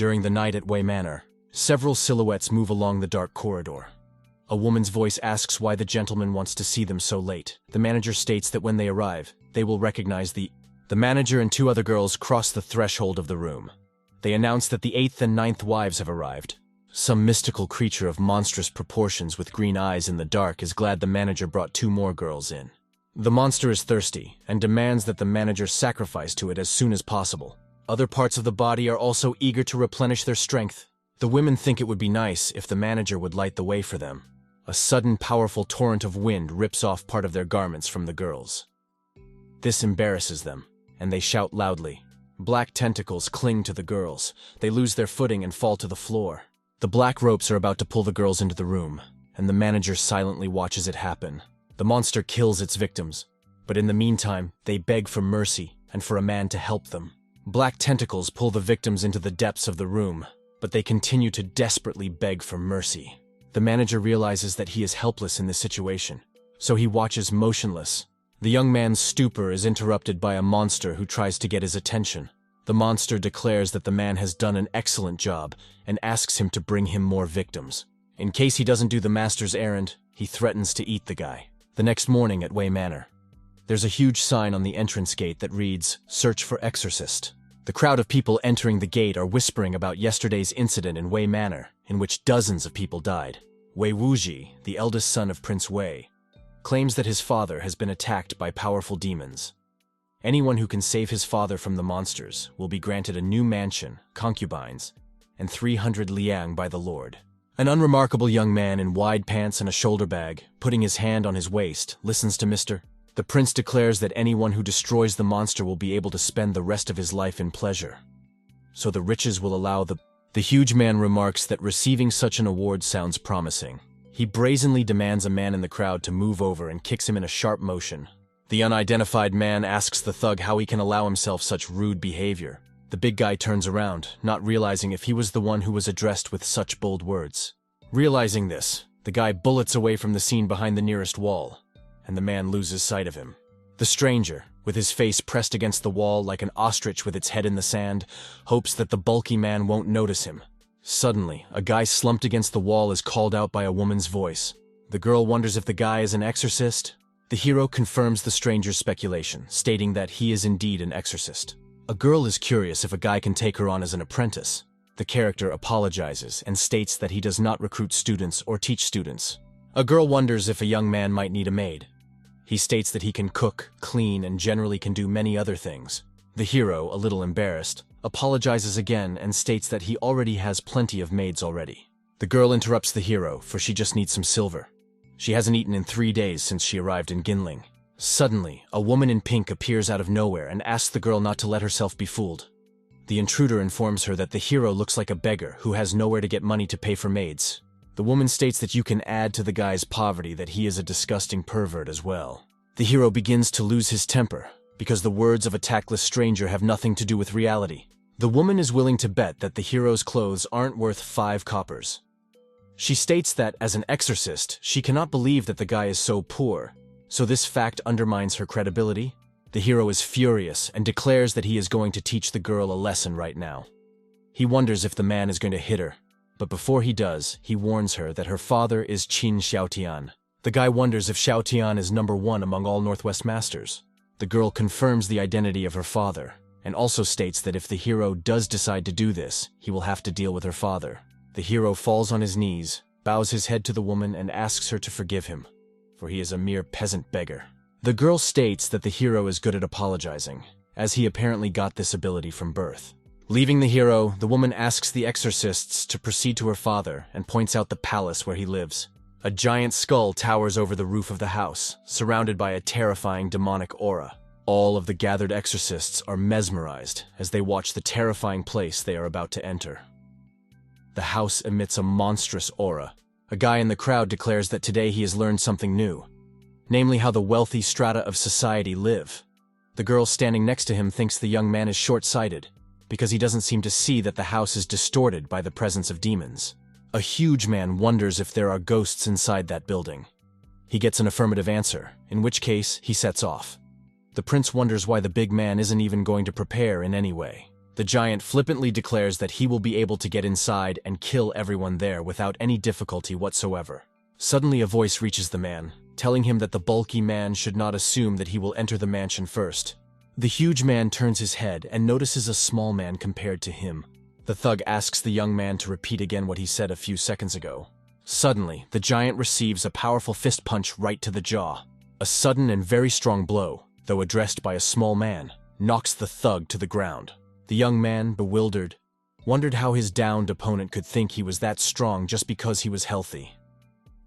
During the night at Wei Manor, several silhouettes move along the dark corridor. A woman's voice asks why the gentleman wants to see them so late. The manager states that when they arrive, they will recognize the manager and two other girls cross the threshold of the room. They announce that the 8th and 9th wives have arrived. Some mystical creature of monstrous proportions with green eyes in the dark is glad the manager brought 2 more girls in. The monster is thirsty and demands that the manager sacrifice to it as soon as possible. Other parts of the body are also eager to replenish their strength. The women think it would be nice if the manager would light the way for them. A sudden, powerful torrent of wind rips off part of their garments from the girls. This embarrasses them, and they shout loudly. Black tentacles cling to the girls. They lose their footing and fall to the floor. The black ropes are about to pull the girls into the room, and the manager silently watches it happen. The monster kills its victims, but in the meantime, they beg for mercy and for a man to help them. Black tentacles pull the victims into the depths of the room, but they continue to desperately beg for mercy. The manager realizes that he is helpless in this situation, so he watches motionless. The young man's stupor is interrupted by a monster who tries to get his attention. The monster declares that the man has done an excellent job and asks him to bring him more victims. In case he doesn't do the master's errand, he threatens to eat the guy. The next morning at Wei Manor, there's a huge sign on the entrance gate that reads, "Search for Exorcist." The crowd of people entering the gate are whispering about yesterday's incident in Wei Manor, in which dozens of people died. Wei Wuji, the eldest son of Prince Wei, claims that his father has been attacked by powerful demons. Anyone who can save his father from the monsters will be granted a new mansion, concubines, and 300 liang by the Lord. An unremarkable young man in wide pants and a shoulder bag, putting his hand on his waist, listens to Mr. The prince declares that anyone who destroys the monster will be able to spend the rest of his life in pleasure. So the riches will allow The huge man remarks that receiving such an award sounds promising. He brazenly demands a man in the crowd to move over and kicks him in a sharp motion. The unidentified man asks the thug how he can allow himself such rude behavior. The big guy turns around, not realizing if he was the one who was addressed with such bold words. Realizing this, the guy bullets away from the scene behind the nearest wall, and the man loses sight of him. The stranger, with his face pressed against the wall like an ostrich with its head in the sand, hopes that the bulky man won't notice him. Suddenly, a guy slumped against the wall is called out by a woman's voice. The girl wonders if the guy is an exorcist. The hero confirms the stranger's speculation, stating that he is indeed an exorcist. A girl is curious if a guy can take her on as an apprentice. The character apologizes and states that he does not recruit students or teach students. A girl wonders if a young man might need a maid. He states that he can cook, clean, and generally can do many other things. The hero, a little embarrassed, apologizes again and states that he already has plenty of maids already. The girl interrupts the hero, for she just needs some silver. She hasn't eaten in 3 days since she arrived in Ginling. Suddenly, a woman in pink appears out of nowhere and asks the girl not to let herself be fooled. The intruder informs her that the hero looks like a beggar who has nowhere to get money to pay for maids. The woman states that you can add to the guy's poverty that he is a disgusting pervert as well. The hero begins to lose his temper, because the words of a tactless stranger have nothing to do with reality. The woman is willing to bet that the hero's clothes aren't worth 5 coppers. She states that, as an exorcist, she cannot believe that the guy is so poor, so this fact undermines her credibility. The hero is furious and declares that he is going to teach the girl a lesson right now. He wonders if the man is going to hit her, but before he does, he warns her that her father is Qin Xiaotian. The guy wonders if Xiaotian is #1 among all Northwest Masters. The girl confirms the identity of her father, and also states that if the hero does decide to do this, he will have to deal with her father. The hero falls on his knees, bows his head to the woman, and asks her to forgive him, for he is a mere peasant beggar. The girl states that the hero is good at apologizing, as he apparently got this ability from birth. Leaving the hero, the woman asks the exorcists to proceed to her father and points out the palace where he lives. A giant skull towers over the roof of the house, surrounded by a terrifying demonic aura. All of the gathered exorcists are mesmerized as they watch the terrifying place they are about to enter. The house emits a monstrous aura. A guy in the crowd declares that today he has learned something new, namely how the wealthy strata of society live. The girl standing next to him thinks the young man is short-sighted, because he doesn't seem to see that the house is distorted by the presence of demons. A huge man wonders if there are ghosts inside that building. He gets an affirmative answer, in which case he sets off. The prince wonders why the big man isn't even going to prepare in any way. The giant flippantly declares that he will be able to get inside and kill everyone there without any difficulty whatsoever. Suddenly a voice reaches the man, telling him that the bulky man should not assume that he will enter the mansion first. The huge man turns his head and notices a small man compared to him. The thug asks the young man to repeat again what he said a few seconds ago. Suddenly, the giant receives a powerful fist punch right to the jaw. A sudden and very strong blow, though addressed by a small man, knocks the thug to the ground. The young man, bewildered, wondered how his downed opponent could think he was that strong just because he was healthy.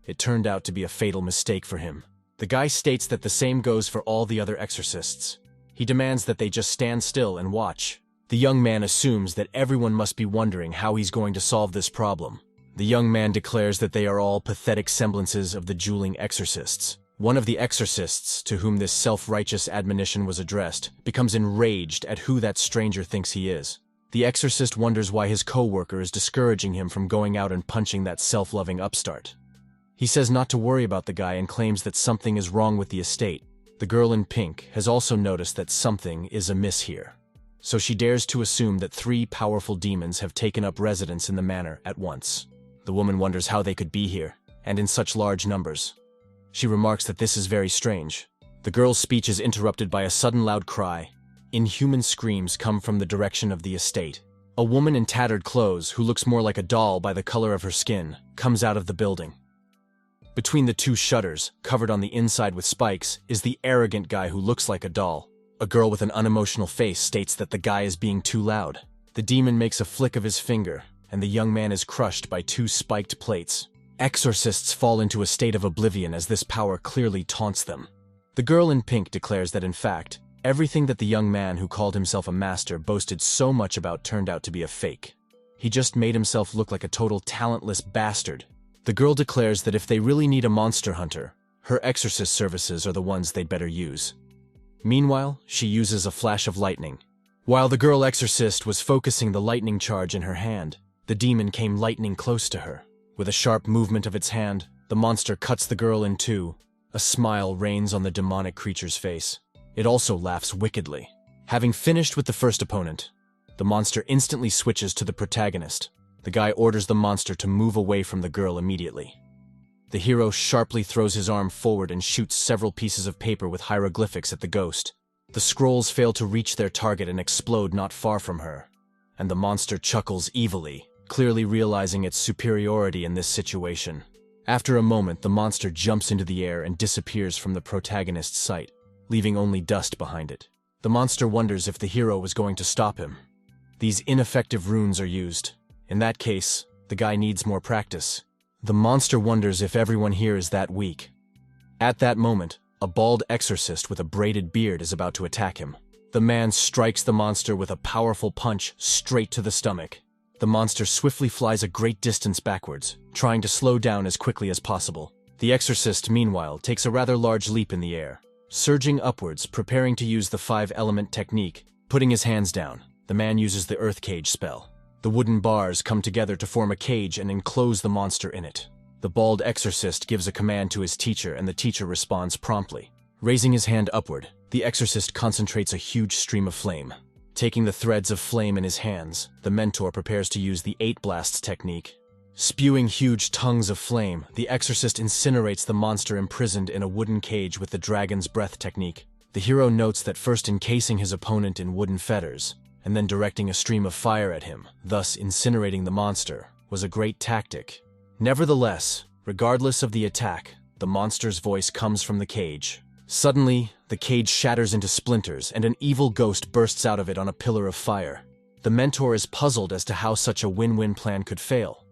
It turned out to be a fatal mistake for him. The guy states that the same goes for all the other exorcists. He demands that they just stand still and watch. The young man assumes that everyone must be wondering how he's going to solve this problem. The young man declares that they are all pathetic semblances of the dueling exorcists. One of the exorcists, to whom this self-righteous admonition was addressed, becomes enraged at who that stranger thinks he is. The exorcist wonders why his co-worker is discouraging him from going out and punching that self-loving upstart. He says not to worry about the guy and claims that something is wrong with the estate. The girl in pink has also noticed that something is amiss here. So she dares to assume that 3 powerful demons have taken up residence in the manor at once. The woman wonders how they could be here, and in such large numbers. She remarks that this is very strange. The girl's speech is interrupted by a sudden loud cry. Inhuman screams come from the direction of the estate. A woman in tattered clothes, who looks more like a doll by the color of her skin, comes out of the building. Between the 2 shutters, covered on the inside with spikes, is the arrogant guy who looks like a doll. A girl with an unemotional face states that the guy is being too loud. The demon makes a flick of his finger, and the young man is crushed by 2 spiked plates. Exorcists fall into a state of oblivion as this power clearly taunts them. The girl in pink declares that in fact, everything that the young man who called himself a master boasted so much about turned out to be a fake. He just made himself look like a total talentless bastard. The girl declares that if they really need a monster hunter, her exorcist services are the ones they'd better use. Meanwhile, she uses a flash of lightning. While the girl exorcist was focusing the lightning charge in her hand, the demon came lightning close to her. With a sharp movement of its hand, the monster cuts the girl in 2. A smile reigns on the demonic creature's face. It also laughs wickedly. Having finished with the first opponent, the monster instantly switches to the protagonist. The guy orders the monster to move away from the girl immediately. The hero sharply throws his arm forward and shoots several pieces of paper with hieroglyphics at the ghost. The scrolls fail to reach their target and explode not far from her. And the monster chuckles evilly, clearly realizing its superiority in this situation. After a moment, the monster jumps into the air and disappears from the protagonist's sight, leaving only dust behind it. The monster wonders if the hero was going to stop him. These ineffective runes are used. In that case, the guy needs more practice. The monster wonders if everyone here is that weak. At that moment, a bald exorcist with a braided beard is about to attack him. The man strikes the monster with a powerful punch straight to the stomach. The monster swiftly flies a great distance backwards, trying to slow down as quickly as possible. The exorcist, meanwhile, takes a rather large leap in the air, surging upwards, preparing to use the 5-element technique. Putting his hands down, the man uses the earth cage spell. The wooden bars come together to form a cage and enclose the monster in it. The bald exorcist gives a command to his teacher, and the teacher responds promptly. Raising his hand upward, the exorcist concentrates a huge stream of flame. Taking the threads of flame in his hands, the mentor prepares to use the 8 blasts technique. Spewing huge tongues of flame, the exorcist incinerates the monster imprisoned in a wooden cage with the dragon's breath technique. The hero notes that first encasing his opponent in wooden fetters, and then directing a stream of fire at him, thus incinerating the monster, was a great tactic. Nevertheless, regardless of the attack, the monster's voice comes from the cage. Suddenly, the cage shatters into splinters, and an evil ghost bursts out of it on a pillar of fire. The mentor is puzzled as to how such a win-win plan could fail.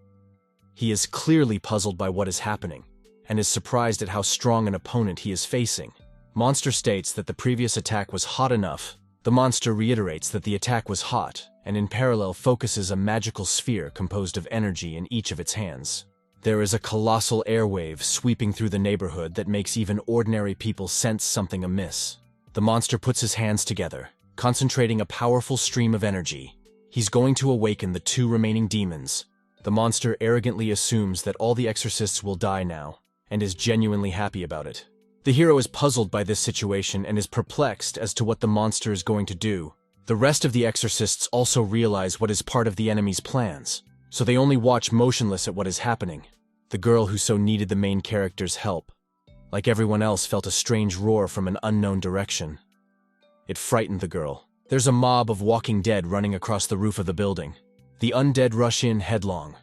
He is clearly puzzled by what is happening, and is surprised at how strong an opponent he is facing. Monster states that the previous attack was hot enough. The monster reiterates that the attack was hot, and in parallel focuses a magical sphere composed of energy in each of its hands. There is a colossal airwave sweeping through the neighborhood that makes even ordinary people sense something amiss. The monster puts his hands together, concentrating a powerful stream of energy. He's going to awaken the 2 remaining demons. The monster arrogantly assumes that all the exorcists will die now, and is genuinely happy about it. The hero is puzzled by this situation and is perplexed as to what the monster is going to do. The The rest of the exorcists also realize what is part of the enemy's plans, so they only watch motionless at what is happening. The girl who so needed the main character's help, like everyone else, felt a strange roar from an unknown direction. It frightened the girl. There's a mob of walking dead running across the roof of the building. The undead rush in headlong.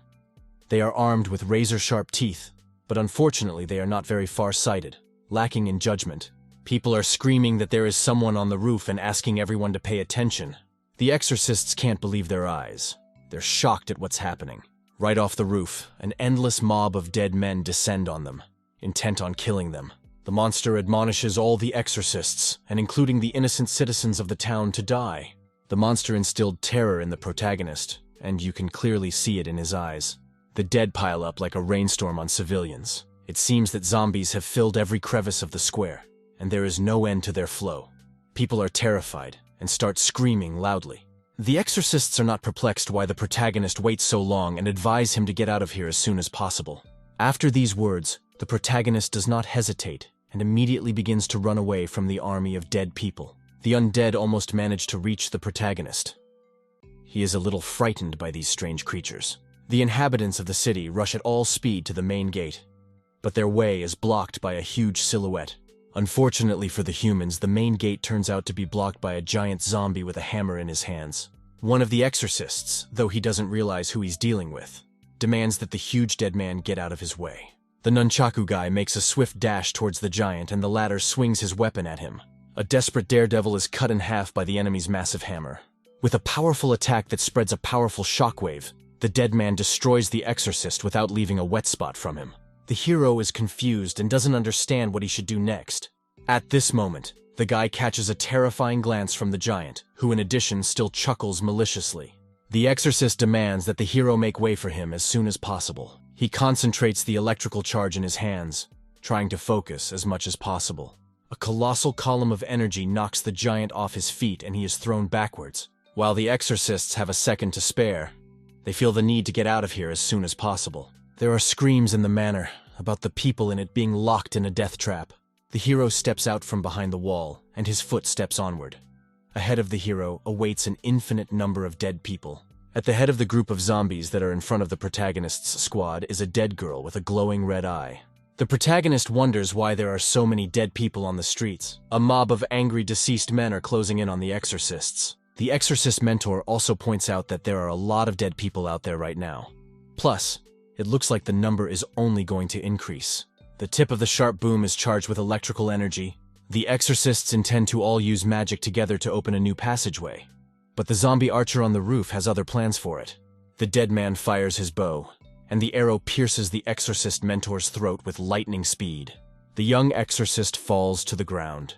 They are armed with razor-sharp teeth, but unfortunately they are not very far-sighted, lacking in judgment. People are screaming that there is someone on the roof and asking everyone to pay attention. The exorcists can't believe their eyes. They're shocked at what's happening. Right off the roof, an endless mob of dead men descend on them, intent on killing them. The monster admonishes all the exorcists, and including the innocent citizens of the town, to die. The monster instilled terror in the protagonist, and you can clearly see it in his eyes. The dead pile up like a rainstorm on civilians. It seems that zombies have filled every crevice of the square, and there is no end to their flow. People are terrified and start screaming loudly. The exorcists are not perplexed why the protagonist waits so long and advise him to get out of here as soon as possible. After these words, the protagonist does not hesitate and immediately begins to run away from the army of dead people. The undead almost manage to reach the protagonist. He is a little frightened by these strange creatures. The inhabitants of the city rush at all speed to the main gate, but their way is blocked by a huge silhouette. Unfortunately for the humans, the main gate turns out to be blocked by a giant zombie with a hammer in his hands. One of the exorcists, though he doesn't realize who he's dealing with, demands that the huge dead man get out of his way. The nunchaku guy makes a swift dash towards the giant, and the latter swings his weapon at him. A desperate daredevil is cut in half by the enemy's massive hammer. With a powerful attack that spreads a powerful shockwave, the dead man destroys the exorcist without leaving a wet spot from him. The hero is confused and doesn't understand what he should do next. At this moment, the guy catches a terrifying glance from the giant, who in addition still chuckles maliciously. The exorcist demands that the hero make way for him as soon as possible. He concentrates the electrical charge in his hands, trying to focus as much as possible. A colossal column of energy knocks the giant off his feet and he is thrown backwards. While the exorcists have a second to spare, they feel the need to get out of here as soon as possible. There are screams in the manor about the people in it being locked in a death trap. The hero steps out from behind the wall, and his foot steps onward. Ahead of the hero awaits an infinite number of dead people. At the head of the group of zombies that are in front of the protagonist's squad is a dead girl with a glowing red eye. The protagonist wonders why there are so many dead people on the streets. A mob of angry deceased men are closing in on the exorcists. The exorcist mentor also points out that there are a lot of dead people out there right now. Plus, it looks like the number is only going to increase. The tip of the sharp boom is charged with electrical energy. The exorcists intend to all use magic together to open a new passageway. But the zombie archer on the roof has other plans for it. The dead man fires his bow, and the arrow pierces the exorcist mentor's throat with lightning speed. The young exorcist falls to the ground.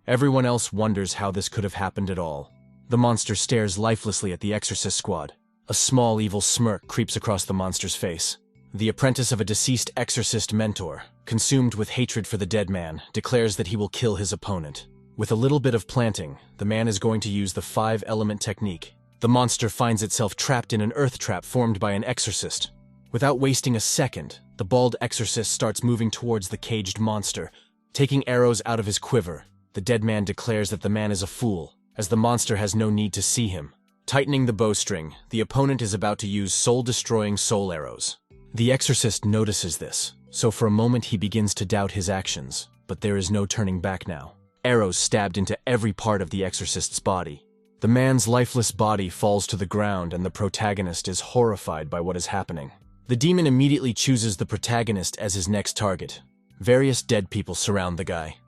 Everyone else wonders how this could have happened at all. The monster stares lifelessly at the exorcist squad. A small evil smirk creeps across the monster's face. The apprentice of a deceased exorcist mentor, consumed with hatred for the dead man, declares that he will kill his opponent. With a little bit of planting, the man is going to use the 5-element technique. The monster finds itself trapped in an earth trap formed by an exorcist. Without wasting a second, the bald exorcist starts moving towards the caged monster. Taking arrows out of his quiver, the dead man declares that the man is a fool, as the monster has no need to see him. Tightening the bowstring, the opponent is about to use soul-destroying soul arrows. The exorcist notices this, so for a moment he begins to doubt his actions, but there is no turning back now. Arrows stabbed into every part of the exorcist's body. The man's lifeless body falls to the ground and the protagonist is horrified by what is happening. The demon immediately chooses the protagonist as his next target. Various dead people surround the guy.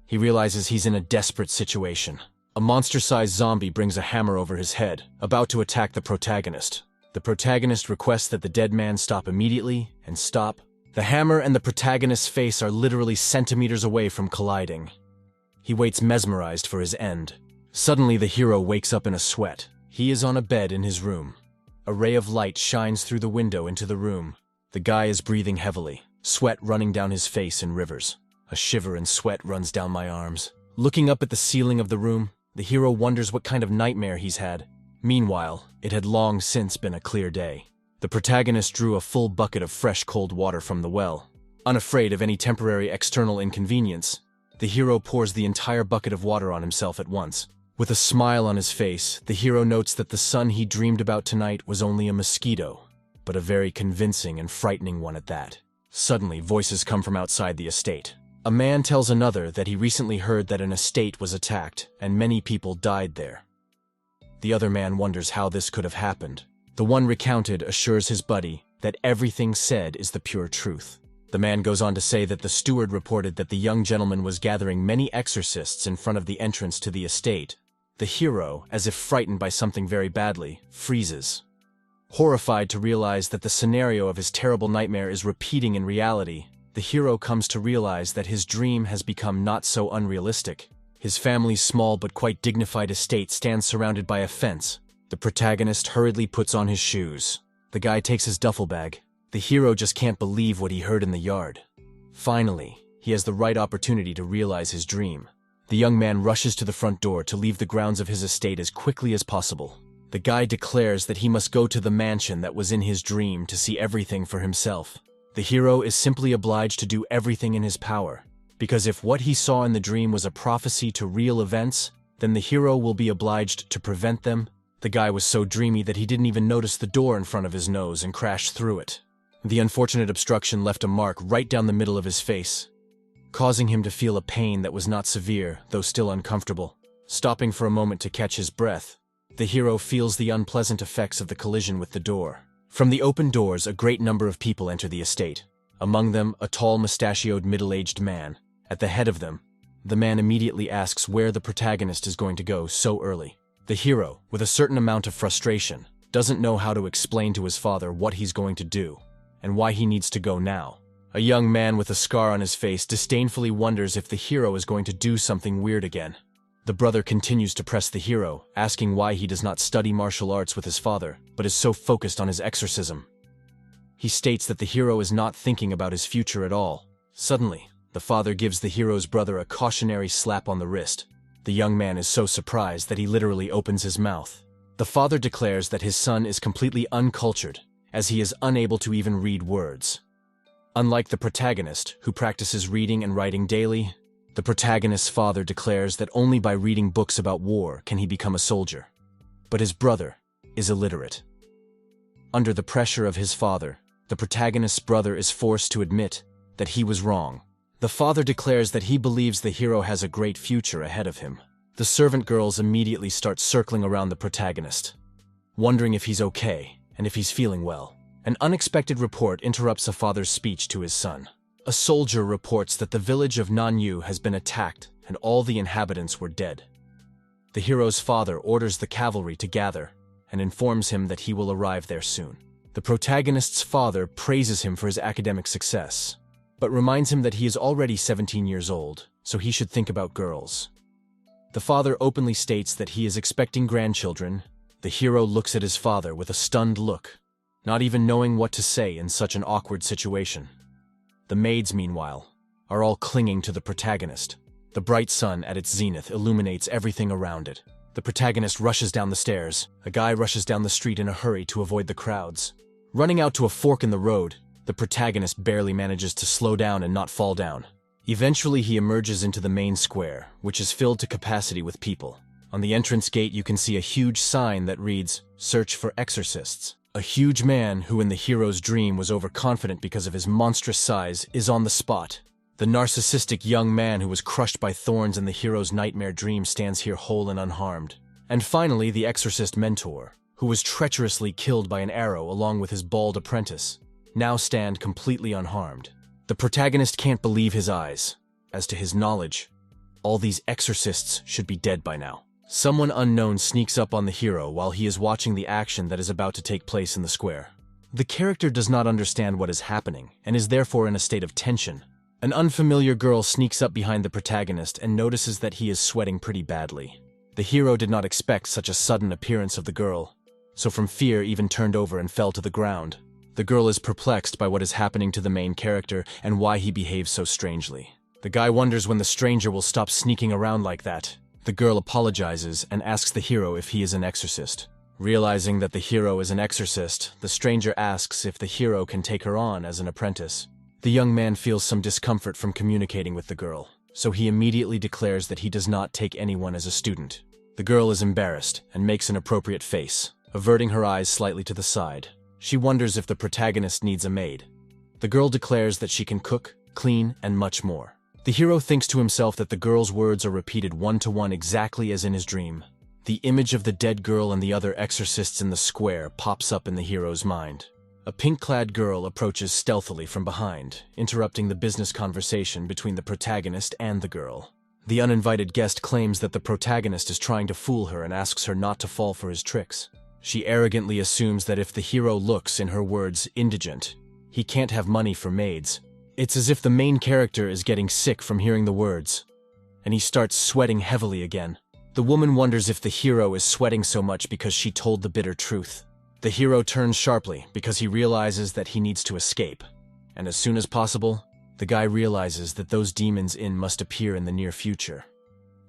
He realizes he's in a desperate situation. A monster-sized zombie brings a hammer over his head, about to attack the protagonist. The protagonist requests that the dead man stop immediately, and stop. The hammer and the protagonist's face are literally centimeters away from colliding. He waits mesmerized for his end. Suddenly the hero wakes up in a sweat. He is on a bed in his room. A ray of light shines through the window into the room. The guy is breathing heavily, sweat running down his face in rivers. A shiver and sweat runs down my arms. Looking up at the ceiling of the room, the hero wonders what kind of nightmare he's had. Meanwhile, it had long since been a clear day. The protagonist drew a full bucket of fresh cold water from the well. Unafraid of any temporary external inconvenience, the hero pours the entire bucket of water on himself at once. With a smile on his face, the hero notes that the son he dreamed about tonight was only a mosquito, but a very convincing and frightening one at that. Suddenly, voices come from outside the estate. A man tells another that he recently heard that an estate was attacked and many people died there. The other man wonders how this could have happened. The one recounted assures his buddy that everything said is the pure truth. The man goes on to say that the steward reported that the young gentleman was gathering many exorcists in front of the entrance to the estate. The hero, as if frightened by something very badly, freezes. Horrified to realize that the scenario of his terrible nightmare is repeating in reality, the hero comes to realize that his dream has become not so unrealistic. His family's small but quite dignified estate stands surrounded by a fence. The protagonist hurriedly puts on his shoes. The guy takes his duffel bag. The hero just can't believe what he heard in the yard. Finally, he has the right opportunity to realize his dream. The young man rushes to the front door to leave the grounds of his estate as quickly as possible. The guy declares that he must go to the mansion that was in his dream to see everything for himself. The hero is simply obliged to do everything in his power, because if what he saw in the dream was a prophecy to real events, then the hero will be obliged to prevent them. The guy was so dreamy that he didn't even notice the door in front of his nose and crashed through it. The unfortunate obstruction left a mark right down the middle of his face, causing him to feel a pain that was not severe, though still uncomfortable. Stopping for a moment to catch his breath, the hero feels the unpleasant effects of the collision with the door. From the open doors, a great number of people enter the estate. Among them, a tall, mustachioed, middle-aged man. At the head of them, the man immediately asks where the protagonist is going to go so early. The hero, with a certain amount of frustration, doesn't know how to explain to his father what he's going to do, and why he needs to go now. A young man with a scar on his face disdainfully wonders if the hero is going to do something weird again. The brother continues to press the hero, asking why he does not study martial arts with his father, but is so focused on his exorcism. He states that the hero is not thinking about his future at all. Suddenly, the father gives the hero's brother a cautionary slap on the wrist. The young man is so surprised that he literally opens his mouth. The father declares that his son is completely uncultured, as he is unable to even read words. Unlike the protagonist, who practices reading and writing daily, the protagonist's father declares that only by reading books about war can he become a soldier. But his brother is illiterate. Under the pressure of his father, the protagonist's brother is forced to admit that he was wrong. The father declares that he believes the hero has a great future ahead of him. The servant girls immediately start circling around the protagonist, wondering if he's okay and if he's feeling well. An unexpected report interrupts a father's speech to his son. A soldier reports that the village of Nanyu has been attacked and all the inhabitants were dead. The hero's father orders the cavalry to gather and informs him that he will arrive there soon. The protagonist's father praises him for his academic success, but reminds him that he is already 17 years old, so he should think about girls. The father openly states that he is expecting grandchildren. The hero looks at his father with a stunned look, not even knowing what to say in such an awkward situation. The maids, meanwhile, are all clinging to the protagonist. The bright sun at its zenith illuminates everything around it. The protagonist rushes down the stairs. A guy rushes down the street in a hurry to avoid the crowds. Running out to a fork in the road, the protagonist barely manages to slow down and not fall down. Eventually, he emerges into the main square, which is filled to capacity with people. On the entrance gate, you can see a huge sign that reads, "Search for exorcists." A huge man, who in the hero's dream was overconfident because of his monstrous size, is on the spot. The narcissistic young man who was crushed by thorns in the hero's nightmare dream stands here whole and unharmed. And finally, the exorcist mentor, who was treacherously killed by an arrow along with his bald apprentice, now stand completely unharmed. The protagonist can't believe his eyes. As to his knowledge, all these exorcists should be dead by now. Someone unknown sneaks up on the hero while he is watching the action that is about to take place in the square. The character does not understand what is happening and is therefore in a state of tension. An unfamiliar girl sneaks up behind the protagonist and notices that he is sweating pretty badly. The hero did not expect such a sudden appearance of the girl, so from fear even turned over and fell to the ground. The girl is perplexed by what is happening to the main character and why he behaves so strangely. The guy wonders when the stranger will stop sneaking around like that. The girl apologizes and asks the hero if he is an exorcist. Realizing that the hero is an exorcist, the stranger asks if the hero can take her on as an apprentice. The young man feels some discomfort from communicating with the girl, so he immediately declares that he does not take anyone as a student. The girl is embarrassed and makes an appropriate face, averting her eyes slightly to the side. She wonders if the protagonist needs a maid. The girl declares that she can cook, clean, and much more. The hero thinks to himself that the girl's words are repeated one-to-one exactly as in his dream. The image of the dead girl and the other exorcists in the square pops up in the hero's mind. A pink-clad girl approaches stealthily from behind, interrupting the business conversation between the protagonist and the girl. The uninvited guest claims that the protagonist is trying to fool her and asks her not to fall for his tricks. She arrogantly assumes that if the hero looks, in her words, indigent, he can't have money for maids. It's as if the main character is getting sick from hearing the words, and he starts sweating heavily again. The woman wonders if the hero is sweating so much because she told the bitter truth. The hero turns sharply because he realizes that he needs to escape, and as soon as possible, the guy realizes that those demons must appear in the near future.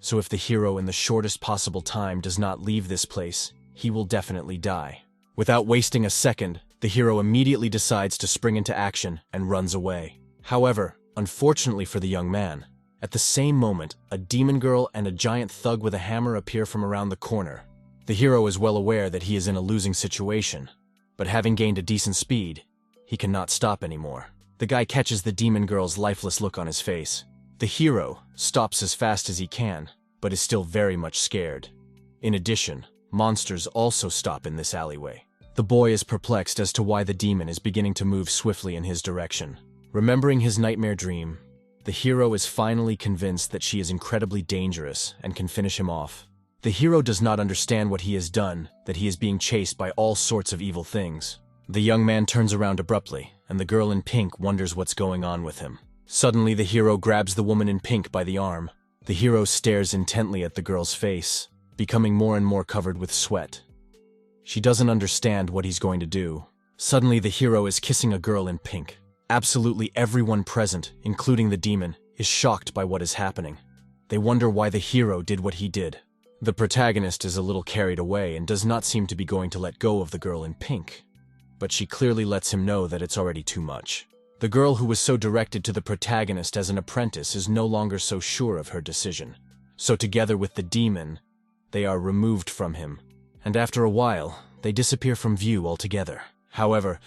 So if the hero in the shortest possible time does not leave this place, he will definitely die. Without wasting a second, the hero immediately decides to spring into action and runs away. However, unfortunately for the young man, at the same moment, a demon girl and a giant thug with a hammer appear from around the corner. The hero is well aware that he is in a losing situation, but having gained a decent speed, he cannot stop anymore. The guy catches the demon girl's lifeless look on his face. The hero stops as fast as he can, but is still very much scared. In addition, monsters also stop in this alleyway. The boy is perplexed as to why the demon is beginning to move swiftly in his direction. Remembering his nightmare dream, the hero is finally convinced that she is incredibly dangerous and can finish him off. The hero does not understand what he has done, that he is being chased by all sorts of evil things. The young man turns around abruptly, and the girl in pink wonders what's going on with him. Suddenly, the hero grabs the woman in pink by the arm. The hero stares intently at the girl's face, becoming more and more covered with sweat. She doesn't understand what he's going to do. Suddenly, the hero is kissing a girl in pink. Absolutely everyone present, including the demon, is shocked by what is happening. They wonder why the hero did what he did. The protagonist is a little carried away and does not seem to be going to let go of the girl in pink. But she clearly lets him know that it's already too much. The girl who was so directed to the protagonist as an apprentice is no longer so sure of her decision. So together with the demon, they are removed from him, and after a while, they disappear from view altogether. However,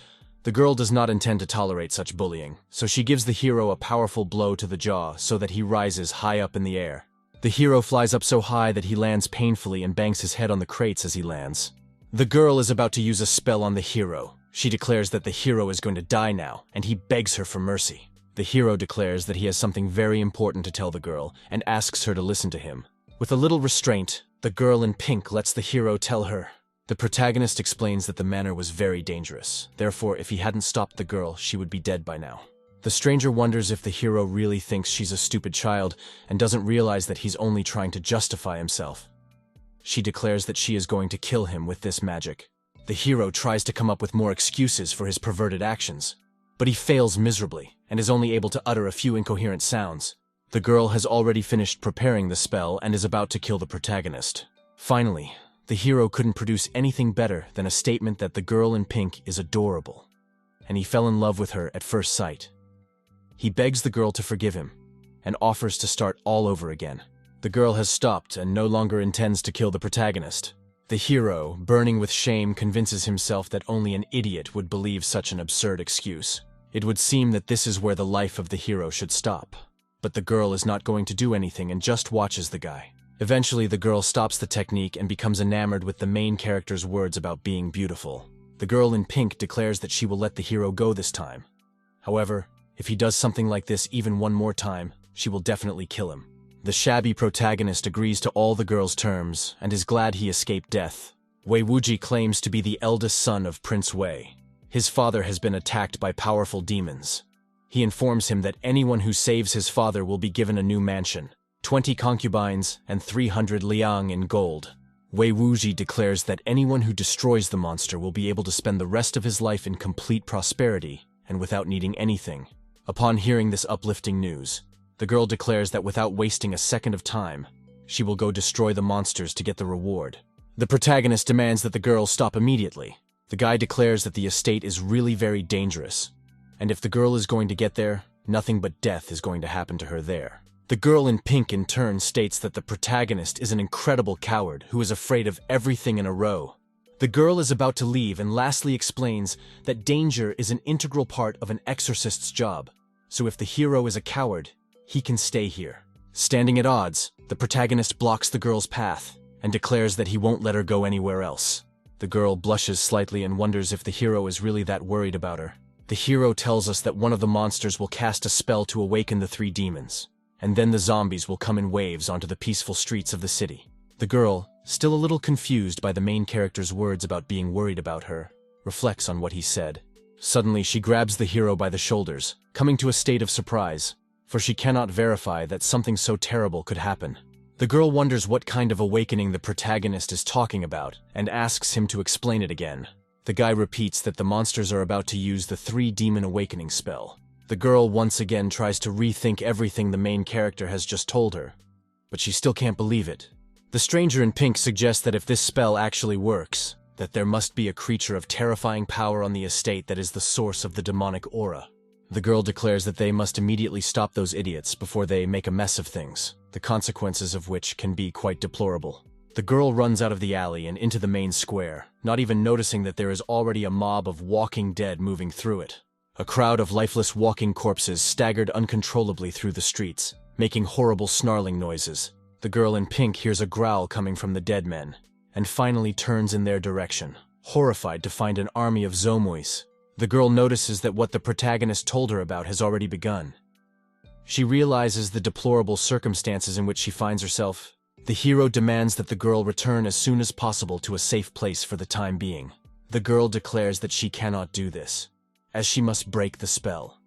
the girl does not intend to tolerate such bullying, so she gives the hero a powerful blow to the jaw so that he rises high up in the air. The hero flies up so high that he lands painfully and bangs his head on the crates as he lands. The girl is about to use a spell on the hero. She declares that the hero is going to die now, and he begs her for mercy. The hero declares that he has something very important to tell the girl, and asks her to listen to him. With a little restraint, the girl in pink lets the hero tell her. The protagonist explains that the manor was very dangerous. Therefore, if he hadn't stopped the girl, she would be dead by now. The stranger wonders if the hero really thinks she's a stupid child and doesn't realize that he's only trying to justify himself. She declares that she is going to kill him with this magic. The hero tries to come up with more excuses for his perverted actions, but he fails miserably and is only able to utter a few incoherent sounds. The girl has already finished preparing the spell and is about to kill the protagonist. Finally, the hero couldn't produce anything better than a statement that the girl in pink is adorable, and he fell in love with her at first sight. He begs the girl to forgive him and offers to start all over again. The girl has stopped and no longer intends to kill the protagonist. The hero, burning with shame, convinces himself that only an idiot would believe such an absurd excuse. It would seem that this is where the life of the hero should stop. But the girl is not going to do anything and just watches the guy. Eventually, the girl stops the technique and becomes enamored with the main character's words about being beautiful. The girl in pink declares that she will let the hero go this time. However, if he does something like this even one more time, she will definitely kill him. The shabby protagonist agrees to all the girl's terms and is glad he escaped death. Wei Wuji claims to be the eldest son of Prince Wei. His father has been attacked by powerful demons. He informs him that anyone who saves his father will be given a new mansion, 20 concubines, and 300 liang in gold. Wei Wuji declares that anyone who destroys the monster will be able to spend the rest of his life in complete prosperity and without needing anything. Upon hearing this uplifting news, the girl declares that without wasting a second of time, she will go destroy the monsters to get the reward. The protagonist demands that the girl stop immediately. The guy declares that the estate is really very dangerous, and if the girl is going to get there, nothing but death is going to happen to her there. The girl in pink in turn states that the protagonist is an incredible coward who is afraid of everything in a row. The girl is about to leave and lastly explains that danger is an integral part of an exorcist's job, so if the hero is a coward, he can stay here. Standing at odds, the protagonist blocks the girl's path and declares that he won't let her go anywhere else. The girl blushes slightly and wonders if the hero is really that worried about her. The hero tells us that one of the monsters will cast a spell to awaken the three demons, and then the zombies will come in waves onto the peaceful streets of the city. The girl, still a little confused by the main character's words about being worried about her, reflects on what he said. Suddenly, she grabs the hero by the shoulders, coming to a state of surprise, for she cannot verify that something so terrible could happen. The girl wonders what kind of awakening the protagonist is talking about and asks him to explain it again. The guy repeats that the monsters are about to use the three-demon awakening spell. The girl once again tries to rethink everything the main character has just told her, but she still can't believe it. The stranger in pink suggests that if this spell actually works, that there must be a creature of terrifying power on the estate that is the source of the demonic aura. The girl declares that they must immediately stop those idiots before they make a mess of things, the consequences of which can be quite deplorable. The girl runs out of the alley and into the main square, not even noticing that there is already a mob of walking dead moving through it. A crowd of lifeless walking corpses staggered uncontrollably through the streets, making horrible snarling noises. The girl in pink hears a growl coming from the dead men, and finally turns in their direction, horrified to find an army of zomuis. The girl notices that what the protagonist told her about has already begun. She realizes the deplorable circumstances in which she finds herself. The hero demands that the girl return as soon as possible to a safe place for the time being. The girl declares that she cannot do this, as she must break the spell,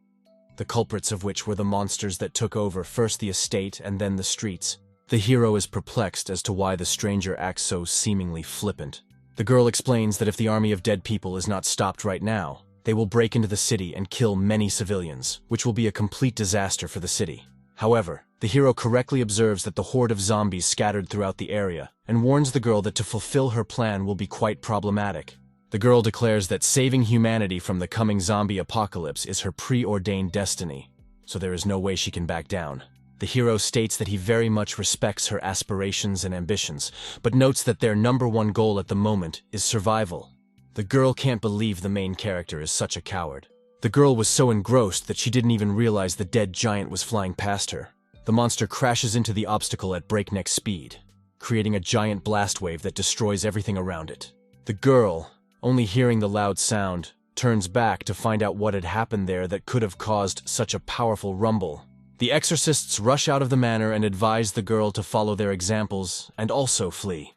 the culprits of which were the monsters that took over first the estate and then the streets. The hero is perplexed as to why the stranger acts so seemingly flippant. The girl explains that if the army of dead people is not stopped right now, they will break into the city and kill many civilians, which will be a complete disaster for the city. However, the hero correctly observes that the horde of zombies scattered throughout the area and warns the girl that to fulfill her plan will be quite problematic. The girl declares that saving humanity from the coming zombie apocalypse is her preordained destiny, so there is no way she can back down. The hero states that he very much respects her aspirations and ambitions, but notes that their #1 goal at the moment is survival. The girl can't believe the main character is such a coward. The girl was so engrossed that she didn't even realize the dead giant was flying past her. The monster crashes into the obstacle at breakneck speed, creating a giant blast wave that destroys everything around it. The girl, only hearing the loud sound, turns back to find out what had happened there that could have caused such a powerful rumble. The exorcists rush out of the manor and advise the girl to follow their examples and also flee.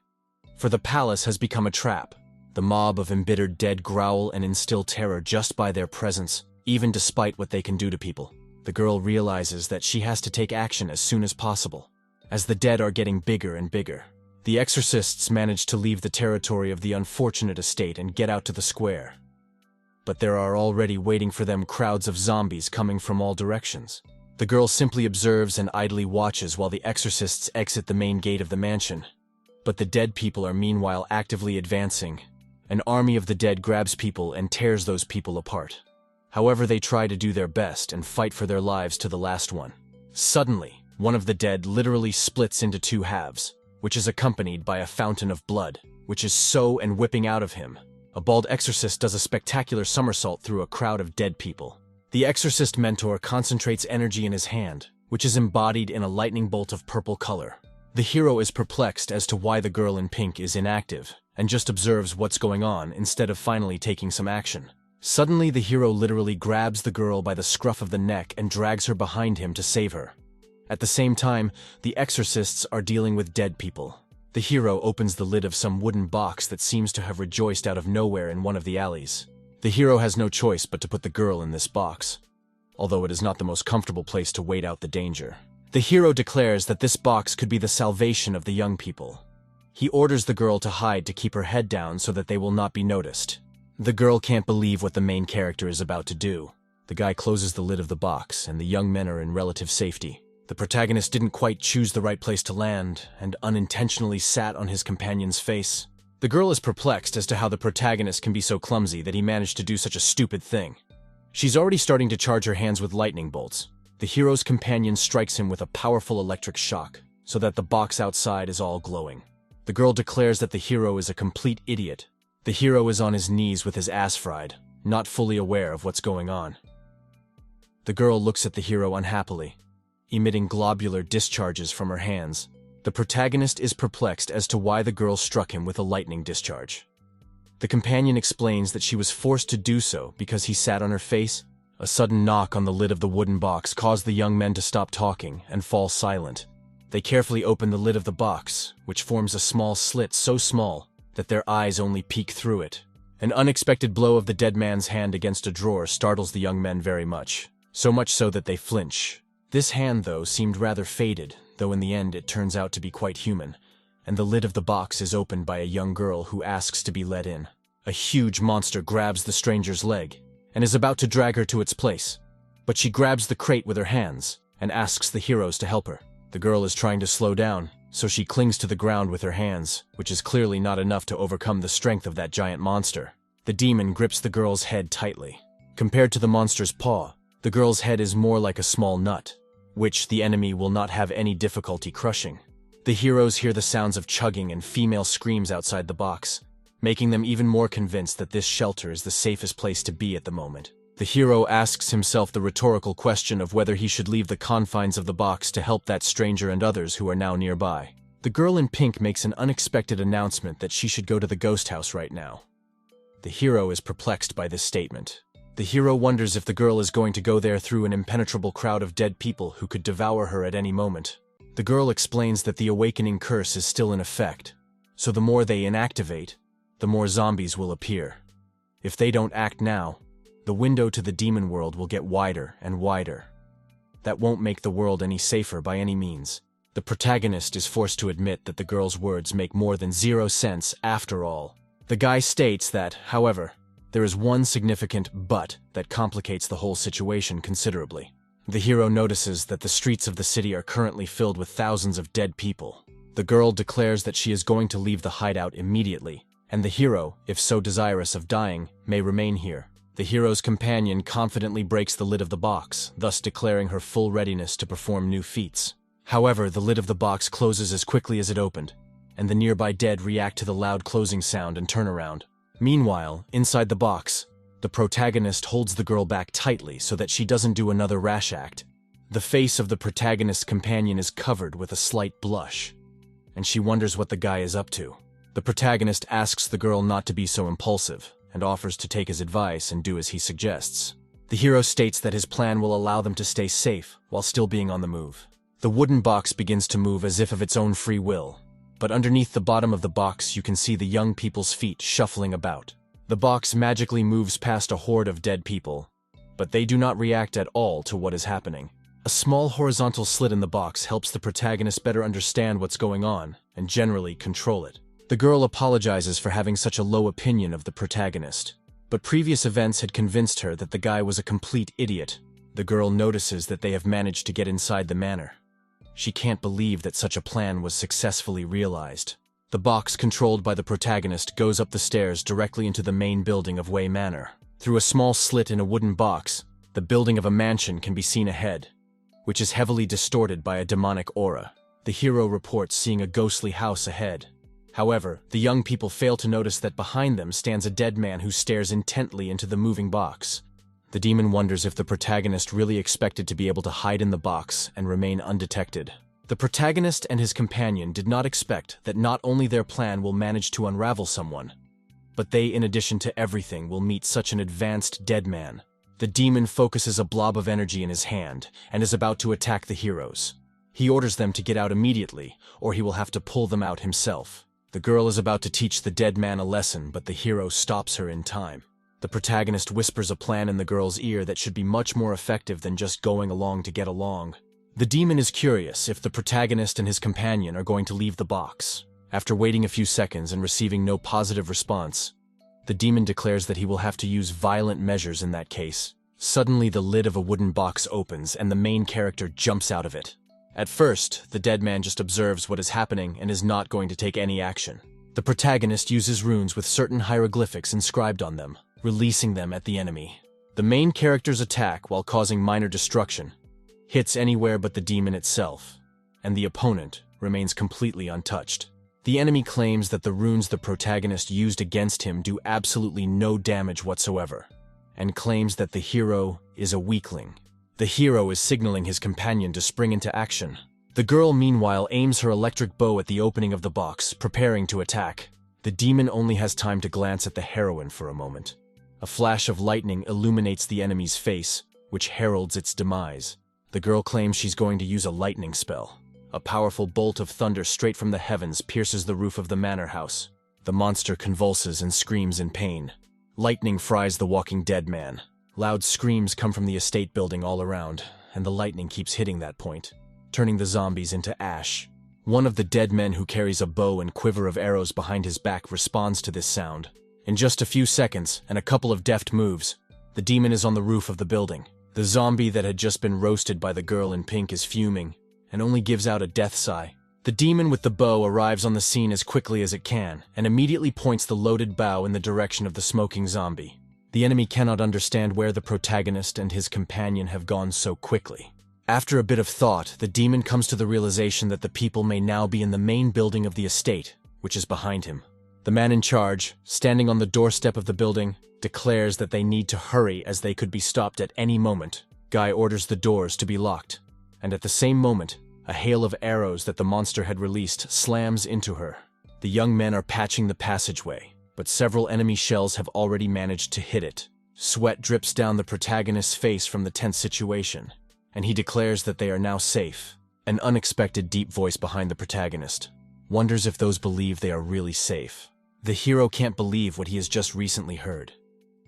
For the palace has become a trap. The mob of embittered dead growl and instill terror just by their presence, even despite what they can do to people. The girl realizes that she has to take action as soon as possible, as the dead are getting bigger and bigger. The exorcists manage to leave the territory of the unfortunate estate and get out to the square. But there are already waiting for them crowds of zombies coming from all directions. The girl simply observes and idly watches while the exorcists exit the main gate of the mansion. But the dead people are meanwhile actively advancing. An army of the dead grabs people and tears those people apart. However, they try to do their best and fight for their lives to the last one. Suddenly, one of the dead literally splits into 2 halves, which is accompanied by a fountain of blood, which is so and whipping out of him. A bald exorcist does a spectacular somersault through a crowd of dead people. The exorcist mentor concentrates energy in his hand, which is embodied in a lightning bolt of purple color. The hero is perplexed as to why the girl in pink is inactive, and just observes what's going on instead of finally taking some action. Suddenly, the hero literally grabs the girl by the scruff of the neck and drags her behind him to save her. At the same time, the exorcists are dealing with dead people. The hero opens the lid of some wooden box that seems to have rejoiced out of nowhere in one of the alleys. The hero has no choice but to put the girl in this box, although it is not the most comfortable place to wait out the danger. The hero declares that this box could be the salvation of the young people. He orders the girl to hide to keep her head down so that they will not be noticed. The girl can't believe what the main character is about to do. The guy closes the lid of the box, and the young men are in relative safety. The protagonist didn't quite choose the right place to land, and unintentionally sat on his companion's face. The girl is perplexed as to how the protagonist can be so clumsy that he managed to do such a stupid thing. She's already starting to charge her hands with lightning bolts, The hero's companion strikes him with a powerful electric shock, so that the box outside is all glowing. The girl declares that the hero is a complete idiot. The hero is on his knees with his ass fried, not fully aware of what's going on. The girl looks at the hero unhappily, emitting globular discharges from her hands. The protagonist is perplexed as to why the girl struck him with a lightning discharge. The companion explains that she was forced to do so because he sat on her face. A sudden knock on the lid of the wooden box caused the young men to stop talking and fall silent. They carefully open the lid of the box, which forms a small slit so small that their eyes only peek through it. An unexpected blow of the dead man's hand against a drawer startles the young men very much, so much so that they flinch. This hand, though, seemed rather faded, though in the end it turns out to be quite human, and the lid of the box is opened by a young girl who asks to be let in. A huge monster grabs the stranger's leg and is about to drag her to its place, but she grabs the crate with her hands and asks the heroes to help her. The girl is trying to slow down, so she clings to the ground with her hands, which is clearly not enough to overcome the strength of that giant monster. The demon grips the girl's head tightly. Compared to the monster's paw, the girl's head is more like a small nut, which the enemy will not have any difficulty crushing. The heroes hear the sounds of chugging and female screams outside the box, making them even more convinced that this shelter is the safest place to be at the moment. The hero asks himself the rhetorical question of whether he should leave the confines of the box to help that stranger and others who are now nearby. The girl in pink makes an unexpected announcement that she should go to the ghost house right now. The hero is perplexed by this statement. The hero wonders if the girl is going to go there through an impenetrable crowd of dead people who could devour her at any moment. The girl explains that the awakening curse is still in effect, so the more they inactivate, the more zombies will appear. If they don't act now, the window to the demon world will get wider and wider. That won't make the world any safer by any means. The protagonist is forced to admit that the girl's words make more than 0 sense after all. The guy states that, however, there is one significant but that complicates the whole situation considerably. The hero notices that the streets of the city are currently filled with thousands of dead people. The girl declares that she is going to leave the hideout immediately, and the hero, if so desirous of dying, may remain here. The hero's companion confidently breaks the lid of the box, thus declaring her full readiness to perform new feats. However, the lid of the box closes as quickly as it opened, and the nearby dead react to the loud closing sound and turn around. Meanwhile, inside the box, the protagonist holds the girl back tightly so that she doesn't do another rash act. The face of the protagonist's companion is covered with a slight blush, and she wonders what the guy is up to. The protagonist asks the girl not to be so impulsive, and offers to take his advice and do as he suggests. The hero states that his plan will allow them to stay safe while still being on the move. The wooden box begins to move as if of its own free will, but underneath the bottom of the box you can see the young people's feet shuffling about. The box magically moves past a horde of dead people, but they do not react at all to what is happening. A small horizontal slit in the box helps the protagonist better understand what's going on and generally control it. The girl apologizes for having such a low opinion of the protagonist, but previous events had convinced her that the guy was a complete idiot. The girl notices that they have managed to get inside the manor. She can't believe that such a plan was successfully realized. The box controlled by the protagonist goes up the stairs directly into the main building of Wei Manor. Through a small slit in a wooden box, the building of a mansion can be seen ahead, which is heavily distorted by a demonic aura. The hero reports seeing a ghostly house ahead. However, the young people fail to notice that behind them stands a dead man who stares intently into the moving box. The demon wonders if the protagonist really expected to be able to hide in the box and remain undetected. The protagonist and his companion did not expect that not only their plan will manage to unravel someone, but they, in addition to everything, will meet such an advanced dead man. The demon focuses a blob of energy in his hand and is about to attack the heroes. He orders them to get out immediately, or he will have to pull them out himself. The girl is about to teach the dead man a lesson, but the hero stops her in time. The protagonist whispers a plan in the girl's ear that should be much more effective than just going along to get along. The demon is curious if the protagonist and his companion are going to leave the box. After waiting a few seconds and receiving no positive response, the demon declares that he will have to use violent measures in that case. Suddenly, the lid of a wooden box opens and the main character jumps out of it. At first, the dead man just observes what is happening and is not going to take any action. The protagonist uses runes with certain hieroglyphics inscribed on them, releasing them at the enemy. The main characters attack while causing minor destruction, hits anywhere but the demon itself, and the opponent remains completely untouched. The enemy claims that the runes the protagonist used against him do absolutely no damage whatsoever, and claims that the hero is a weakling. The hero is signaling his companion to spring into action. The girl, meanwhile, aims her electric bow at the opening of the box, preparing to attack. The demon only has time to glance at the heroine for a moment. A flash of lightning illuminates the enemy's face, which heralds its demise. The girl claims she's going to use a lightning spell. A powerful bolt of thunder straight from the heavens pierces the roof of the manor house. The monster convulses and screams in pain. Lightning fries the walking dead man. Loud screams come from the estate building all around, and the lightning keeps hitting that point, turning the zombies into ash. One of the dead men who carries a bow and quiver of arrows behind his back responds to this sound. In just a few seconds and a couple of deft moves, the demon is on the roof of the building. The zombie that had just been roasted by the girl in pink is fuming and only gives out a death sigh. The demon with the bow arrives on the scene as quickly as it can and immediately points the loaded bow in the direction of the smoking zombie. The enemy cannot understand where the protagonist and his companion have gone so quickly. After a bit of thought, the demon comes to the realization that the people may now be in the main building of the estate, which is behind him. The man in charge, standing on the doorstep of the building, declares that they need to hurry as they could be stopped at any moment. Guy orders the doors to be locked, and at the same moment, a hail of arrows that the monster had released slams into her. The young men are patching the passageway, but several enemy shells have already managed to hit it. Sweat drips down the protagonist's face from the tense situation, and he declares that they are now safe. An unexpected deep voice behind the protagonist wonders if those believe they are really safe. The hero can't believe what he has just recently heard.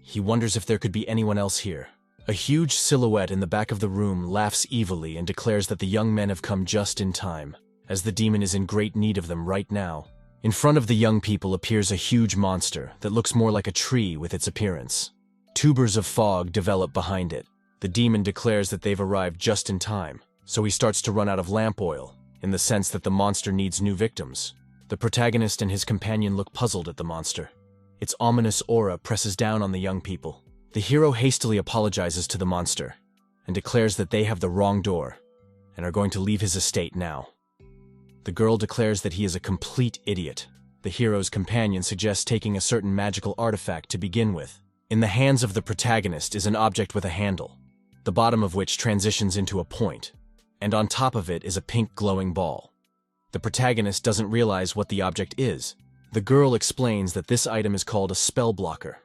He wonders if there could be anyone else here. A huge silhouette in the back of the room laughs evilly and declares that the young men have come just in time, as the demon is in great need of them right now. In front of the young people appears a huge monster that looks more like a tree with its appearance. Tubers of fog develop behind it. The demon declares that they've arrived just in time, so he starts to run out of lamp oil, in the sense that the monster needs new victims. The protagonist and his companion look puzzled at the monster. Its ominous aura presses down on the young people. The hero hastily apologizes to the monster and declares that they have the wrong door and are going to leave his estate now. The girl declares that he is a complete idiot. The hero's companion suggests taking a certain magical artifact to begin with. In the hands of the protagonist is an object with a handle, the bottom of which transitions into a point, and on top of it is a pink glowing ball. The protagonist doesn't realize what the object is. The girl explains that this item is called a spell blocker.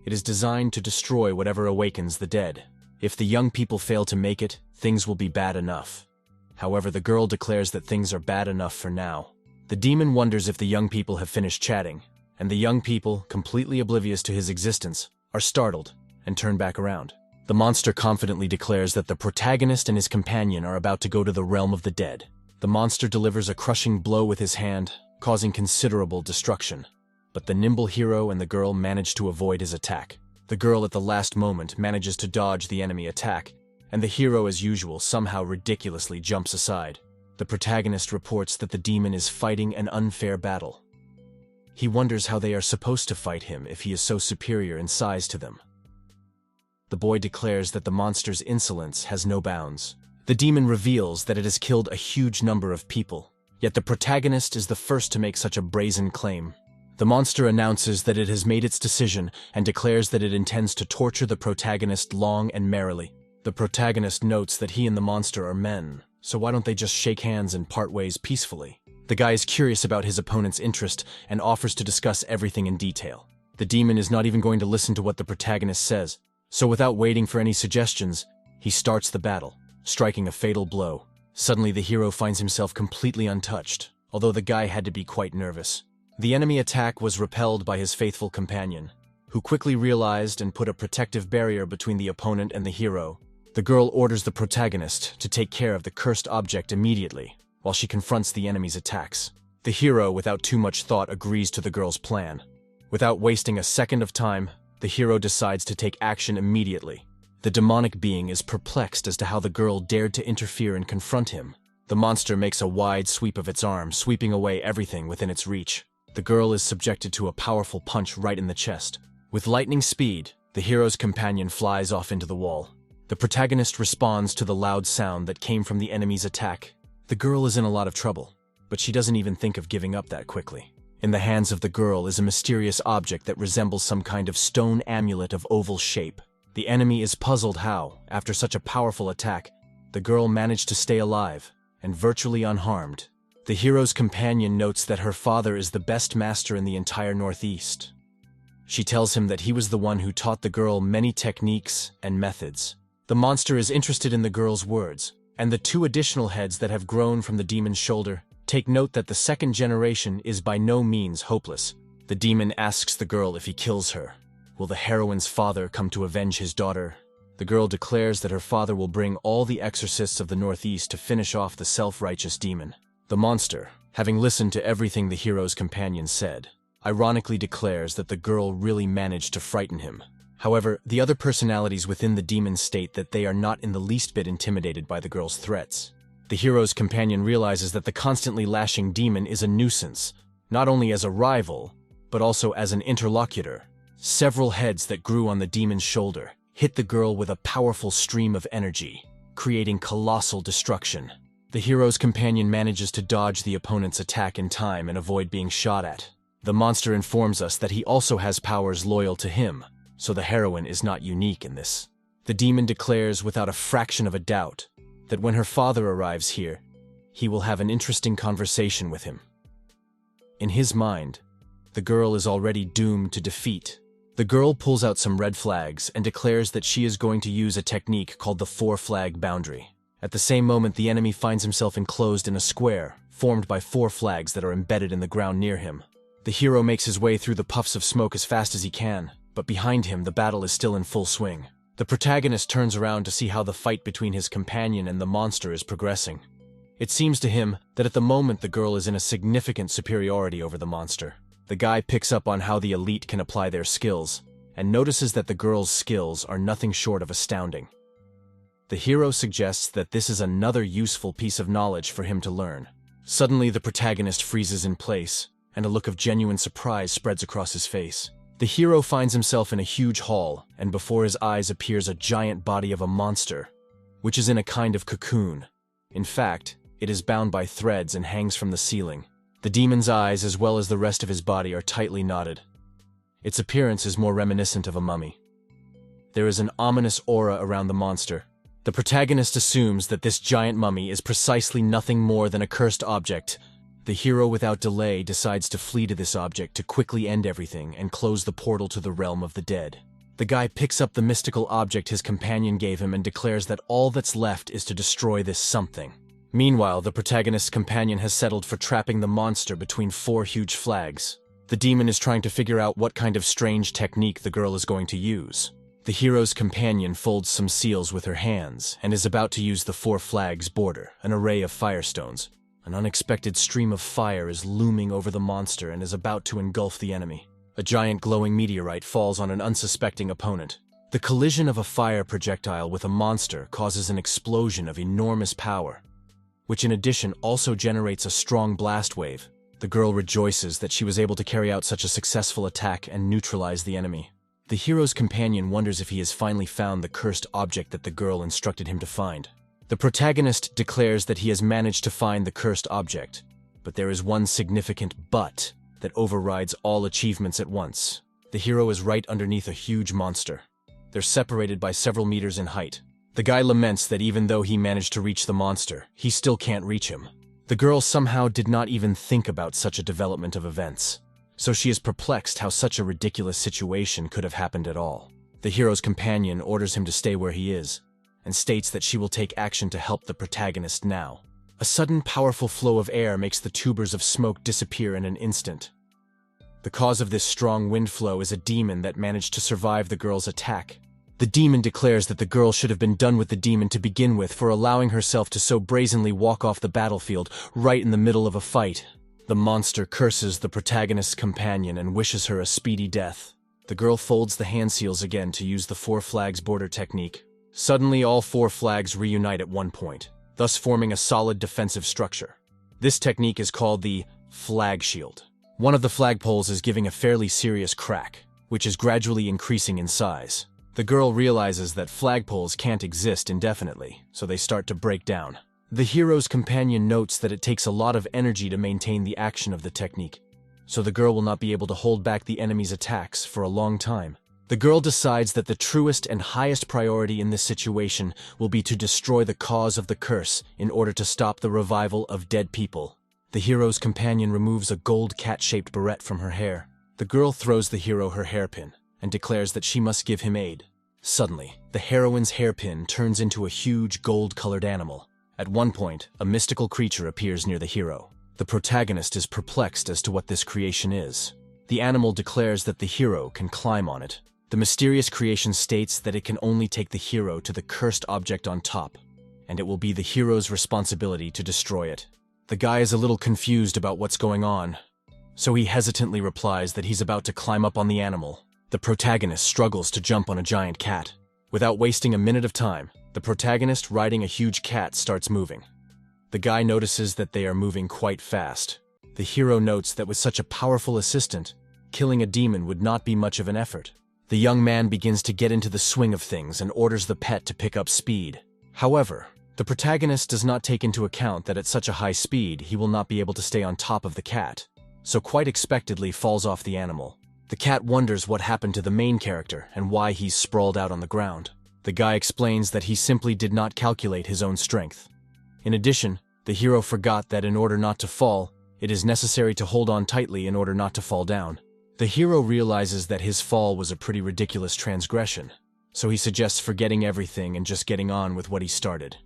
It is designed to destroy whatever awakens the dead. If the young people fail to make it, things will be bad enough. However, the girl declares that things are bad enough for now. The demon wonders if the young people have finished chatting, and the young people, completely oblivious to his existence, are startled and turn back around. The monster confidently declares that the protagonist and his companion are about to go to the realm of the dead. The monster delivers a crushing blow with his hand, causing considerable destruction. But the nimble hero and the girl manage to avoid his attack. The girl at the last moment manages to dodge the enemy attack, and the hero, as usual, somehow ridiculously jumps aside. The protagonist reports that the demon is fighting an unfair battle. He wonders how they are supposed to fight him if he is so superior in size to them. The boy declares that the monster's insolence has no bounds. The demon reveals that it has killed a huge number of people, yet the protagonist is the first to make such a brazen claim. The monster announces that it has made its decision and declares that it intends to torture the protagonist long and merrily. The protagonist notes that he and the monster are men, so why don't they just shake hands and part ways peacefully? The guy is curious about his opponent's interest and offers to discuss everything in detail. The demon is not even going to listen to what the protagonist says, so without waiting for any suggestions, he starts the battle, striking a fatal blow. Suddenly the hero finds himself completely untouched, although the guy had to be quite nervous. The enemy attack was repelled by his faithful companion, who quickly realized and put a protective barrier between the opponent and the hero. The girl orders the protagonist to take care of the cursed object immediately, while she confronts the enemy's attacks. The hero, without too much thought, agrees to the girl's plan. Without wasting a second of time, the hero decides to take action immediately. The demonic being is perplexed as to how the girl dared to interfere and confront him. The monster makes a wide sweep of its arm, sweeping away everything within its reach. The girl is subjected to a powerful punch right in the chest. With lightning speed, the hero's companion flies off into the wall. The protagonist responds to the loud sound that came from the enemy's attack. The girl is in a lot of trouble, but she doesn't even think of giving up that quickly. In the hands of the girl is a mysterious object that resembles some kind of stone amulet of oval shape. The enemy is puzzled how, after such a powerful attack, the girl managed to stay alive and virtually unharmed. The hero's companion notes that her father is the best master in the entire Northeast. She tells him that he was the one who taught the girl many techniques and methods. The monster is interested in the girl's words, and the 2 additional heads that have grown from the demon's shoulder take note that the second generation is by no means hopeless. The demon asks the girl if he kills her. Will the heroine's father come to avenge his daughter? The girl declares that her father will bring all the exorcists of the Northeast to finish off the self-righteous demon. The monster, having listened to everything the hero's companion said, ironically declares that the girl really managed to frighten him. However, the other personalities within the demon state that they are not in the least bit intimidated by the girl's threats. The hero's companion realizes that the constantly lashing demon is a nuisance, not only as a rival, but also as an interlocutor. Several heads that grew on the demon's shoulder hit the girl with a powerful stream of energy, creating colossal destruction. The hero's companion manages to dodge the opponent's attack in time and avoid being shot at. The monster informs us that he also has powers loyal to him, so the heroine is not unique in this. The demon declares without a fraction of a doubt that when her father arrives here, he will have an interesting conversation with him. In his mind, the girl is already doomed to defeat. The girl pulls out some red flags and declares that she is going to use a technique called the 4-flag boundary. At the same moment, the enemy finds himself enclosed in a square formed by 4 flags that are embedded in the ground near him. The hero makes his way through the puffs of smoke as fast as he can, but behind him the battle is still in full swing. The protagonist turns around to see how the fight between his companion and the monster is progressing. It seems to him that at the moment the girl is in a significant superiority over the monster. The guy picks up on how the elite can apply their skills, and notices that the girl's skills are nothing short of astounding. The hero suggests that this is another useful piece of knowledge for him to learn. Suddenly the protagonist freezes in place, and a look of genuine surprise spreads across his face. The hero finds himself in a huge hall, and before his eyes appears a giant body of a monster, which is in a kind of cocoon. In fact, it is bound by threads and hangs from the ceiling. The demon's eyes, as well as the rest of his body, are tightly knotted. Its appearance is more reminiscent of a mummy. There is an ominous aura around the monster. The protagonist assumes that this giant mummy is precisely nothing more than a cursed object. The hero, without delay, decides to flee to this object to quickly end everything and close the portal to the realm of the dead. The guy picks up the mystical object his companion gave him and declares that all that's left is to destroy this something. Meanwhile, the protagonist's companion has settled for trapping the monster between 4 huge flags. The demon is trying to figure out what kind of strange technique the girl is going to use. The hero's companion folds some seals with her hands and is about to use the 4 flags border, an array of firestones. An unexpected stream of fire is looming over the monster and is about to engulf the enemy. A giant glowing meteorite falls on an unsuspecting opponent. The collision of a fire projectile with a monster causes an explosion of enormous power, which in addition also generates a strong blast wave. The girl rejoices that she was able to carry out such a successful attack and neutralize the enemy. The hero's companion wonders if he has finally found the cursed object that the girl instructed him to find. The protagonist declares that he has managed to find the cursed object, but there is one significant but that overrides all achievements at once. The hero is right underneath a huge monster. They're separated by several meters in height. The guy laments that even though he managed to reach the monster, he still can't reach him. The girl somehow did not even think about such a development of events, so she is perplexed how such a ridiculous situation could have happened at all. The hero's companion orders him to stay where he is, and states that she will take action to help the protagonist now. A sudden powerful flow of air makes the tubers of smoke disappear in an instant. The cause of this strong wind flow is a demon that managed to survive the girl's attack. The demon declares that the girl should have been done with the demon to begin with for allowing herself to so brazenly walk off the battlefield right in the middle of a fight. The monster curses the protagonist's companion and wishes her a speedy death. The girl folds the hand seals again to use the 4 flags border technique. Suddenly, all 4 flags reunite at one point, thus forming a solid defensive structure. This technique is called the flag shield. One of the flagpoles is giving a fairly serious crack, which is gradually increasing in size. The girl realizes that flagpoles can't exist indefinitely, so they start to break down. The hero's companion notes that it takes a lot of energy to maintain the action of the technique, so the girl will not be able to hold back the enemy's attacks for a long time. The girl decides that the truest and highest priority in this situation will be to destroy the cause of the curse in order to stop the revival of dead people. The hero's companion removes a gold cat-shaped barrette from her hair. The girl throws the hero her hairpin and declares that she must give him aid. Suddenly, the heroine's hairpin turns into a huge gold-colored animal. At one point, a mystical creature appears near the hero. The protagonist is perplexed as to what this creation is. The animal declares that the hero can climb on it. The mysterious creation states that it can only take the hero to the cursed object on top, and it will be the hero's responsibility to destroy it. The guy is a little confused about what's going on, so he hesitantly replies that he's about to climb up on the animal. The protagonist struggles to jump on a giant cat. Without wasting a minute of time, the protagonist riding a huge cat starts moving. The guy notices that they are moving quite fast. The hero notes that with such a powerful assistant, killing a demon would not be much of an effort. The young man begins to get into the swing of things and orders the pet to pick up speed. However, the protagonist does not take into account that at such a high speed he will not be able to stay on top of the cat, so quite expectedly falls off the animal. The cat wonders what happened to the main character and why he's sprawled out on the ground. The guy explains that he simply did not calculate his own strength. In addition, the hero forgot that in order not to fall, it is necessary to hold on tightly in order not to fall down. The hero realizes that his fall was a pretty ridiculous transgression, so he suggests forgetting everything and just getting on with what he started.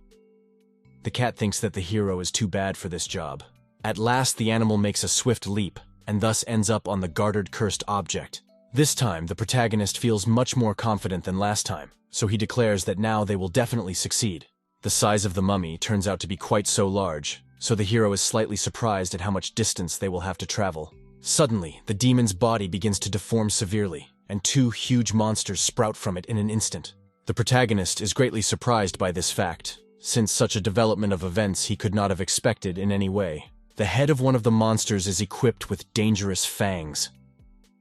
The cat thinks that the hero is too bad for this job. At last, the animal makes a swift leap, and thus ends up on the guarded cursed object. This time, the protagonist feels much more confident than last time, so he declares that now they will definitely succeed. The size of the mummy turns out to be quite so large, so the hero is slightly surprised at how much distance they will have to travel. Suddenly, the demon's body begins to deform severely, and two huge monsters sprout from it in an instant. The protagonist is greatly surprised by this fact, since such a development of events he could not have expected in any way. The head of one of the monsters is equipped with dangerous fangs.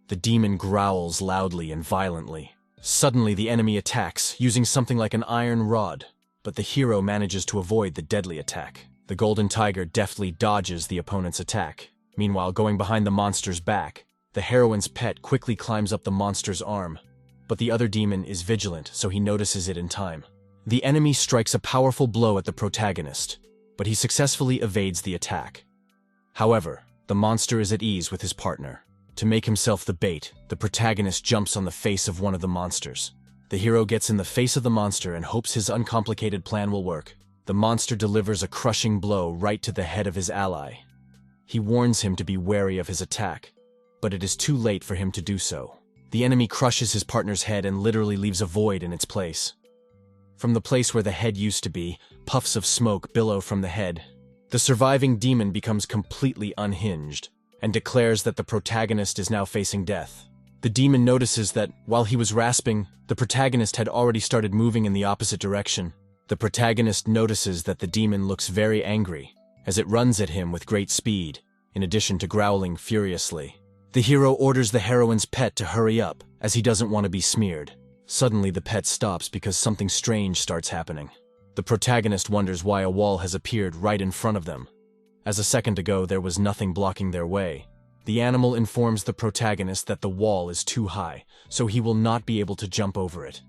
The demon growls loudly and violently. Suddenly, the enemy attacks, using something like an iron rod, but the hero manages to avoid the deadly attack. The golden tiger deftly dodges the opponent's attack. Meanwhile, going behind the monster's back, the heroine's pet quickly climbs up the monster's arm, but the other demon is vigilant, so he notices it in time. The enemy strikes a powerful blow at the protagonist, but he successfully evades the attack. However, the monster is at ease with his partner. To make himself the bait, the protagonist jumps on the face of one of the monsters. The hero gets in the face of the monster and hopes his uncomplicated plan will work. The monster delivers a crushing blow right to the head of his ally. He warns him to be wary of his attack, but it is too late for him to do so. The enemy crushes his partner's head and literally leaves a void in its place. From the place where the head used to be, puffs of smoke billow from the head. The surviving demon becomes completely unhinged and declares that the protagonist is now facing death. The demon notices that, while he was rasping, the protagonist had already started moving in the opposite direction. The protagonist notices that the demon looks very angry, as it runs at him with great speed, in addition to growling furiously. The hero orders the heroine's pet to hurry up, as he doesn't want to be smeared. Suddenly, the pet stops because something strange starts happening. The protagonist wonders why a wall has appeared right in front of them. As a second ago, there was nothing blocking their way. The animal informs the protagonist that the wall is too high, so he will not be able to jump over it.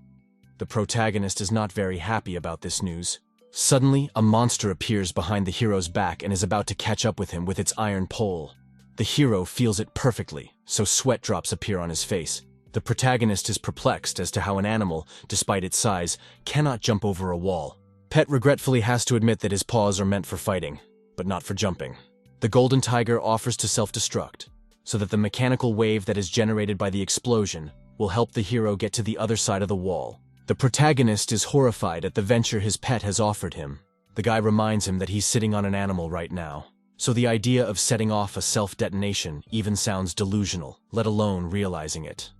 The protagonist is not very happy about this news. Suddenly, a monster appears behind the hero's back and is about to catch up with him with its iron pole. The hero feels it perfectly, so sweat drops appear on his face. The protagonist is perplexed as to how an animal, despite its size, cannot jump over a wall. Pet regretfully has to admit that his paws are meant for fighting, but not for jumping. The golden tiger offers to self-destruct, so that the mechanical wave that is generated by the explosion will help the hero get to the other side of the wall. The protagonist is horrified at the venture his pet has offered him. The guy reminds him that he's sitting on an animal right now, so the idea of setting off a self-detonation even sounds delusional, let alone realizing it.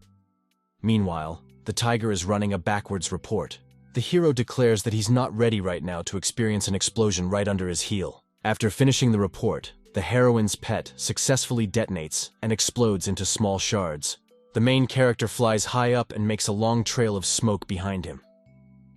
Meanwhile, the tiger is running a backwards report. The hero declares that he's not ready right now to experience an explosion right under his heel. After finishing the report, the heroine's pet successfully detonates and explodes into small shards. The main character flies high up and makes a long trail of smoke behind him.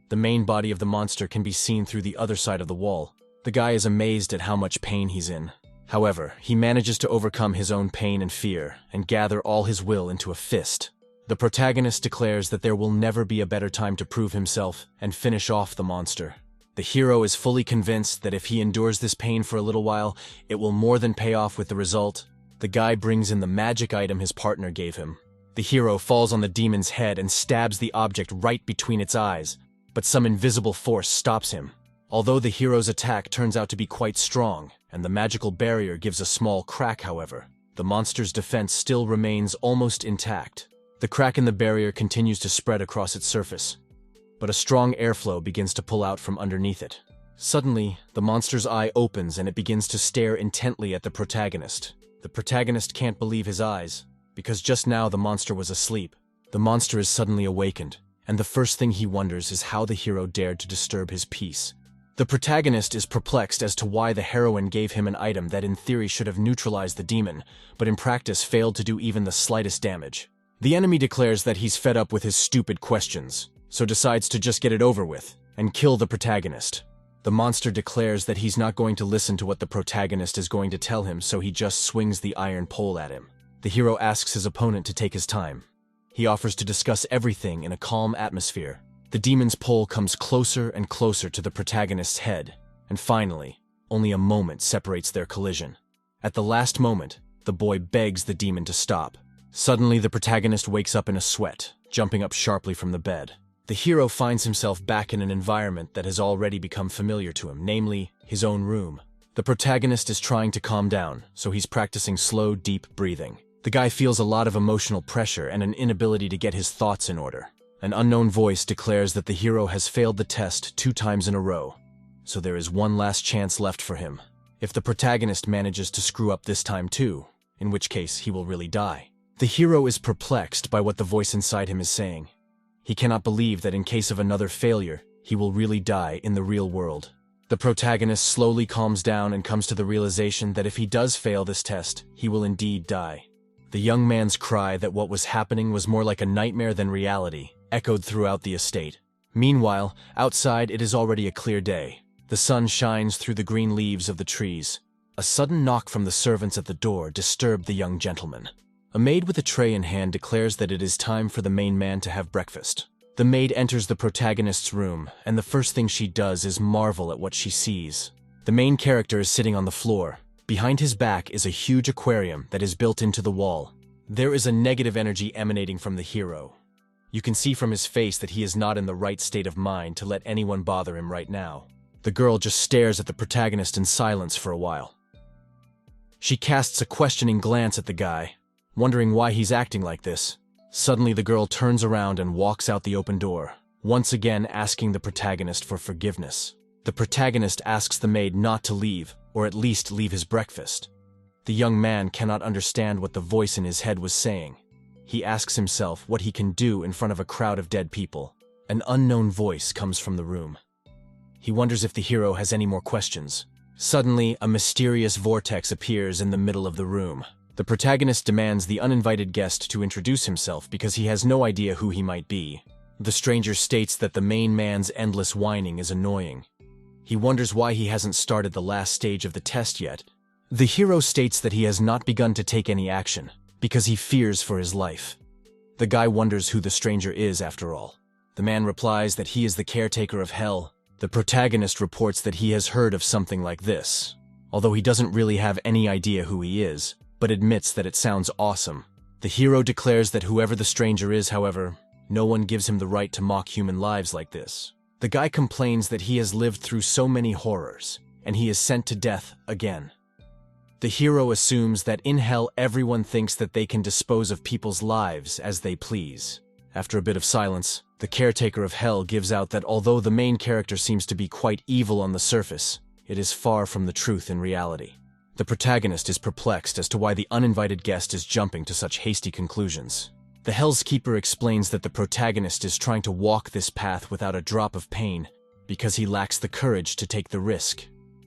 The main body of the monster can be seen through the other side of the wall. The guy is amazed at how much pain he's in. However, he manages to overcome his own pain and fear and gather all his will into a fist. The protagonist declares that there will never be a better time to prove himself and finish off the monster. The hero is fully convinced that if he endures this pain for a little while, it will more than pay off with the result. The guy brings in the magic item his partner gave him. The hero falls on the demon's head and stabs the object right between its eyes, but some invisible force stops him. Although the hero's attack turns out to be quite strong, and the magical barrier gives a small crack, however, the monster's defense still remains almost intact. The crack in the barrier continues to spread across its surface, but a strong airflow begins to pull out from underneath it. Suddenly, the monster's eye opens and it begins to stare intently at the protagonist. The protagonist can't believe his eyes, because just now the monster was asleep. The monster is suddenly awakened, and the first thing he wonders is how the hero dared to disturb his peace. The protagonist is perplexed as to why the heroine gave him an item that in theory should have neutralized the demon, but in practice failed to do even the slightest damage. The enemy declares that he's fed up with his stupid questions, so decides to just get it over with and kill the protagonist. The monster declares that he's not going to listen to what the protagonist is going to tell him, so he just swings the iron pole at him. The hero asks his opponent to take his time. He offers to discuss everything in a calm atmosphere. The demon's pole comes closer and closer to the protagonist's head, and finally, only a moment separates their collision. At the last moment, the boy begs the demon to stop. Suddenly, the protagonist wakes up in a sweat, jumping up sharply from the bed. The hero finds himself back in an environment that has already become familiar to him, namely, his own room. The protagonist is trying to calm down, so he's practicing slow, deep breathing. The guy feels a lot of emotional pressure and an inability to get his thoughts in order. An unknown voice declares that the hero has failed the test 2 times in a row, so there is one last chance left for him. If the protagonist manages to screw up this time too, in which case he will really die. The hero is perplexed by what the voice inside him is saying. He cannot believe that in case of another failure, he will really die in the real world. The protagonist slowly calms down and comes to the realization that if he does fail this test, he will indeed die. The young man's cry that what was happening was more like a nightmare than reality echoed throughout the estate. Meanwhile, outside it is already a clear day. The sun shines through the green leaves of the trees. A sudden knock from the servants at the door disturbed the young gentleman. A maid with a tray in hand declares that it is time for the main man to have breakfast. The maid enters the protagonist's room, and the first thing she does is marvel at what she sees. The main character is sitting on the floor. Behind his back is a huge aquarium that is built into the wall. There is a negative energy emanating from the hero. You can see from his face that he is not in the right state of mind to let anyone bother him right now. The girl just stares at the protagonist in silence for a while. She casts a questioning glance at the guy, wondering why he's acting like this. Suddenly the girl turns around and walks out the open door, once again asking the protagonist for forgiveness. The protagonist asks the maid not to leave, or at least leave his breakfast. The young man cannot understand what the voice in his head was saying. He asks himself what he can do in front of a crowd of dead people. An unknown voice comes from the room. He wonders if the hero has any more questions. Suddenly, a mysterious vortex appears in the middle of the room. The protagonist demands the uninvited guest to introduce himself because he has no idea who he might be. The stranger states that the main man's endless whining is annoying. He wonders why he hasn't started the last stage of the test yet. The hero states that he has not begun to take any action, because he fears for his life. The guy wonders who the stranger is after all. The man replies that he is the caretaker of hell. The protagonist reports that he has heard of something like this, although he doesn't really have any idea who he is, but admits that it sounds awesome. The hero declares that whoever the stranger is, however, no one gives him the right to mock human lives like this. The guy complains that he has lived through so many horrors, and he is sent to death again. The hero assumes that in hell everyone thinks that they can dispose of people's lives as they please. After a bit of silence, the caretaker of hell gives out that although the main character seems to be quite evil on the surface, it is far from the truth in reality. The protagonist is perplexed as to why the uninvited guest is jumping to such hasty conclusions. The Hell's Keeper explains that the protagonist is trying to walk this path without a drop of pain because he lacks the courage to take the risk.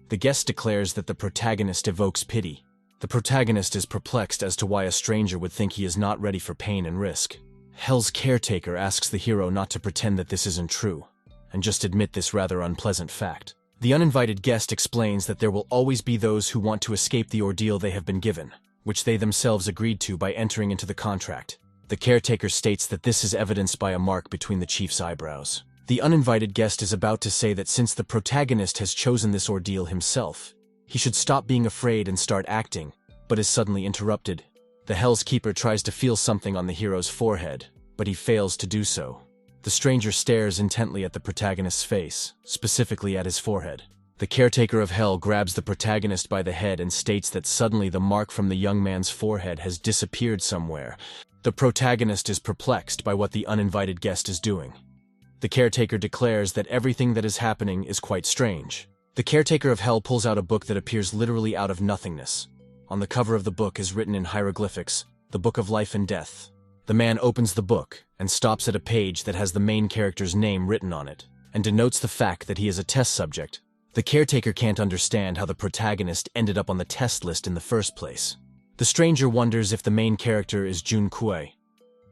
The guest declares that the protagonist evokes pity. The protagonist is perplexed as to why a stranger would think he is not ready for pain and risk. Hell's caretaker asks the hero not to pretend that this isn't true, and just admit this rather unpleasant fact. The uninvited guest explains that there will always be those who want to escape the ordeal they have been given, which they themselves agreed to by entering into the contract. The caretaker states that this is evidenced by a mark between the chief's eyebrows. The uninvited guest is about to say that since the protagonist has chosen this ordeal himself, he should stop being afraid and start acting, but is suddenly interrupted. The Hell's Keeper tries to feel something on the hero's forehead, but he fails to do so. The stranger stares intently at the protagonist's face, specifically at his forehead. The caretaker of Hell grabs the protagonist by the head and states that suddenly the mark from the young man's forehead has disappeared somewhere. The protagonist is perplexed by what the uninvited guest is doing. The caretaker declares that everything that is happening is quite strange. The caretaker of Hell pulls out a book that appears literally out of nothingness. On the cover of the book is written in hieroglyphics, "The Book of Life and Death." The man opens the book and stops at a page that has the main character's name written on it, and denotes the fact that he is a test subject. The caretaker can't understand how the protagonist ended up on the test list in the first place. The stranger wonders if the main character is Jun Kuei.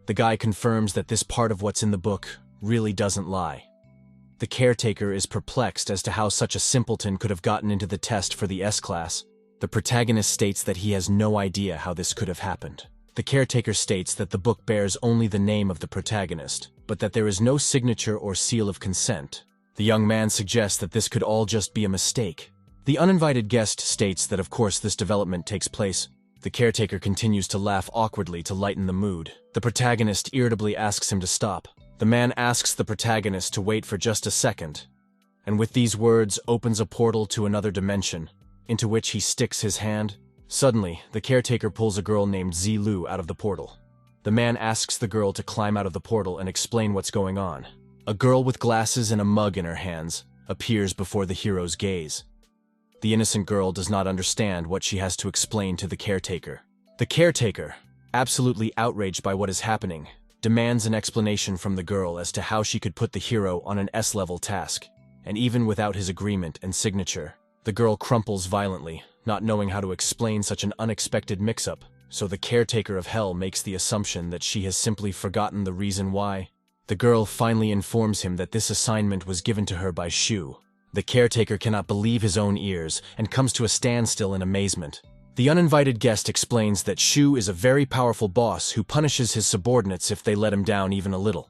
The guy confirms that this part of what's in the book really doesn't lie. The caretaker is perplexed as to how such a simpleton could have gotten into the test for the S-class. The protagonist states that he has no idea how this could have happened. The caretaker states that the book bears only the name of the protagonist, but that there is no signature or seal of consent. The young man suggests that this could all just be a mistake. The uninvited guest states that of course this development takes place. The caretaker continues to laugh awkwardly to lighten the mood. The protagonist irritably asks him to stop. The man asks the protagonist to wait for just a second, and with these words opens a portal to another dimension, into which he sticks his hand. Suddenly, the caretaker pulls a girl named Zilu out of the portal. The man asks the girl to climb out of the portal and explain what's going on. A girl with glasses and a mug in her hands appears before the hero's gaze. The innocent girl does not understand what she has to explain to the caretaker. The caretaker, absolutely outraged by what is happening, demands an explanation from the girl as to how she could put the hero on an S-level task, and even without his agreement and signature, the girl crumples violently, not knowing how to explain such an unexpected mix-up, so the caretaker of Hell makes the assumption that she has simply forgotten the reason why. The girl finally informs him that this assignment was given to her by Shu. The caretaker cannot believe his own ears and comes to a standstill in amazement. The uninvited guest explains that Shu is a very powerful boss who punishes his subordinates if they let him down even a little.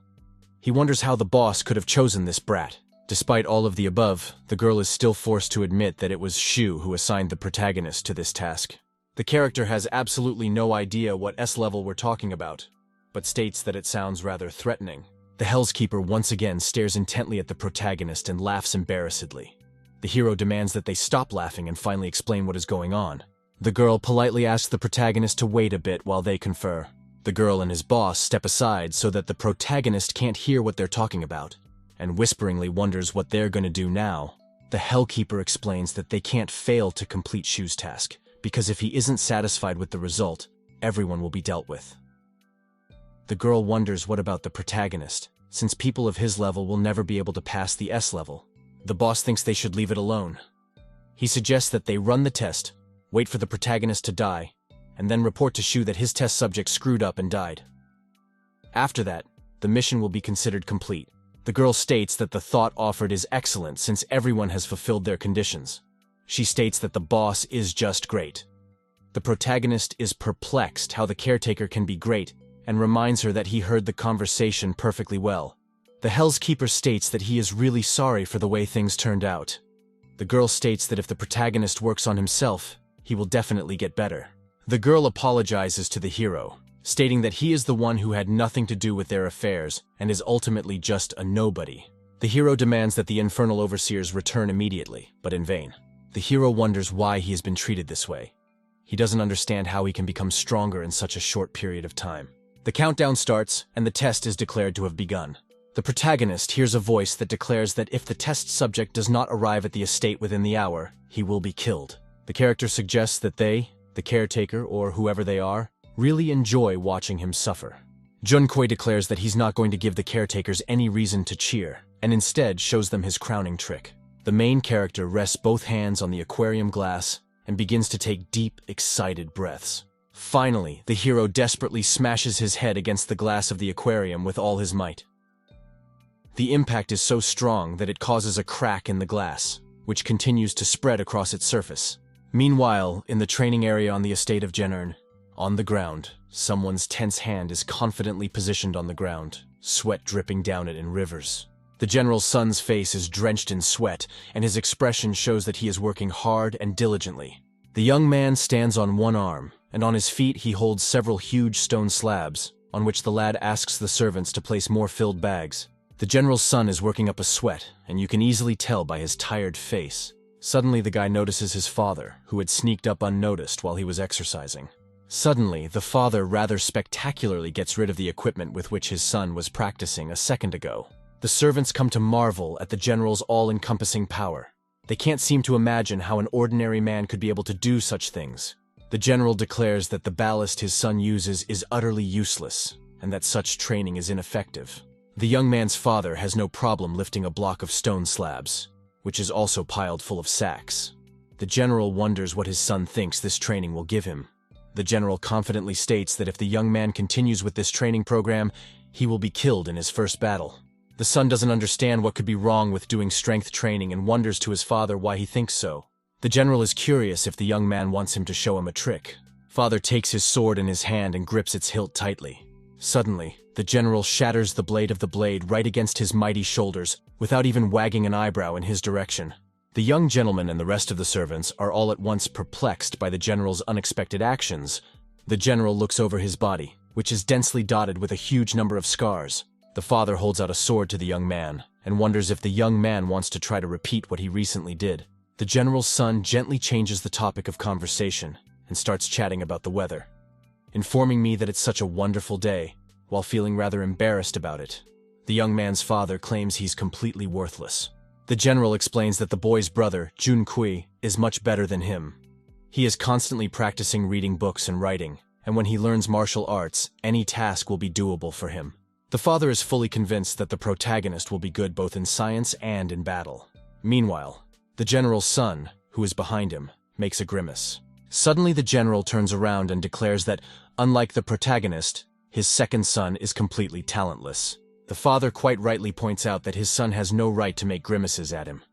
He wonders how the boss could have chosen this brat. Despite all of the above, the girl is still forced to admit that it was Shu who assigned the protagonist to this task. The character has absolutely no idea what S-level we're talking about, but states that it sounds rather threatening. The Hell's Keeper once again stares intently at the protagonist and laughs embarrassedly. The hero demands that they stop laughing and finally explain what is going on. The girl politely asks the protagonist to wait a bit while they confer. The girl and his boss step aside so that the protagonist can't hear what they're talking about, and whisperingly wonders what they're going to do now. The Hellkeeper explains that they can't fail to complete Shu's task, because if he isn't satisfied with the result, everyone will be dealt with. The girl wonders what about the protagonist, since people of his level will never be able to pass the S level. The boss thinks they should leave it alone. He suggests that they run the test, wait for the protagonist to die, and then report to Shu that his test subject screwed up and died. After that, the mission will be considered complete. The girl states that the thought offered is excellent since everyone has fulfilled their conditions. She states that the boss is just great. The protagonist is perplexed how the caretaker can be great and reminds her that he heard the conversation perfectly well. The Hell's Keeper states that he is really sorry for the way things turned out. The girl states that if the protagonist works on himself, he will definitely get better. The girl apologizes to the hero, stating that he is the one who had nothing to do with their affairs and is ultimately just a nobody. The hero demands that the infernal overseers return immediately, but in vain. The hero wonders why he has been treated this way. He doesn't understand how he can become stronger in such a short period of time. The countdown starts, and the test is declared to have begun. The protagonist hears a voice that declares that if the test subject does not arrive at the estate within the hour, he will be killed. The character suggests that they, the caretaker or whoever they are, really enjoy watching him suffer. Junkoi declares that he's not going to give the caretakers any reason to cheer, and instead shows them his crowning trick. The main character rests both hands on the aquarium glass and begins to take deep, excited breaths. Finally, the hero desperately smashes his head against the glass of the aquarium with all his might. The impact is so strong that it causes a crack in the glass, which continues to spread across its surface. Meanwhile, in the training area on the estate of Jenern, on the ground, someone's tense hand is confidently positioned on the ground, sweat dripping down it in rivers. The general's son's face is drenched in sweat, and his expression shows that he is working hard and diligently. The young man stands on one arm, and on his feet he holds several huge stone slabs, on which the lad asks the servants to place more filled bags. The general's son is working up a sweat, and you can easily tell by his tired face. Suddenly the guy notices his father, who had sneaked up unnoticed while he was exercising. Suddenly, the father rather spectacularly gets rid of the equipment with which his son was practicing a second ago. The servants come to marvel at the general's all-encompassing power. They can't seem to imagine how an ordinary man could be able to do such things. The general declares that the ballast his son uses is utterly useless, and that such training is ineffective. The young man's father has no problem lifting a block of stone slabs, which is also piled full of sacks. The general wonders what his son thinks this training will give him. The general confidently states that if the young man continues with this training program, he will be killed in his first battle. The son doesn't understand what could be wrong with doing strength training and wonders to his father why he thinks so. The general is curious if the young man wants him to show him a trick. Father takes his sword in his hand and grips its hilt tightly. Suddenly, the general shatters the blade of the blade right against his mighty shoulders without even wagging an eyebrow in his direction. The young gentleman and the rest of the servants are all at once perplexed by the general's unexpected actions. The general looks over his body, which is densely dotted with a huge number of scars. The father holds out a sword to the young man and wonders if the young man wants to try to repeat what he recently did. The general's son gently changes the topic of conversation and starts chatting about the weather, informing me that it's such a wonderful day, while feeling rather embarrassed about it. The young man's father claims he's completely worthless. The general explains that the boy's brother, Jun Kui, is much better than him. He is constantly practicing reading books and writing, and when he learns martial arts, any task will be doable for him. The father is fully convinced that the protagonist will be good both in science and in battle. Meanwhile, the general's son, who is behind him, makes a grimace. Suddenly the general turns around and declares that, unlike the protagonist, his second son is completely talentless. The father quite rightly points out that his son has no right to make grimaces at him.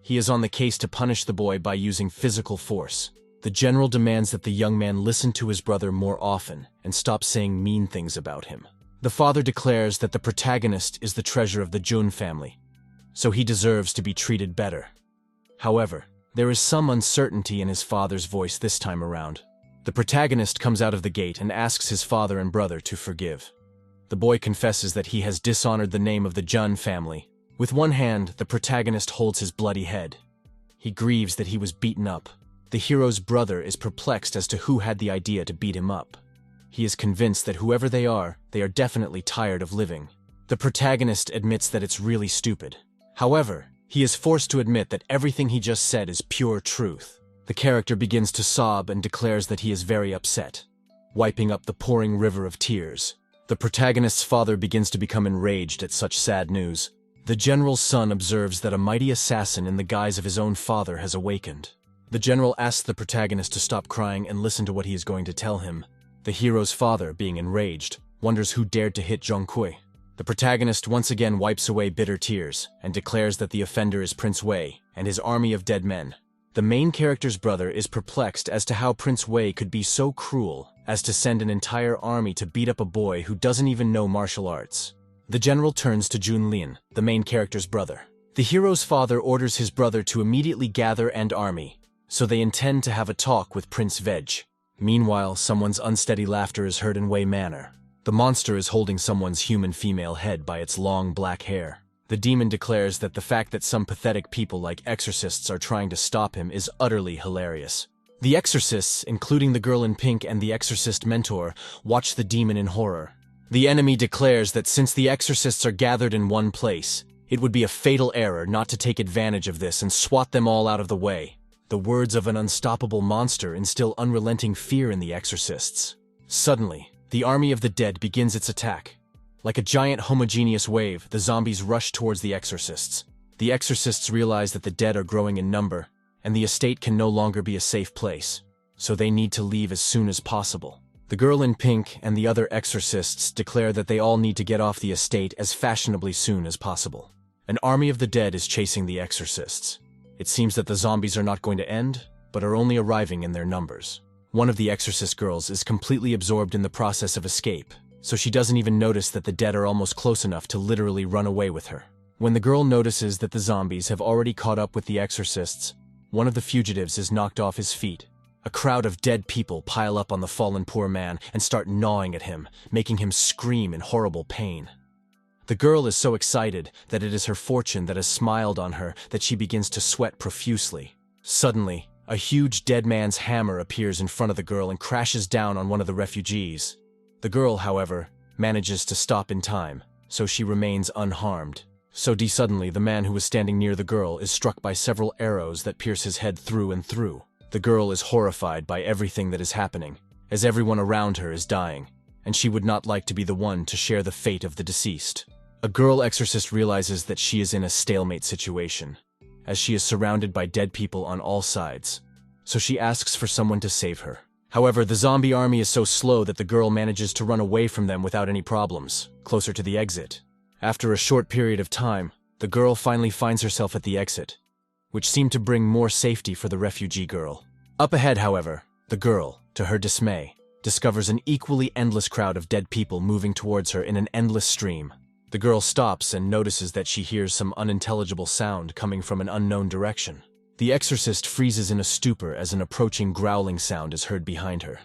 He is on the case to punish the boy by using physical force. The general demands that the young man listen to his brother more often and stop saying mean things about him. The father declares that the protagonist is the treasure of the Jun family, so he deserves to be treated better. However, there is some uncertainty in his father's voice this time around. The protagonist comes out of the gate and asks his father and brother to forgive. The boy confesses that he has dishonored the name of the Jun family. With one hand, the protagonist holds his bloody head. He grieves that he was beaten up. The hero's brother is perplexed as to who had the idea to beat him up. He is convinced that whoever they are definitely tired of living. The protagonist admits that it's really stupid. However, he is forced to admit that everything he just said is pure truth. The character begins to sob and declares that he is very upset, wiping up the pouring river of tears. The protagonist's father begins to become enraged at such sad news. The general's son observes that a mighty assassin in the guise of his own father has awakened. The general asks the protagonist to stop crying and listen to what he is going to tell him. The hero's father, being enraged, wonders who dared to hit Zhongkui. The protagonist once again wipes away bitter tears and declares that the offender is Prince Wei and his army of dead men. The main character's brother is perplexed as to how Prince Wei could be so cruel as to send an entire army to beat up a boy who doesn't even know martial arts. The general turns to Jun Lin, the main character's brother. The hero's father orders his brother to immediately gather and army, so they intend to have a talk with Prince Veg. Meanwhile, someone's unsteady laughter is heard in Wei Manor. The monster is holding someone's human female head by its long black hair. The demon declares that the fact that some pathetic people like exorcists are trying to stop him is utterly hilarious. The exorcists, including the girl in pink and the exorcist mentor, watch the demon in horror. The enemy declares that since the exorcists are gathered in one place, it would be a fatal error not to take advantage of this and swat them all out of the way. The words of an unstoppable monster instill unrelenting fear in the exorcists. Suddenly, the army of the dead begins its attack. Like a giant homogeneous wave, the zombies rush towards the exorcists. The exorcists realize that the dead are growing in number, and the estate can no longer be a safe place, so they need to leave as soon as possible. The girl in pink and the other exorcists declare that they all need to get off the estate as fashionably soon as possible. An army of the dead is chasing the exorcists. It seems that the zombies are not going to end, but are only arriving in their numbers. One of the exorcist girls is completely absorbed in the process of escape, so she doesn't even notice that the dead are almost close enough to literally run away with her. When the girl notices that the zombies have already caught up with the exorcists, one of the fugitives is knocked off his feet. A crowd of dead people pile up on the fallen poor man and start gnawing at him, making him scream in horrible pain. The girl is so excited that it is her fortune that has smiled on her that she begins to sweat profusely. Suddenly, a huge dead man's hammer appears in front of the girl and crashes down on one of the refugees. The girl, however, manages to stop in time, so she remains unharmed. Suddenly, the man who was standing near the girl is struck by several arrows that pierce his head through and through. The girl is horrified by everything that is happening, as everyone around her is dying, and she would not like to be the one to share the fate of the deceased. A girl exorcist realizes that she is in a stalemate situation, as she is surrounded by dead people on all sides, so she asks for someone to save her. However, the zombie army is so slow that the girl manages to run away from them without any problems, closer to the exit. After a short period of time, the girl finally finds herself at the exit, which seemed to bring more safety for the refugee girl. Up ahead, however, the girl, to her dismay, discovers an equally endless crowd of dead people moving towards her in an endless stream. The girl stops and notices that she hears some unintelligible sound coming from an unknown direction. The exorcist freezes in a stupor as an approaching growling sound is heard behind her.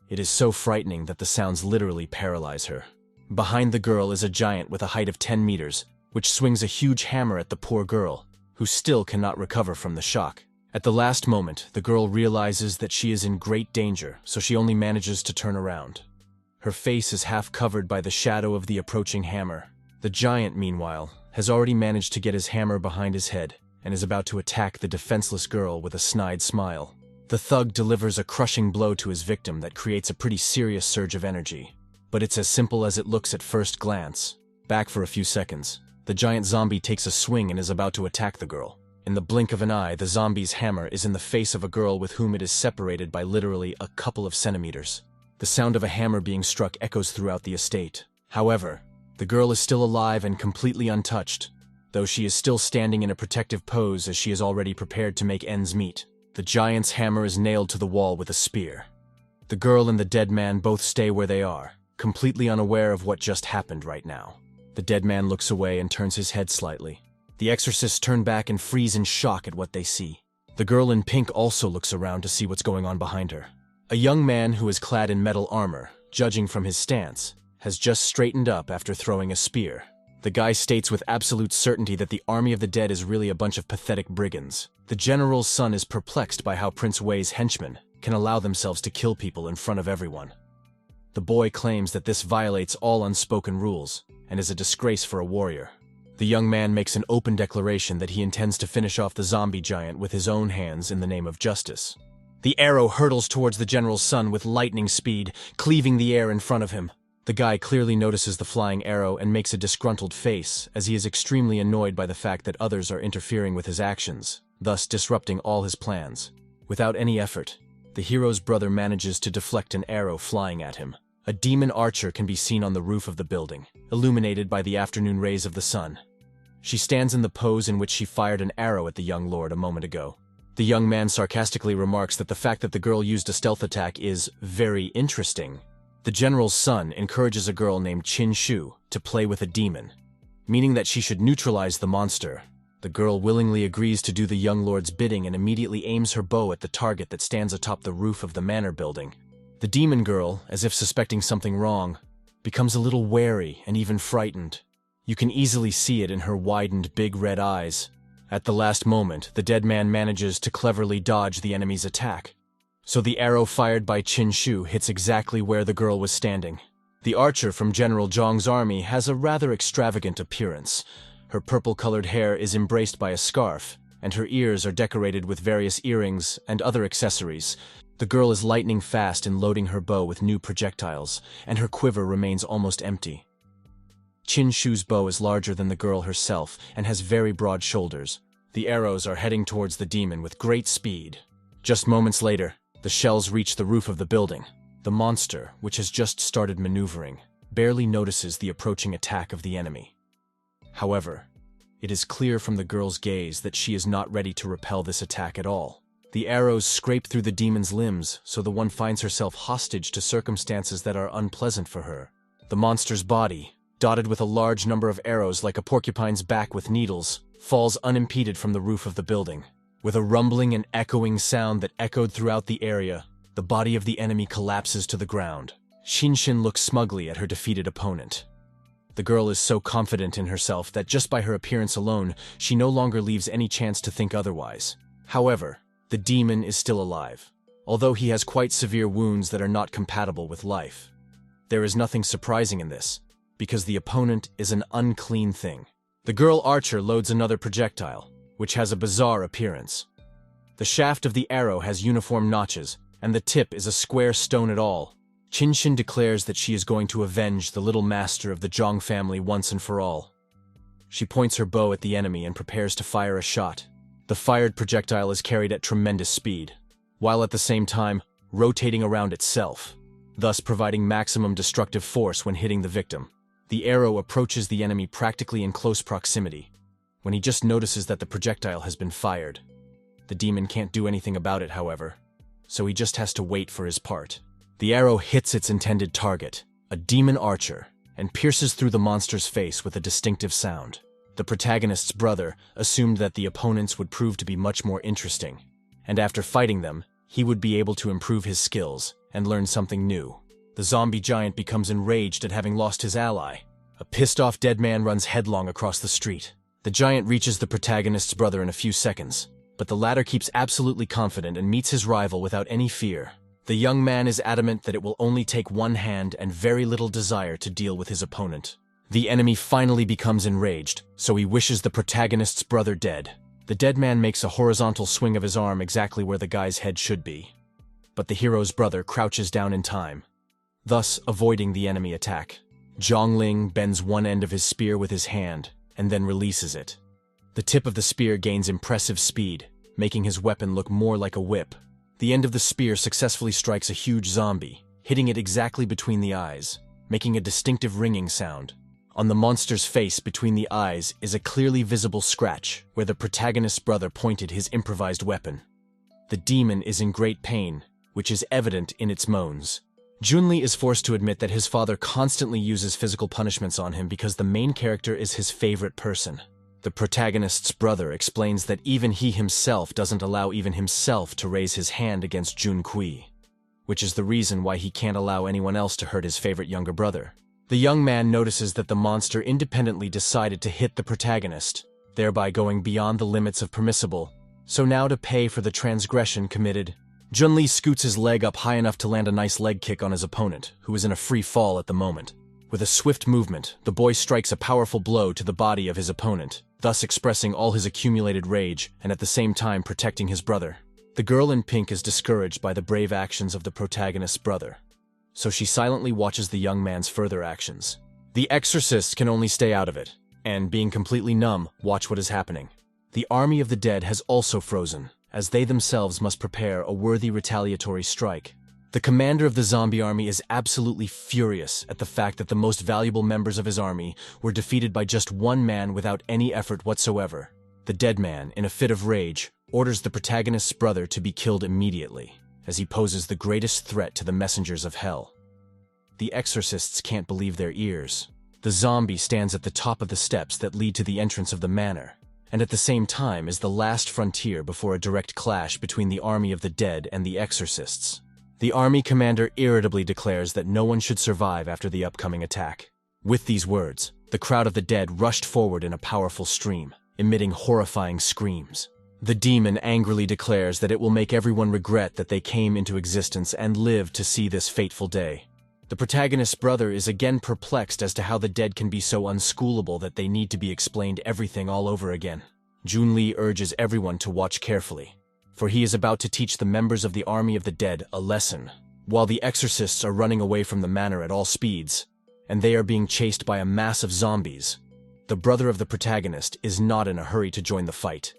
It is so frightening that the sounds literally paralyze her. Behind the girl is a giant with a height of 10 meters, which swings a huge hammer at the poor girl, who still cannot recover from the shock. At the last moment, the girl realizes that she is in great danger, so she only manages to turn around. Her face is half covered by the shadow of the approaching hammer. The giant, meanwhile, has already managed to get his hammer behind his head and is about to attack the defenseless girl with a snide smile. The thug delivers a crushing blow to his victim that creates a pretty serious surge of energy. But it's as simple as it looks at first glance. Back for a few seconds, the giant zombie takes a swing and is about to attack the girl. In the blink of an eye, the zombie's hammer is in the face of a girl with whom it is separated by literally a couple of centimeters. The sound of a hammer being struck echoes throughout the estate. However, the girl is still alive and completely untouched, though she is still standing in a protective pose as she is already prepared to make ends meet. The giant's hammer is nailed to the wall with a spear. The girl and the dead man both stay where they are, completely unaware of what just happened right now. The dead man looks away and turns his head slightly. The exorcists turn back and freeze in shock at what they see. The girl in pink also looks around to see what's going on behind her. A young man who is clad in metal armor, judging from his stance, has just straightened up after throwing a spear. The guy states with absolute certainty that the army of the dead is really a bunch of pathetic brigands. The general's son is perplexed by how Prince Wei's henchmen can allow themselves to kill people in front of everyone. The boy claims that this violates all unspoken rules and is a disgrace for a warrior. The young man makes an open declaration that he intends to finish off the zombie giant with his own hands in the name of justice. The arrow hurtles towards the general's son with lightning speed, cleaving the air in front of him. The guy clearly notices the flying arrow and makes a disgruntled face, as he is extremely annoyed by the fact that others are interfering with his actions, thus disrupting all his plans. Without any effort, the hero's brother manages to deflect an arrow flying at him. A demon archer can be seen on the roof of the building, illuminated by the afternoon rays of the sun. She stands in the pose in which she fired an arrow at the young lord a moment ago. The young man sarcastically remarks that the fact that the girl used a stealth attack is very interesting. The general's son encourages a girl named Qin Shu to play with a demon, meaning that she should neutralize the monster. The girl willingly agrees to do the young lord's bidding and immediately aims her bow at the target that stands atop the roof of the manor building. The demon girl, as if suspecting something wrong, becomes a little wary and even frightened. You can easily see it in her widened big red eyes. At the last moment, the dead man manages to cleverly dodge the enemy's attack. So the arrow fired by Qin Shu hits exactly where the girl was standing. The archer from General Zhang's army has a rather extravagant appearance. Her purple-colored hair is embraced by a scarf, and her ears are decorated with various earrings and other accessories. The girl is lightning fast in loading her bow with new projectiles, and her quiver remains almost empty. Qin Shu's bow is larger than the girl herself and has very broad shoulders, The arrows are heading towards the demon with great speed. Just moments later, the shells reach the roof of the building. The monster, which has just started maneuvering, barely notices the approaching attack of the enemy. However, it is clear from the girl's gaze that she is not ready to repel this attack at all. The arrows scrape through the demon's limbs, so the one finds herself hostage to circumstances that are unpleasant for her. The monster's body, dotted with a large number of arrows like a porcupine's back with needles, falls unimpeded from the roof of the building. With a rumbling and echoing sound that echoed throughout the area, the body of the enemy collapses to the ground. Shinshin looks smugly at her defeated opponent. The girl is so confident in herself that just by her appearance alone, she no longer leaves any chance to think otherwise. However, the demon is still alive, although he has quite severe wounds that are not compatible with life. There is nothing surprising in this, because the opponent is an unclean thing. The girl archer loads another projectile, which has a bizarre appearance. The shaft of the arrow has uniform notches, and the tip is a square stone at all. Shinshin declares that she is going to avenge the little master of the Zhang family once and for all. She points her bow at the enemy and prepares to fire a shot. The fired projectile is carried at tremendous speed, while at the same time rotating around itself, thus providing maximum destructive force when hitting the victim. The arrow approaches the enemy practically in close proximity, when he just notices that the projectile has been fired. The demon can't do anything about it, however, so he just has to wait for his part. The arrow hits its intended target, a demon archer, and pierces through the monster's face with a distinctive sound. The protagonist's brother assumed that the opponents would prove to be much more interesting, and after fighting them, he would be able to improve his skills and learn something new. The zombie giant becomes enraged at having lost his ally. A pissed-off dead man runs headlong across the street. The giant reaches the protagonist's brother in a few seconds, but the latter keeps absolutely confident and meets his rival without any fear. The young man is adamant that it will only take one hand and very little desire to deal with his opponent. The enemy finally becomes enraged, so he wishes the protagonist's brother dead. The dead man makes a horizontal swing of his arm exactly where the guy's head should be. But the hero's brother crouches down in time, thus avoiding the enemy attack. Zhongling bends one end of his spear with his hand, and then releases it. The tip of the spear gains impressive speed, making his weapon look more like a whip. The end of the spear successfully strikes a huge zombie, hitting it exactly between the eyes, making a distinctive ringing sound. On the monster's face between the eyes is a clearly visible scratch where the protagonist's brother pointed his improvised weapon. The demon is in great pain, which is evident in its moans. Junli is forced to admit that his father constantly uses physical punishments on him because the main character is his favorite person. The protagonist's brother explains that even he himself doesn't allow even himself to raise his hand against Junkui, which is the reason why he can't allow anyone else to hurt his favorite younger brother. The young man notices that the monster independently decided to hit the protagonist, thereby going beyond the limits of permissible, so now to pay for the transgression committed, Junli scoots his leg up high enough to land a nice leg kick on his opponent, who is in a free fall at the moment. With a swift movement, the boy strikes a powerful blow to the body of his opponent, thus expressing all his accumulated rage and at the same time protecting his brother. The girl in pink is discouraged by the brave actions of the protagonist's brother, so she silently watches the young man's further actions. The exorcists can only stay out of it, and, being completely numb, watch what is happening. The army of the dead has also frozen, as they themselves must prepare a worthy retaliatory strike. The commander of the zombie army is absolutely furious at the fact that the most valuable members of his army were defeated by just one man without any effort whatsoever. The dead man, in a fit of rage, orders the protagonist's brother to be killed immediately, as he poses the greatest threat to the messengers of hell. The exorcists can't believe their ears. The zombie stands at the top of the steps that lead to the entrance of the manor, and at the same time is the last frontier before a direct clash between the army of the dead and the exorcists. The army commander irritably declares that no one should survive after the upcoming attack. With these words, the crowd of the dead rushed forward in a powerful stream, emitting horrifying screams. The demon angrily declares that it will make everyone regret that they came into existence and lived to see this fateful day. The protagonist's brother is again perplexed as to how the dead can be so unschoolable that they need to be explained everything all over again. Junli urges everyone to watch carefully, for he is about to teach the members of the army of the dead a lesson. While the exorcists are running away from the manor at all speeds, and they are being chased by a mass of zombies, the brother of the protagonist is not in a hurry to join the fight.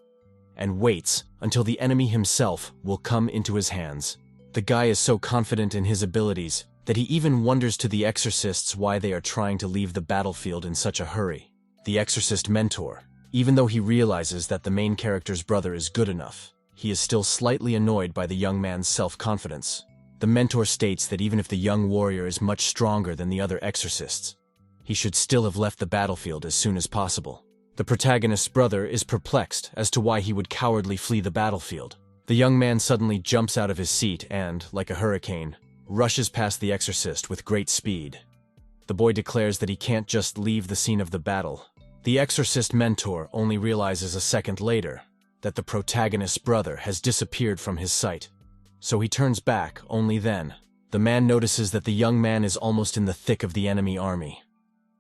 and waits until the enemy himself will come into his hands. The guy is so confident in his abilities that he even wonders to the exorcists why they are trying to leave the battlefield in such a hurry. The exorcist mentor, even though he realizes that the main character's brother is good enough, he is still slightly annoyed by the young man's self-confidence. The mentor states that even if the young warrior is much stronger than the other exorcists, he should still have left the battlefield as soon as possible. The protagonist's brother is perplexed as to why he would cowardly flee the battlefield. The young man suddenly jumps out of his seat and, like a hurricane, rushes past the exorcist with great speed. The boy declares that he can't just leave the scene of the battle. The exorcist mentor only realizes a second later that the protagonist's brother has disappeared from his sight. So he turns back only then. The man notices that the young man is almost in the thick of the enemy army.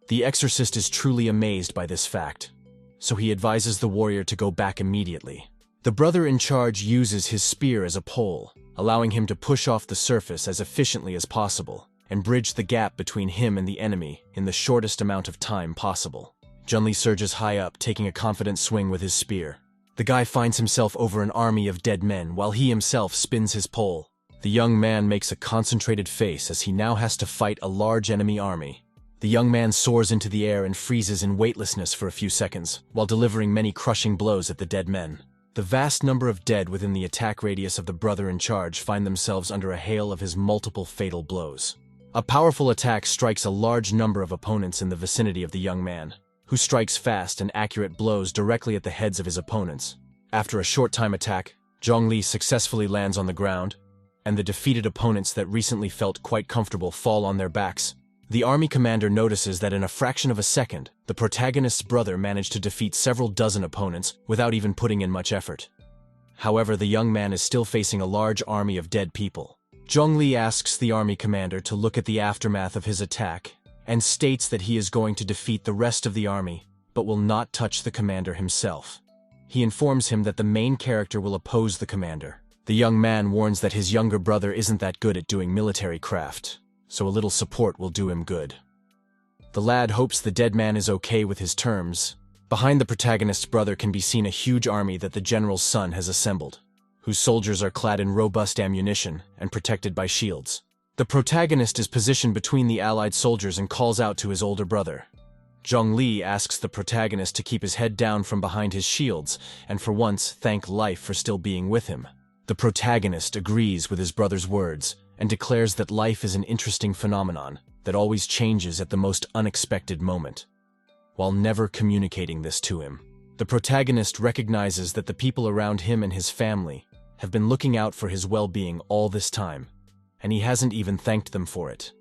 The exorcist is truly amazed by this fact, so he advises the warrior to go back immediately. The brother in charge uses his spear as a pole, allowing him to push off the surface as efficiently as possible and bridge the gap between him and the enemy in the shortest amount of time possible. Junli surges high up, taking a confident swing with his spear. The guy finds himself over an army of dead men while he himself spins his pole. The young man makes a concentrated face as he now has to fight a large enemy army. The young man soars into the air and freezes in weightlessness for a few seconds, while delivering many crushing blows at the dead men. The vast number of dead within the attack radius of the brother in charge find themselves under a hail of his multiple fatal blows. A powerful attack strikes a large number of opponents in the vicinity of the young man, who strikes fast and accurate blows directly at the heads of his opponents. After a short-time attack, Zhongli successfully lands on the ground, and the defeated opponents that recently felt quite comfortable fall on their backs. The army commander notices that in a fraction of a second, the protagonist's brother managed to defeat several dozen opponents without even putting in much effort. However, the young man is still facing a large army of dead people. Zhongli asks the army commander to look at the aftermath of his attack and states that he is going to defeat the rest of the army, but will not touch the commander himself. He informs him that the main character will oppose the commander. The young man warns that his younger brother isn't that good at doing military craft, so a little support will do him good. The lad hopes the dead man is okay with his terms. Behind the protagonist's brother can be seen a huge army that the general's son has assembled, whose soldiers are clad in robust ammunition and protected by shields. The protagonist is positioned between the allied soldiers and calls out to his older brother. Zhongli asks the protagonist to keep his head down from behind his shields and for once thank life for still being with him. The protagonist agrees with his brother's words and declares that life is an interesting phenomenon that always changes at the most unexpected moment. While never communicating this to him, the protagonist recognizes that the people around him and his family have been looking out for his well-being all this time, and he hasn't even thanked them for it.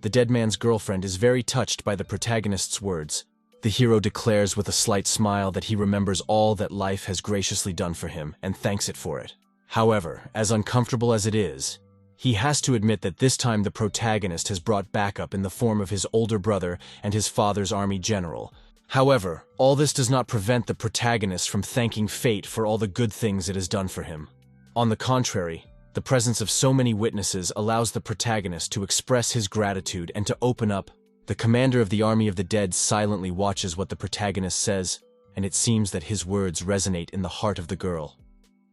The dead man's girlfriend is very touched by the protagonist's words. The hero declares with a slight smile that he remembers all that life has graciously done for him and thanks it for it. However, as uncomfortable as it is, he has to admit that this time the protagonist has brought backup in the form of his older brother and his father's army general. However, all this does not prevent the protagonist from thanking fate for all the good things it has done for him. On the contrary, the presence of so many witnesses allows the protagonist to express his gratitude and to open up. The commander of the army of the dead silently watches what the protagonist says, and it seems that his words resonate in the heart of the girl.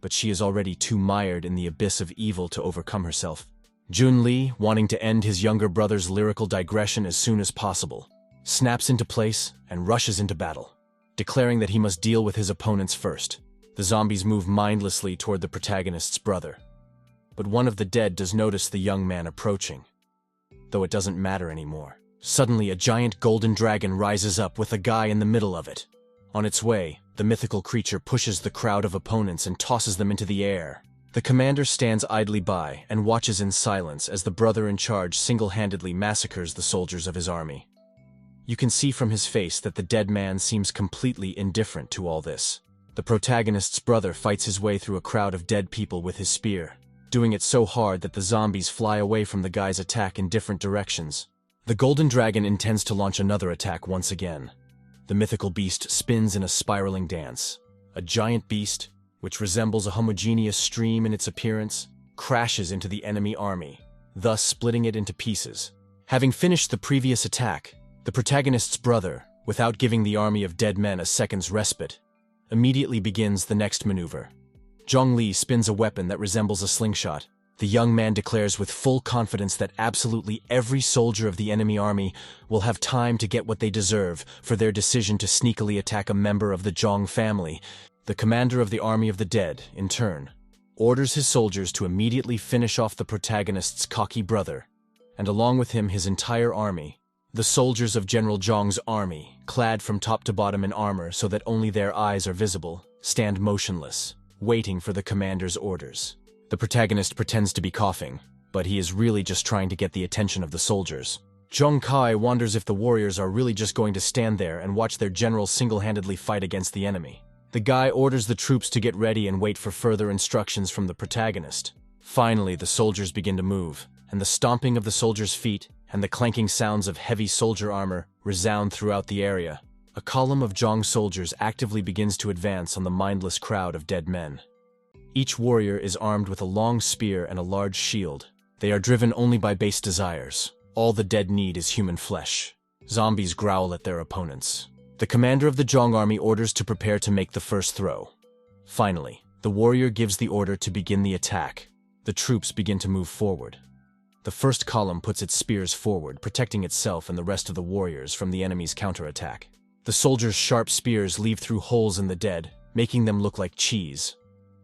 But she is already too mired in the abyss of evil to overcome herself. Junli, wanting to end his younger brother's lyrical digression as soon as possible, snaps into place and rushes into battle, declaring that he must deal with his opponents first. The zombies move mindlessly toward the protagonist's brother. But one of the dead does notice the young man approaching, though it doesn't matter anymore. Suddenly, a giant golden dragon rises up with a guy in the middle of it. On its way, the mythical creature pushes the crowd of opponents and tosses them into the air. The commander stands idly by and watches in silence as the brother in charge single-handedly massacres the soldiers of his army. You can see from his face that the dead man seems completely indifferent to all this. The protagonist's brother fights his way through a crowd of dead people with his spear, doing it so hard that the zombies fly away from the guy's attack in different directions. The golden dragon intends to launch another attack once again. The mythical beast spins in a spiraling dance. A giant beast, which resembles a homogeneous stream in its appearance, crashes into the enemy army, thus splitting it into pieces. Having finished the previous attack, the protagonist's brother, without giving the army of dead men a second's respite, immediately begins the next maneuver. Zhongli spins a weapon that resembles a slingshot. The young man declares with full confidence that absolutely every soldier of the enemy army will have time to get what they deserve for their decision to sneakily attack a member of the Zhong family. The commander of the army of the dead, in turn, orders his soldiers to immediately finish off the protagonist's cocky brother, and along with him his entire army. The soldiers of General Zhong's army, clad from top to bottom in armor so that only their eyes are visible, stand motionless, waiting for the commander's orders. The protagonist pretends to be coughing, but he is really just trying to get the attention of the soldiers. Zhong Kai wonders if the warriors are really just going to stand there and watch their general single-handedly fight against the enemy. The guy orders the troops to get ready and wait for further instructions from the protagonist. Finally, the soldiers begin to move, and the stomping of the soldiers' feet and the clanking sounds of heavy soldier armor resound throughout the area. A column of Zhong soldiers actively begins to advance on the mindless crowd of dead men. Each warrior is armed with a long spear and a large shield. They are driven only by base desires. All the dead need is human flesh. Zombies growl at their opponents. The commander of the Zhong army orders to prepare to make the first throw. Finally, the warrior gives the order to begin the attack. The troops begin to move forward. The first column puts its spears forward, protecting itself and the rest of the warriors from the enemy's counterattack. The soldiers' sharp spears leave through holes in the dead, making them look like cheese.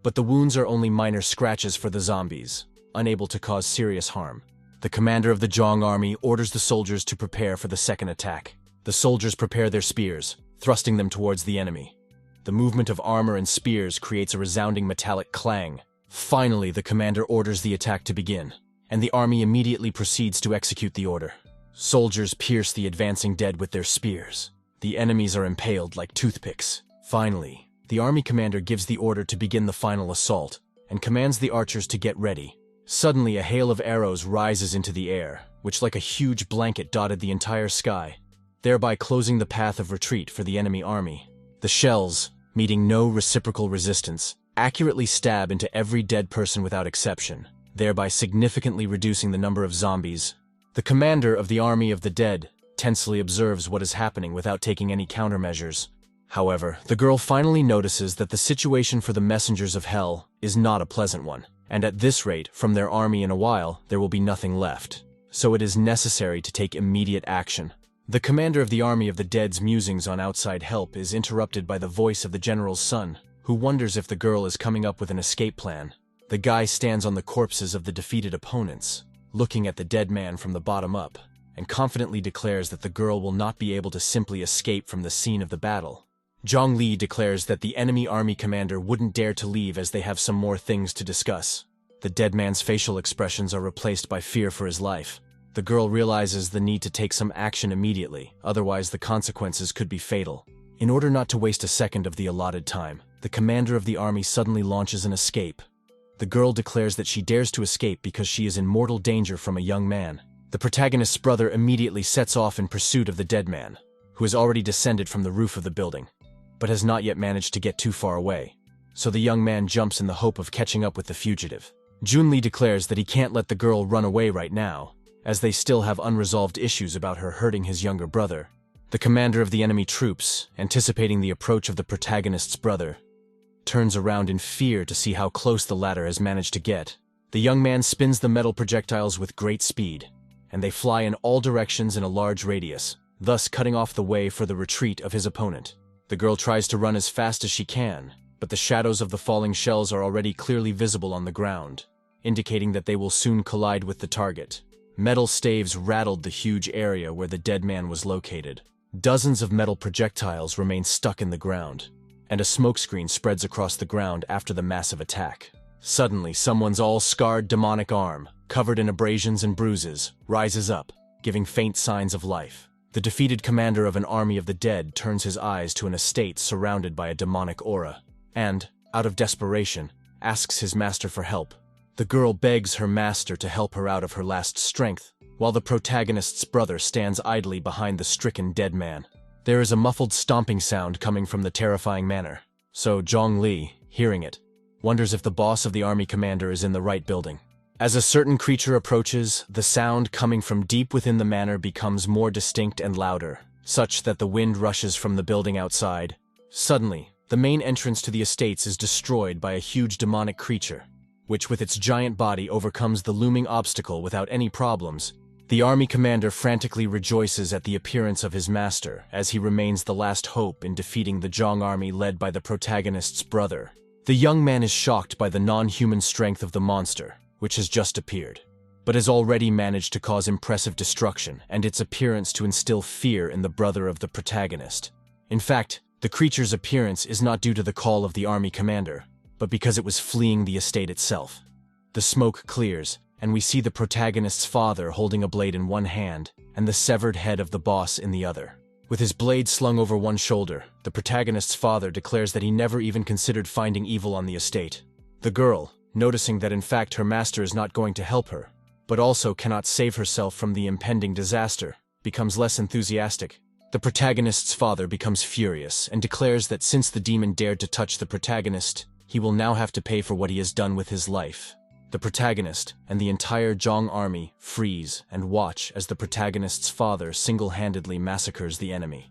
But the wounds are only minor scratches for the zombies, unable to cause serious harm. The commander of the Zhong army orders the soldiers to prepare for the second attack. The soldiers prepare their spears, thrusting them towards the enemy. The movement of armor and spears creates a resounding metallic clang. Finally, the commander orders the attack to begin, and the army immediately proceeds to execute the order. Soldiers pierce the advancing dead with their spears. The enemies are impaled like toothpicks. Finally, the army commander gives the order to begin the final assault, and commands the archers to get ready. Suddenly, a hail of arrows rises into the air, which like a huge blanket dotted the entire sky, thereby closing the path of retreat for the enemy army. The shells, meeting no reciprocal resistance, accurately stab into every dead person without exception, thereby significantly reducing the number of zombies. The commander of the army of the dead tensely observes what is happening without taking any countermeasures. However, the girl finally notices that the situation for the messengers of hell is not a pleasant one, and at this rate, from their army in a while, there will be nothing left. So it is necessary to take immediate action. The commander of the army of the dead's musings on outside help is interrupted by the voice of the general's son, who wonders if the girl is coming up with an escape plan. The guy stands on the corpses of the defeated opponents, looking at the dead man from the bottom up, and confidently declares that the girl will not be able to simply escape from the scene of the battle. Zhong Li declares that the enemy army commander wouldn't dare to leave as they have some more things to discuss. The dead man's facial expressions are replaced by fear for his life. The girl realizes the need to take some action immediately, otherwise the consequences could be fatal. In order not to waste a second of the allotted time, the commander of the army suddenly launches an escape. The girl declares that she dares to escape because she is in mortal danger from a young man. The protagonist's brother immediately sets off in pursuit of the dead man, who has already descended from the roof of the building, but has not yet managed to get too far away. So the young man jumps in the hope of catching up with the fugitive. Junli declares that he can't let the girl run away right now, as they still have unresolved issues about her hurting his younger brother. The commander of the enemy troops, anticipating the approach of the protagonist's brother, turns around in fear to see how close the latter has managed to get. The young man spins the metal projectiles with great speed, and they fly in all directions in a large radius, thus cutting off the way for the retreat of his opponent. The girl tries to run as fast as she can, but the shadows of the falling shells are already clearly visible on the ground, indicating that they will soon collide with the target. Metal staves rattled the huge area where the dead man was located. Dozens of metal projectiles remain stuck in the ground, and a smokescreen spreads across the ground after the massive attack. Suddenly, someone's all-scarred demonic arm, covered in abrasions and bruises, rises up, giving faint signs of life. The defeated commander of an army of the dead turns his eyes to an estate surrounded by a demonic aura, and, out of desperation, asks his master for help. The girl begs her master to help her out of her last strength, while the protagonist's brother stands idly behind the stricken dead man. There is a muffled stomping sound coming from the terrifying manor, so Zhong Li, hearing it, wonders if the boss of the army commander is in the right building. As a certain creature approaches, the sound coming from deep within the manor becomes more distinct and louder, such that the wind rushes from the building outside. Suddenly, The main entrance to the estates is destroyed by a huge demonic creature, which with its giant body overcomes the looming obstacle without any problems. The army commander frantically rejoices at the appearance of his master, as he remains the last hope in defeating the Zhong army led by the protagonist's brother. The young man is shocked by the non-human strength of the monster, which has just appeared, but has already managed to cause impressive destruction, and its appearance to instill fear in the brother of the protagonist. In fact, the creature's appearance is not due to the call of the army commander, but because it was fleeing the estate itself. The smoke clears, and we see the protagonist's father holding a blade in one hand and the severed head of the boss in the other. With his blade slung over one shoulder, the protagonist's father declares that he never even considered finding evil on the estate. The girl, noticing that in fact her master is not going to help her, but also cannot save herself from the impending disaster, becomes less enthusiastic. The protagonist's father becomes furious and declares that since the demon dared to touch the protagonist, he will now have to pay for what he has done with his life. The protagonist and the entire Zhong army freeze and watch as the protagonist's father single-handedly massacres the enemy.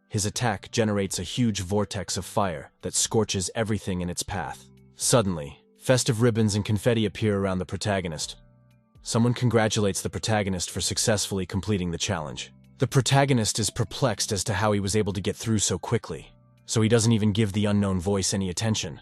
His attack generates a huge vortex of fire that scorches everything in its path. Suddenly, festive ribbons and confetti appear around the protagonist. Someone congratulates the protagonist for successfully completing the challenge. The protagonist is perplexed as to how he was able to get through so quickly, so he doesn't even give the unknown voice any attention,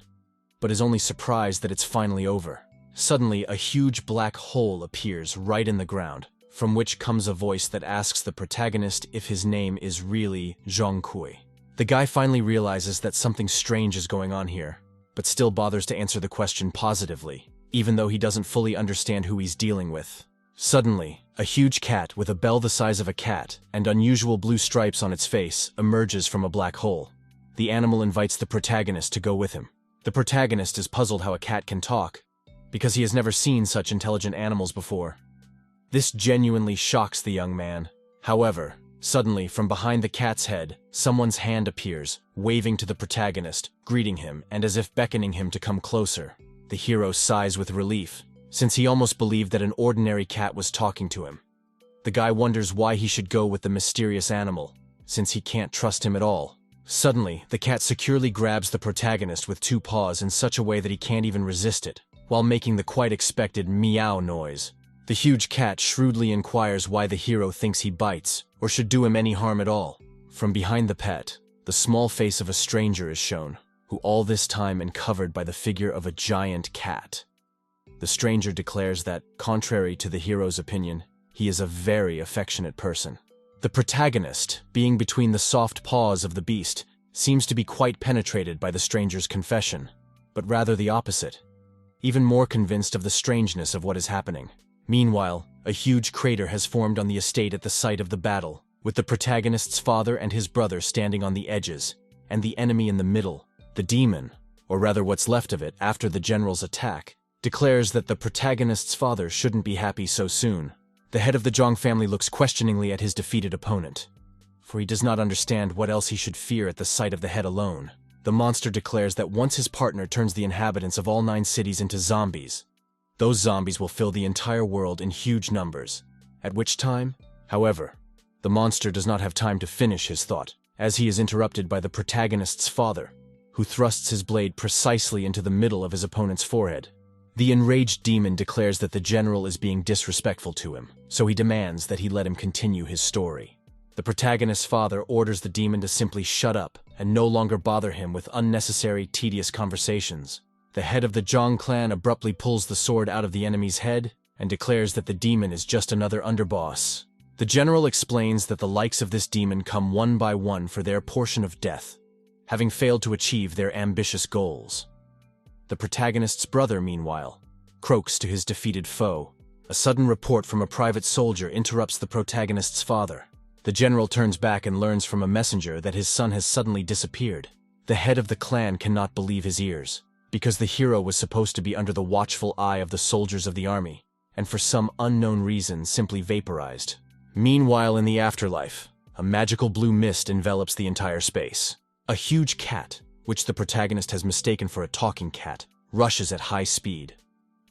but is only surprised that it's finally over. Suddenly, a huge black hole appears right in the ground, from which comes a voice that asks the protagonist if his name is really Zhong Kui. The guy finally realizes that something strange is going on here, but still bothers to answer the question positively, even though he doesn't fully understand who he's dealing with. Suddenly, a huge cat with a bell the size of a cat and unusual blue stripes on its face emerges from a black hole. The animal invites the protagonist to go with him. The protagonist is puzzled how a cat can talk, because he has never seen such intelligent animals before. This genuinely shocks the young man. However, suddenly, from behind the cat's head, someone's hand appears, waving to the protagonist, greeting him, and as if beckoning him to come closer. The hero sighs with relief, since he almost believed that an ordinary cat was talking to him. The guy wonders why he should go with the mysterious animal, since he can't trust him at all. Suddenly, the cat securely grabs the protagonist with two paws in such a way that he can't even resist it, while making the quite expected meow noise. The huge cat shrewdly inquires why the hero thinks he bites, or should do him any harm at all. From behind the pet, the small face of a stranger is shown, who all this time uncovered by the figure of a giant cat. The stranger declares that, contrary to the hero's opinion, he is a very affectionate person. The protagonist, being between the soft paws of the beast, seems to be quite penetrated by the stranger's confession, but rather the opposite, even more convinced of the strangeness of what is happening. Meanwhile, a huge crater has formed on the estate at the site of the battle, with the protagonist's father and his brother standing on the edges, and the enemy in the middle. The demon, or rather what's left of it after the general's attack, declares that the protagonist's father shouldn't be happy so soon. The head of the Zhong family looks questioningly at his defeated opponent, for he does not understand what else he should fear at the sight of the head alone. The monster declares that once his partner turns the inhabitants of all 9 cities into zombies, those zombies will fill the entire world in huge numbers, at which time, however, the monster does not have time to finish his thought, as he is interrupted by the protagonist's father, who thrusts his blade precisely into the middle of his opponent's forehead. The enraged demon declares that the general is being disrespectful to him, so he demands that he let him continue his story. The protagonist's father orders the demon to simply shut up and no longer bother him with unnecessary, tedious conversations. The head of the Zhong clan abruptly pulls the sword out of the enemy's head and declares that the demon is just another underboss. The general explains that the likes of this demon come one by one for their portion of death, having failed to achieve their ambitious goals. The protagonist's brother, meanwhile, croaks to his defeated foe. A sudden report from a private soldier interrupts the protagonist's father. The general turns back and learns from a messenger that his son has suddenly disappeared. The head of the clan cannot believe his ears, because the hero was supposed to be under the watchful eye of the soldiers of the army, and for some unknown reason simply vaporized. Meanwhile, in the afterlife, a magical blue mist envelops the entire space. A huge cat, which the protagonist has mistaken for a talking cat, rushes at high speed.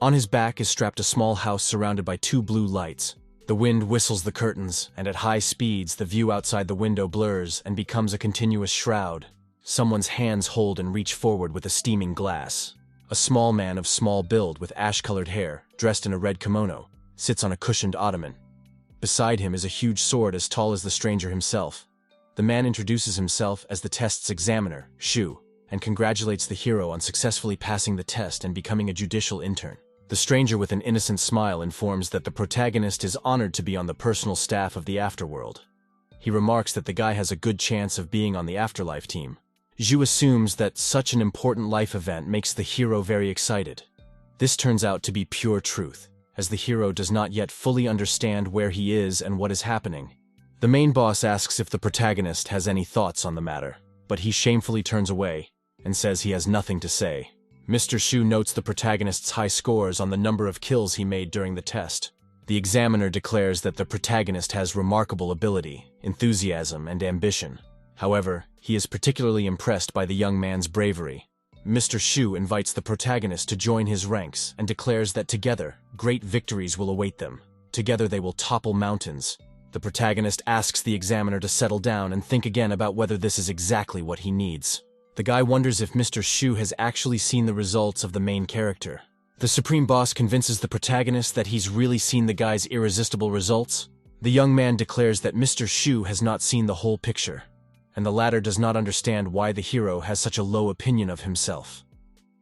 On his back is strapped a small house surrounded by 2 blue lights. The wind whistles the curtains, and at high speeds the view outside the window blurs and becomes a continuous shroud. Someone's hands hold and reach forward with a steaming glass. A small man of small build with ash-colored hair, dressed in a red kimono, sits on a cushioned ottoman. Beside him is a huge sword as tall as the stranger himself. The man introduces himself as the test's examiner, Shu, and congratulates the hero on successfully passing the test and becoming a judicial intern. The stranger with an innocent smile informs that the protagonist is honored to be on the personal staff of the Afterworld. He remarks that the guy has a good chance of being on the Afterlife team. Zhu assumes that such an important life event makes the hero very excited. This turns out to be pure truth, as the hero does not yet fully understand where he is and what is happening. The main boss asks if the protagonist has any thoughts on the matter, but he shamefully turns away and says he has nothing to say. Mr. Shu notes the protagonist's high scores on the number of kills he made during the test. The examiner declares that the protagonist has remarkable ability, enthusiasm, and ambition. However, he is particularly impressed by the young man's bravery. Mr. Shu invites the protagonist to join his ranks and declares that together, great victories will await them. Together they will topple mountains. The protagonist asks the examiner to settle down and think again about whether this is exactly what he needs. The guy wonders if Mr. Shu has actually seen the results of the main character. The supreme boss convinces the protagonist that he's really seen the guy's irresistible results. The young man declares that Mr. Shu has not seen the whole picture, and the latter does not understand why the hero has such a low opinion of himself.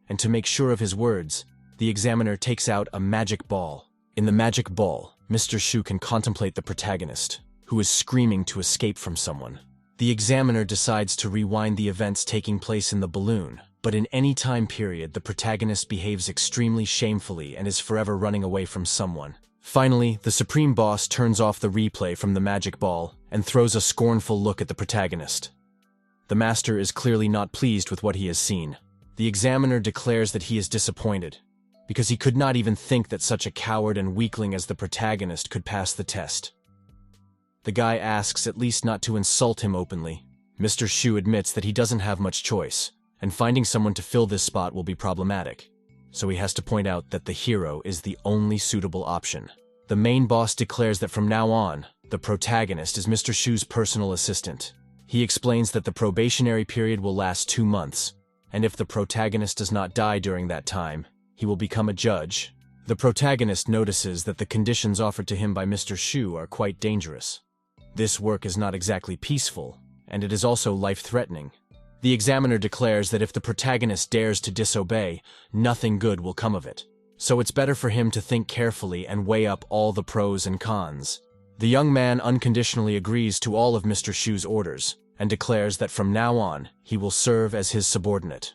And to make sure of his words, the examiner takes out a magic ball. In the magic ball, Mr. Shu can contemplate the protagonist, who is screaming to escape from someone. The examiner decides to rewind the events taking place in the balloon, but in any time period the protagonist behaves extremely shamefully and is forever running away from someone. Finally, the supreme boss turns off the replay from the magic ball and throws a scornful look at the protagonist. The master is clearly not pleased with what he has seen. The examiner declares that he is disappointed, because he could not even think that such a coward and weakling as the protagonist could pass the test. The guy asks at least not to insult him openly. Mr. Shu admits that he doesn't have much choice, and finding someone to fill this spot will be problematic. So he has to point out that the hero is the only suitable option. The main boss declares that from now on, the protagonist is Mr. Shu's personal assistant. He explains that the probationary period will last 2 months, and if the protagonist does not die during that time, he will become a judge. The protagonist notices that the conditions offered to him by Mr. Shu are quite dangerous. This work is not exactly peaceful, and it is also life-threatening. The examiner declares that if the protagonist dares to disobey, nothing good will come of it. So it's better for him to think carefully and weigh up all the pros and cons. The young man unconditionally agrees to all of Mr. Shu's orders, and declares that from now on, he will serve as his subordinate.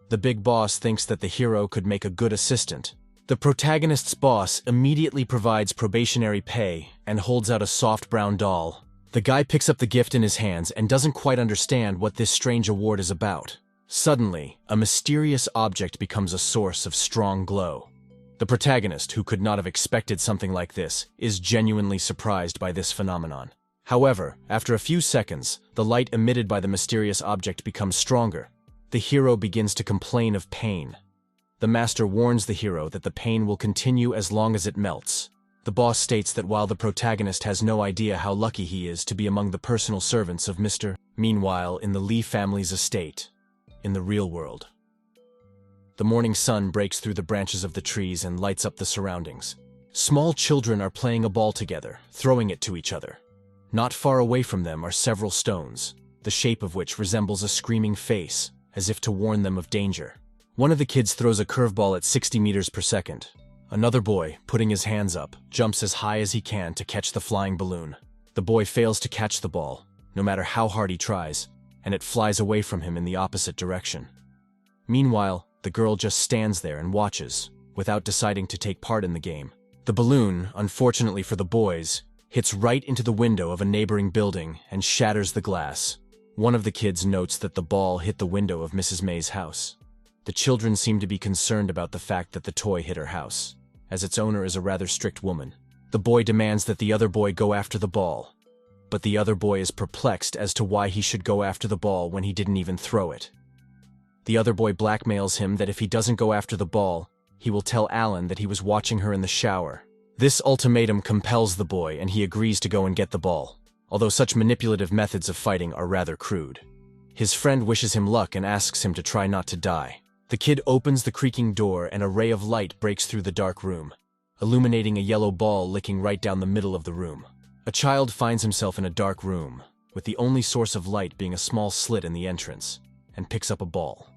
The big boss thinks that the hero could make a good assistant. The protagonist's boss immediately provides probationary pay and holds out a soft brown doll. The guy picks up the gift in his hands and doesn't quite understand what this strange award is about. Suddenly, a mysterious object becomes a source of strong glow. The protagonist, who could not have expected something like this, is genuinely surprised by this phenomenon. However, after a few seconds, the light emitted by the mysterious object becomes stronger. The hero begins to complain of pain. The master warns the hero that the pain will continue as long as it melts. The boss states that while the protagonist has no idea how lucky he is to be among the personal servants of Mr. Meanwhile, in the Lee family's estate, in the real world, the morning sun breaks through the branches of the trees and lights up the surroundings. Small children are playing a ball together, throwing it to each other. Not far away from them are several stones, the shape of which resembles a screaming face, as if to warn them of danger. One of the kids throws a curveball at 60 meters per second. Another boy, putting his hands up, jumps as high as he can to catch the flying balloon. The boy fails to catch the ball, no matter how hard he tries, and it flies away from him in the opposite direction. Meanwhile, the girl just stands there and watches, without deciding to take part in the game. The balloon, unfortunately for the boys, hits right into the window of a neighboring building and shatters the glass. One of the kids notes that the ball hit the window of Mrs. May's house. The children seem to be concerned about the fact that the toy hit her house, as its owner is a rather strict woman. The boy demands that the other boy go after the ball, but the other boy is perplexed as to why he should go after the ball when he didn't even throw it. The other boy blackmails him that if he doesn't go after the ball, he will tell Alan that he was watching her in the shower. This ultimatum compels the boy, and he agrees to go and get the ball, although such manipulative methods of fighting are rather crude. His friend wishes him luck and asks him to try not to die. The kid opens the creaking door and a ray of light breaks through the dark room, illuminating a yellow ball licking right down the middle of the room. A child finds himself in a dark room, with the only source of light being a small slit in the entrance, and picks up a ball.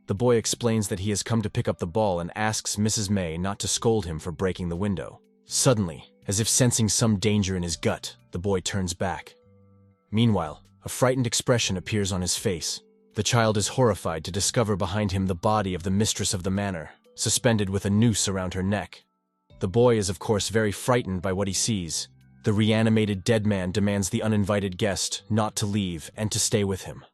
The boy explains that he has come to pick up the ball and asks Mrs. May not to scold him for breaking the window. Suddenly, as if sensing some danger in his gut, the boy turns back. Meanwhile, a frightened expression appears on his face. The child is horrified to discover behind him the body of the mistress of the manor, suspended with a noose around her neck. The boy is of course very frightened by what he sees. The reanimated dead man demands the uninvited guest not to leave and to stay with him.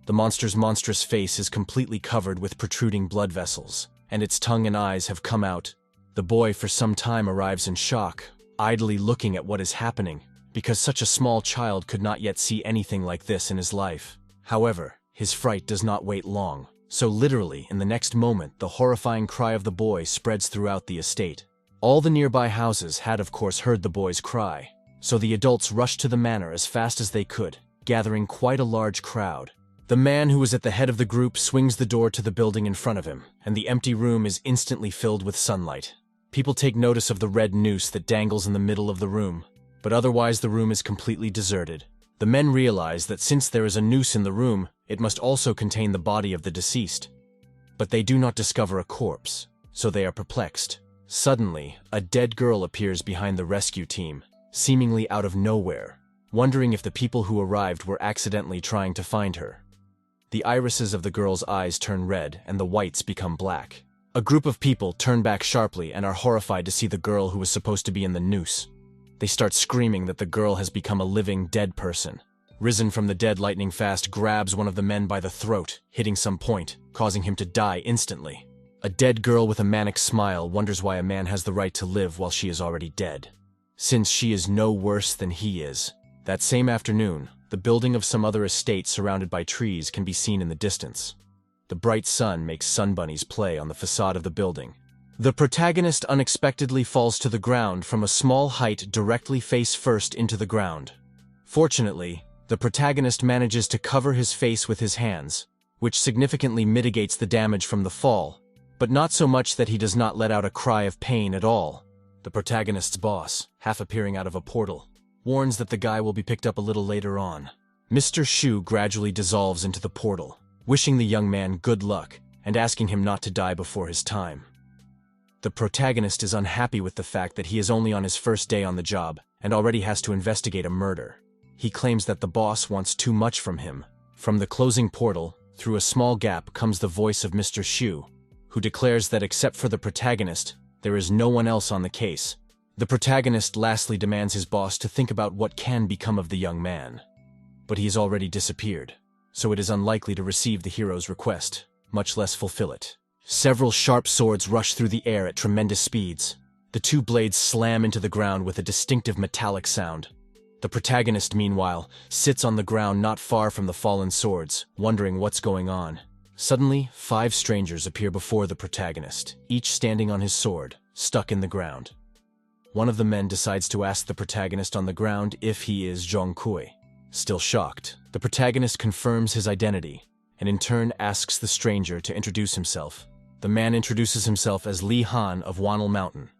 The monster's monstrous face is completely covered with protruding blood vessels, and its tongue and eyes have come out. The boy for some time arrives in shock, idly looking at what is happening, because such a small child could not yet see anything like this in his life. However, his fright does not wait long, so literally, in the next moment, the horrifying cry of the boy spreads throughout the estate. All the nearby houses had of course heard the boy's cry, so the adults rushed to the manor as fast as they could, gathering quite a large crowd. The man who was at the head of the group swings the door to the building in front of him, and the empty room is instantly filled with sunlight. People take notice of the red noose that dangles in the middle of the room, but otherwise the room is completely deserted. The men realize that since there is a noose in the room, it must also contain the body of the deceased. But they do not discover a corpse, so they are perplexed. Suddenly, a dead girl appears behind the rescue team, seemingly out of nowhere, wondering if the people who arrived were accidentally trying to find her. The irises of the girl's eyes turn red and the whites become black. A group of people turn back sharply and are horrified to see the girl who was supposed to be in the noose. They start screaming that the girl has become a living dead person. Risen from the dead lightning fast grabs one of the men by the throat, hitting some point, causing him to die instantly. A dead girl with a manic smile wonders why a man has the right to live while she is already dead, since she is no worse than he is. That same afternoon, the building of some other estate surrounded by trees can be seen in the distance. The bright sun makes sunbunnies play on the facade of the building. The protagonist unexpectedly falls to the ground from a small height directly face first into the ground. Fortunately, the protagonist manages to cover his face with his hands, which significantly mitigates the damage from the fall, but not so much that he does not let out a cry of pain at all. The protagonist's boss, half appearing out of a portal, warns that the guy will be picked up a little later on. Mr. Shu gradually dissolves into the portal, wishing the young man good luck and asking him not to die before his time. The protagonist is unhappy with the fact that he is only on his first day on the job and already has to investigate a murder. He claims that the boss wants too much from him. From the closing portal, through a small gap comes the voice of Mr. Shu, who declares that except for the protagonist, there is no one else on the case. The protagonist lastly demands his boss to think about what can become of the young man. But he has already disappeared, so it is unlikely to receive the hero's request, much less fulfill it. Several sharp swords rush through the air at tremendous speeds. The two blades slam into the ground with a distinctive metallic sound. The protagonist, meanwhile, sits on the ground not far from the fallen swords, wondering what's going on. Suddenly, 5 strangers appear before the protagonist, each standing on his sword, stuck in the ground. One of the men decides to ask the protagonist on the ground if he is Zhongkui. Still shocked, the protagonist confirms his identity, and in turn asks the stranger to introduce himself. The man introduces himself as Li Han of Wanal Mountain,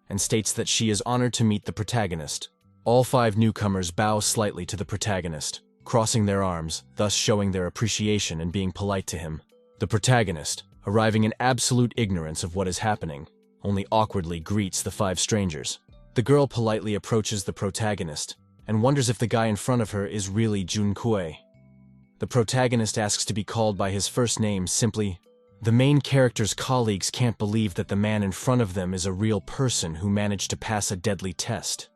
and states that she is honored to meet the protagonist. All 5 newcomers bow slightly to the protagonist, crossing their arms, thus showing their appreciation and being polite to him. The protagonist, arriving in absolute ignorance of what is happening, only awkwardly greets the 5 strangers. The girl politely approaches the protagonist, and wonders if the guy in front of her is really Jun Kuei. The protagonist asks to be called by his first name simply. The main character's colleagues can't believe that the man in front of them is a real person who managed to pass a deadly test.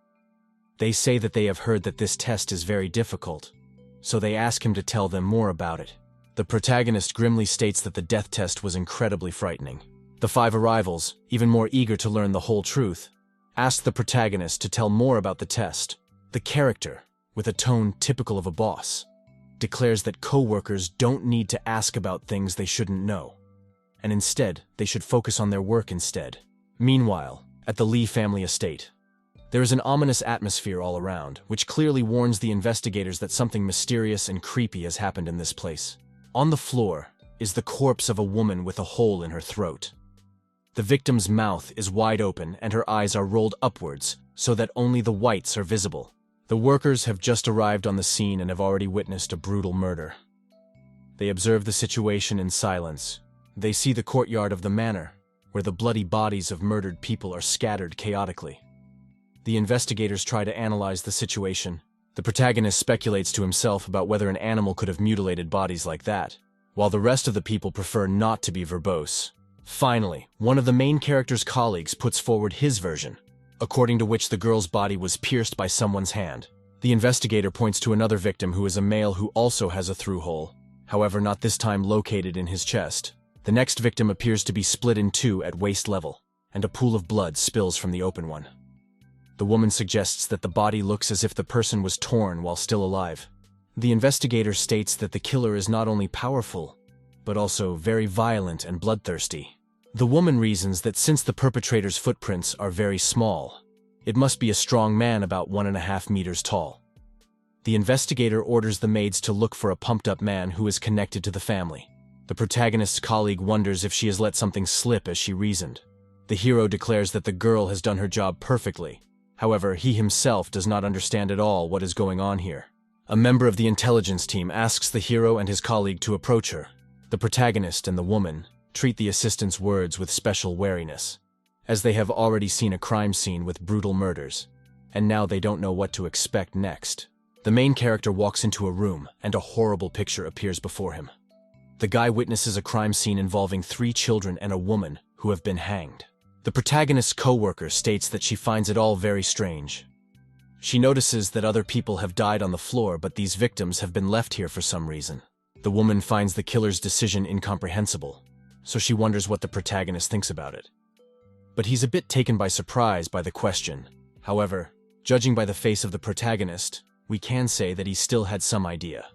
They say that they have heard that this test is very difficult, so they ask him to tell them more about it. The protagonist grimly states that the death test was incredibly frightening. The 5 arrivals, even more eager to learn the whole truth, ask the protagonist to tell more about the test. The character, with a tone typical of a boss, declares that co-workers don't need to ask about things they shouldn't know, and instead, they should focus on their work instead. Meanwhile, at the Li family estate, There is an ominous atmosphere all around, which clearly warns the investigators that something mysterious and creepy has happened in this place. On the floor is the corpse of a woman with a hole in her throat. The victim's mouth is wide open and her eyes are rolled upwards so that only the whites are visible. The workers have just arrived on the scene and have already witnessed a brutal murder. They observe the situation in silence. They see the courtyard of the manor, where the bloody bodies of murdered people are scattered chaotically. The investigators try to analyze the situation. The protagonist speculates to himself about whether an animal could have mutilated bodies like that, while the rest of the people prefer not to be verbose. Finally, one of the main character's colleagues puts forward his version, according to which the girl's body was pierced by someone's hand. The investigator points to another victim who is a male who also has a through hole, however not this time located in his chest. The next victim appears to be split in two at waist level, and a pool of blood spills from the open one. The woman suggests that the body looks as if the person was torn while still alive. The investigator states that the killer is not only powerful, but also very violent and bloodthirsty. The woman reasons that since the perpetrator's footprints are very small, it must be a strong man about 1.5 meters tall. The investigator orders the maids to look for a pumped-up man who is connected to the family. The protagonist's colleague wonders if she has let something slip as she reasoned. The hero declares that the girl has done her job perfectly. However, he himself does not understand at all what is going on here. A member of the intelligence team asks the hero and his colleague to approach her. The protagonist and the woman treat the assistant's words with special wariness, as they have already seen a crime scene with brutal murders, and now they don't know what to expect next. The main character walks into a room, and a horrible picture appears before him. The guy witnesses a crime scene involving 3 children and a woman who have been hanged. The protagonist's co-worker states that she finds it all very strange. She notices that other people have died on the floor, but these victims have been left here for some reason. The woman finds the killer's decision incomprehensible, so she wonders what the protagonist thinks about it. But he's a bit taken by surprise by the question. However, judging by the face of the protagonist, we can say that he still had some idea,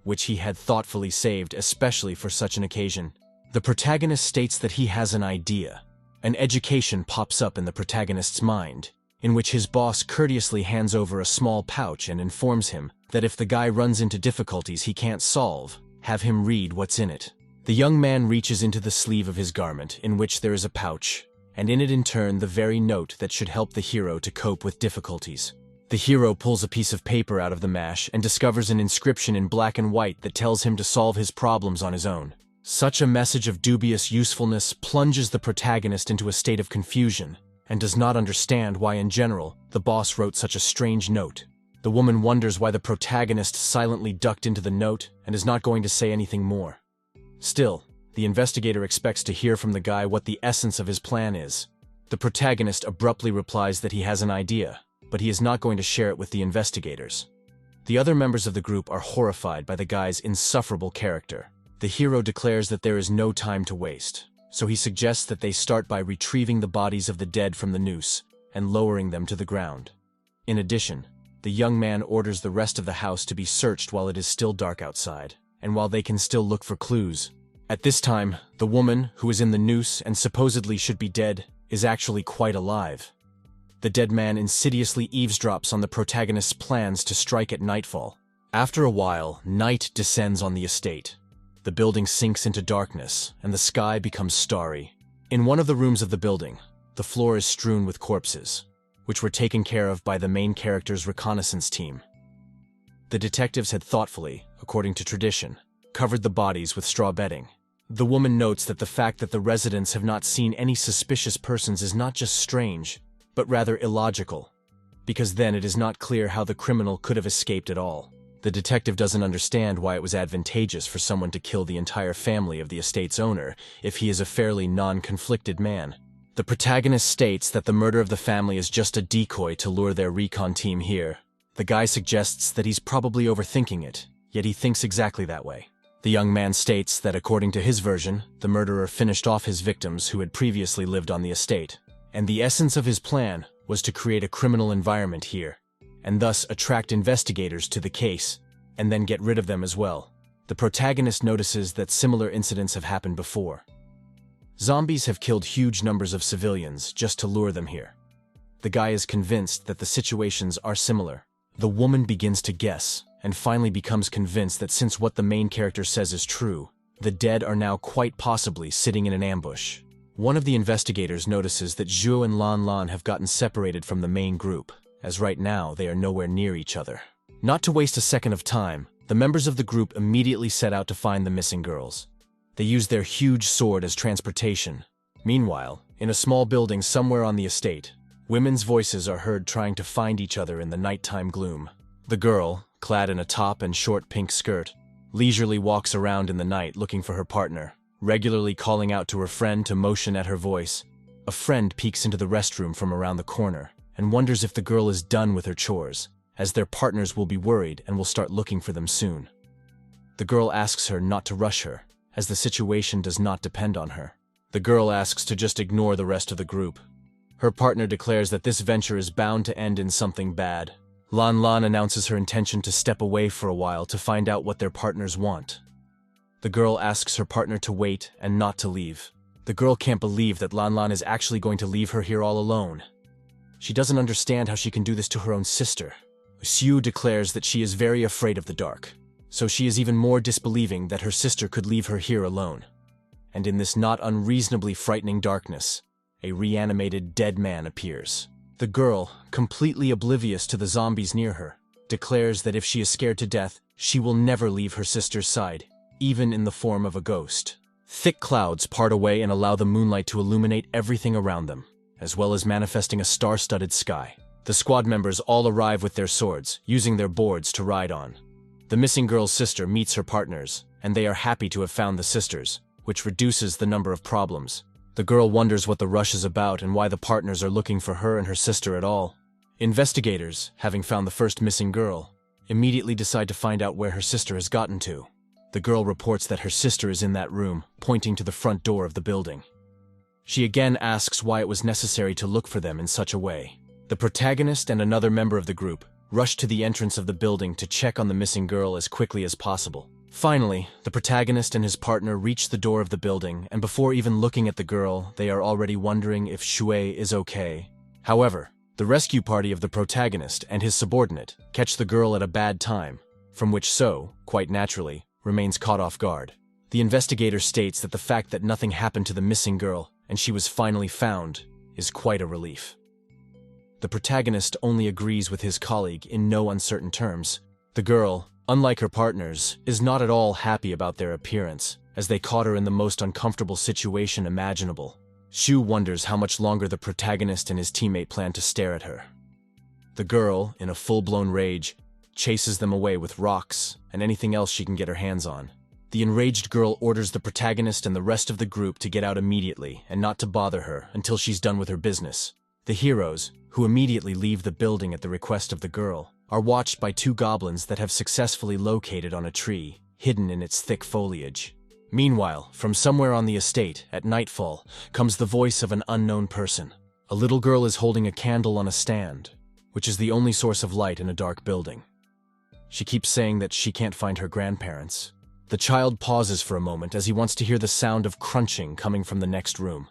which he had thoughtfully saved especially for such an occasion. The protagonist states that he has an idea. An education pops up in the protagonist's mind, in which his boss courteously hands over a small pouch and informs him that if the guy runs into difficulties he can't solve, have him read what's in it. The young man reaches into the sleeve of his garment, in which there is a pouch, and in it in turn the very note that should help the hero to cope with difficulties. The hero pulls a piece of paper out of the mash and discovers an inscription in black and white that tells him to solve his problems on his own. Such a message of dubious usefulness plunges the protagonist into a state of confusion, and does not understand why in general the boss wrote such a strange note. The woman wonders why the protagonist silently ducked into the note and is not going to say anything more. Still, the investigator expects to hear from the guy what the essence of his plan is. The protagonist abruptly replies that he has an idea, but he is not going to share it with the investigators. The other members of the group are horrified by the guy's insufferable character. The hero declares that there is no time to waste, so he suggests that they start by retrieving the bodies of the dead from the noose and lowering them to the ground. In addition, the young man orders the rest of the house to be searched while it is still dark outside, and while they can still look for clues. At this time, the woman, who is in the noose and supposedly should be dead, is actually quite alive. The dead man insidiously eavesdrops on the protagonist's plans to strike at nightfall. After a while, night descends on the estate. The building sinks into darkness, and the sky becomes starry. In one of the rooms of the building, the floor is strewn with corpses, which were taken care of by the main character's reconnaissance team. The detectives had thoughtfully, according to tradition, covered the bodies with straw bedding. The woman notes that the fact that the residents have not seen any suspicious persons is not just strange, but rather illogical, because then it is not clear how the criminal could have escaped at all. The detective doesn't understand why it was advantageous for someone to kill the entire family of the estate's owner if he is a fairly non-conflicted man. The protagonist states that the murder of the family is just a decoy to lure their recon team here. The guy suggests that he's probably overthinking it, yet he thinks exactly that way. The young man states that according to his version, the murderer finished off his victims who had previously lived on the estate, and the essence of his plan was to create a criminal environment here, and thus attract investigators to the case, and then get rid of them as well. The protagonist notices that similar incidents have happened before. Zombies have killed huge numbers of civilians just to lure them here. The guy is convinced that the situations are similar. The woman begins to guess, and finally becomes convinced that since what the main character says is true, the dead are now quite possibly sitting in an ambush. One of the investigators notices that Zhuo and Lan Lan have gotten separated from the main group, as right now they are nowhere near each other. Not to waste a second of time, the members of the group immediately set out to find the missing girls. They use their huge sword as transportation. Meanwhile, in a small building somewhere on the estate, women's voices are heard trying to find each other in the nighttime gloom. The girl, clad in a top and short pink skirt, leisurely walks around in the night looking for her partner, regularly calling out to her friend to motion at her voice. A friend peeks into the restroom from around the corner and wonders if the girl is done with her chores, as their partners will be worried and will start looking for them soon. The girl asks her not to rush her, as the situation does not depend on her. The girl asks to just ignore the rest of the group. Her partner declares that this venture is bound to end in something bad. Lan Lan announces her intention to step away for a while to find out what their partners want. The girl asks her partner to wait and not to leave. The girl can't believe that Lan Lan is actually going to leave her here all alone. She doesn't understand how she can do this to her own sister. Xiu declares that she is very afraid of the dark, so she is even more disbelieving that her sister could leave her here alone. And in this not unreasonably frightening darkness, a reanimated dead man appears. The girl, completely oblivious to the zombies near her, declares that if she is scared to death, she will never leave her sister's side, even in the form of a ghost. Thick clouds part away and allow the moonlight to illuminate everything around them, as well as manifesting a star-studded sky. The squad members all arrive with their swords, using their boards to ride on. The missing girl's sister meets her partners, and they are happy to have found the sisters, which reduces the number of problems. The girl wonders what the rush is about and why the partners are looking for her and her sister at all. Investigators, having found the first missing girl, immediately decide to find out where her sister has gotten to. The girl reports that her sister is in that room, pointing to the front door of the building. She again asks why it was necessary to look for them in such a way. The protagonist and another member of the group rush to the entrance of the building to check on the missing girl as quickly as possible. Finally, the protagonist and his partner reach the door of the building, and before even looking at the girl, they are already wondering if Shui is okay. However, the rescue party of the protagonist and his subordinate catch the girl at a bad time, from which So, quite naturally, remains caught off guard. The investigator states that the fact that nothing happened to the missing girl and she was finally found is quite a relief. The protagonist only agrees with his colleague in no uncertain terms. The girl, unlike her partners, is not at all happy about their appearance, as they caught her in the most uncomfortable situation imaginable. Shu wonders how much longer the protagonist and his teammate plan to stare at her. The girl, in a full-blown rage, chases them away with rocks and anything else she can get her hands on. The enraged girl orders the protagonist and the rest of the group to get out immediately and not to bother her until she's done with her business. The heroes, who immediately leave the building at the request of the girl, are watched by two goblins that have successfully located on a tree, hidden in its thick foliage. Meanwhile, from somewhere on the estate, at nightfall, comes the voice of an unknown person. A little girl is holding a candle on a stand, which is the only source of light in a dark building. She keeps saying that she can't find her grandparents. The child pauses for a moment as he wants to hear the sound of crunching coming from the next room,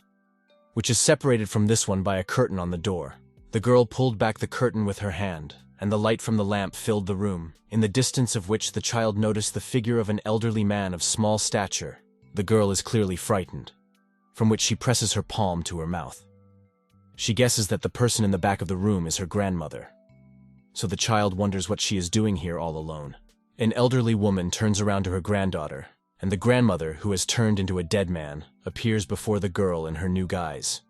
which is separated from this one by a curtain on the door. The girl pulled back the curtain with her hand, and the light from the lamp filled the room, in the distance of which the child noticed the figure of an elderly man of small stature. The girl is clearly frightened, from which she presses her palm to her mouth. She guesses that the person in the back of the room is her grandmother, so the child wonders what she is doing here all alone. An elderly woman turns around to her granddaughter, and the grandmother, who has turned into a dead man, appears before the girl in her new guise.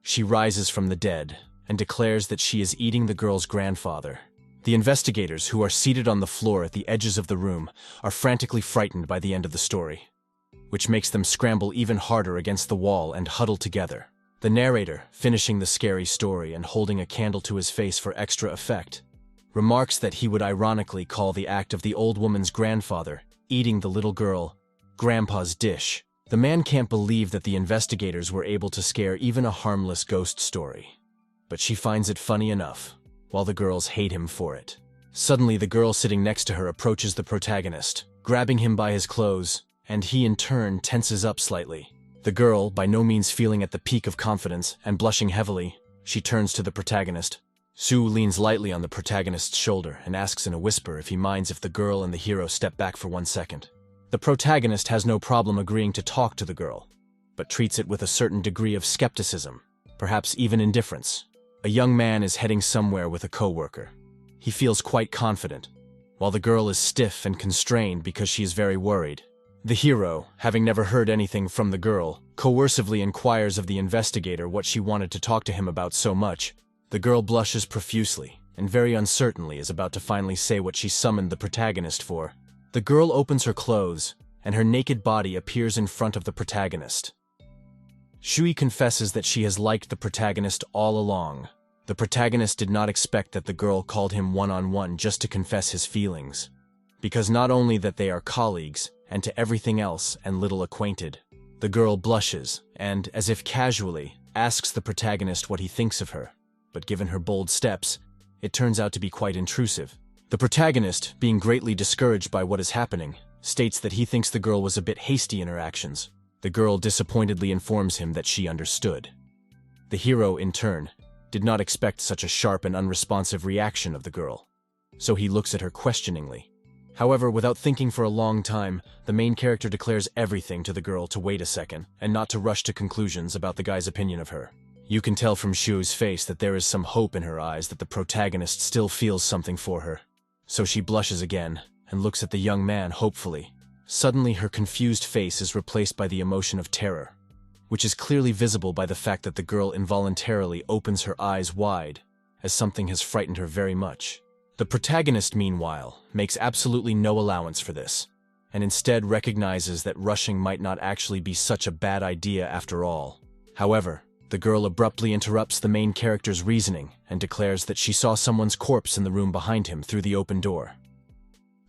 She rises from the dead and declares that she is eating the girl's grandfather. The investigators, who are seated on the floor at the edges of the room, are frantically frightened by the end of the story, which makes them scramble even harder against the wall and huddle together. The narrator, finishing the scary story and holding a candle to his face for extra effect, remarks that he would ironically call the act of the old woman's grandfather eating the little girl Grandpa's dish. The man can't believe that the investigators were able to scare even a harmless ghost story, but she finds it funny enough, while the girls hate him for it. Suddenly, the girl sitting next to her approaches the protagonist, grabbing him by his clothes, and he in turn tenses up slightly. The girl, by no means feeling at the peak of confidence and blushing heavily, She turns to the protagonist. Sue leans lightly on the protagonist's shoulder and asks in a whisper if he minds if the girl and the hero step back for 1 second. The protagonist has no problem agreeing to talk to the girl, but treats it with a certain degree of skepticism, perhaps even indifference. A young man is heading somewhere with a coworker. He feels quite confident, while the girl is stiff and constrained because she is very worried. The hero, having never heard anything from the girl, coercively inquires of the investigator what she wanted to talk to him about so much. The girl blushes profusely and very uncertainly is about to finally say what she summoned the protagonist for. The girl opens her clothes, and her naked body appears in front of the protagonist. Shui confesses that she has liked the protagonist all along. The protagonist did not expect that the girl called him one-on-one just to confess his feelings, because not only that they are colleagues, and to everything else and little acquainted. The girl blushes and, as if casually, asks the protagonist what he thinks of her, but given her bold steps, it turns out to be quite intrusive. The protagonist, being greatly discouraged by what is happening, states that he thinks the girl was a bit hasty in her actions. The girl disappointedly informs him that she understood. The hero, in turn, did not expect such a sharp and unresponsive reaction of the girl, so he looks at her questioningly. However, without thinking for a long time, the main character declares everything to the girl to wait a second and not to rush to conclusions about the guy's opinion of her. You can tell from Shu's face that there is some hope in her eyes that the protagonist still feels something for her. So she blushes again and looks at the young man hopefully. Suddenly, her confused face is replaced by the emotion of terror, which is clearly visible by the fact that the girl involuntarily opens her eyes wide, as something has frightened her very much. The protagonist, meanwhile, makes absolutely no allowance for this, and instead recognizes that rushing might not actually be such a bad idea after all. However, the girl abruptly interrupts the main character's reasoning and declares that she saw someone's corpse in the room behind him through the open door.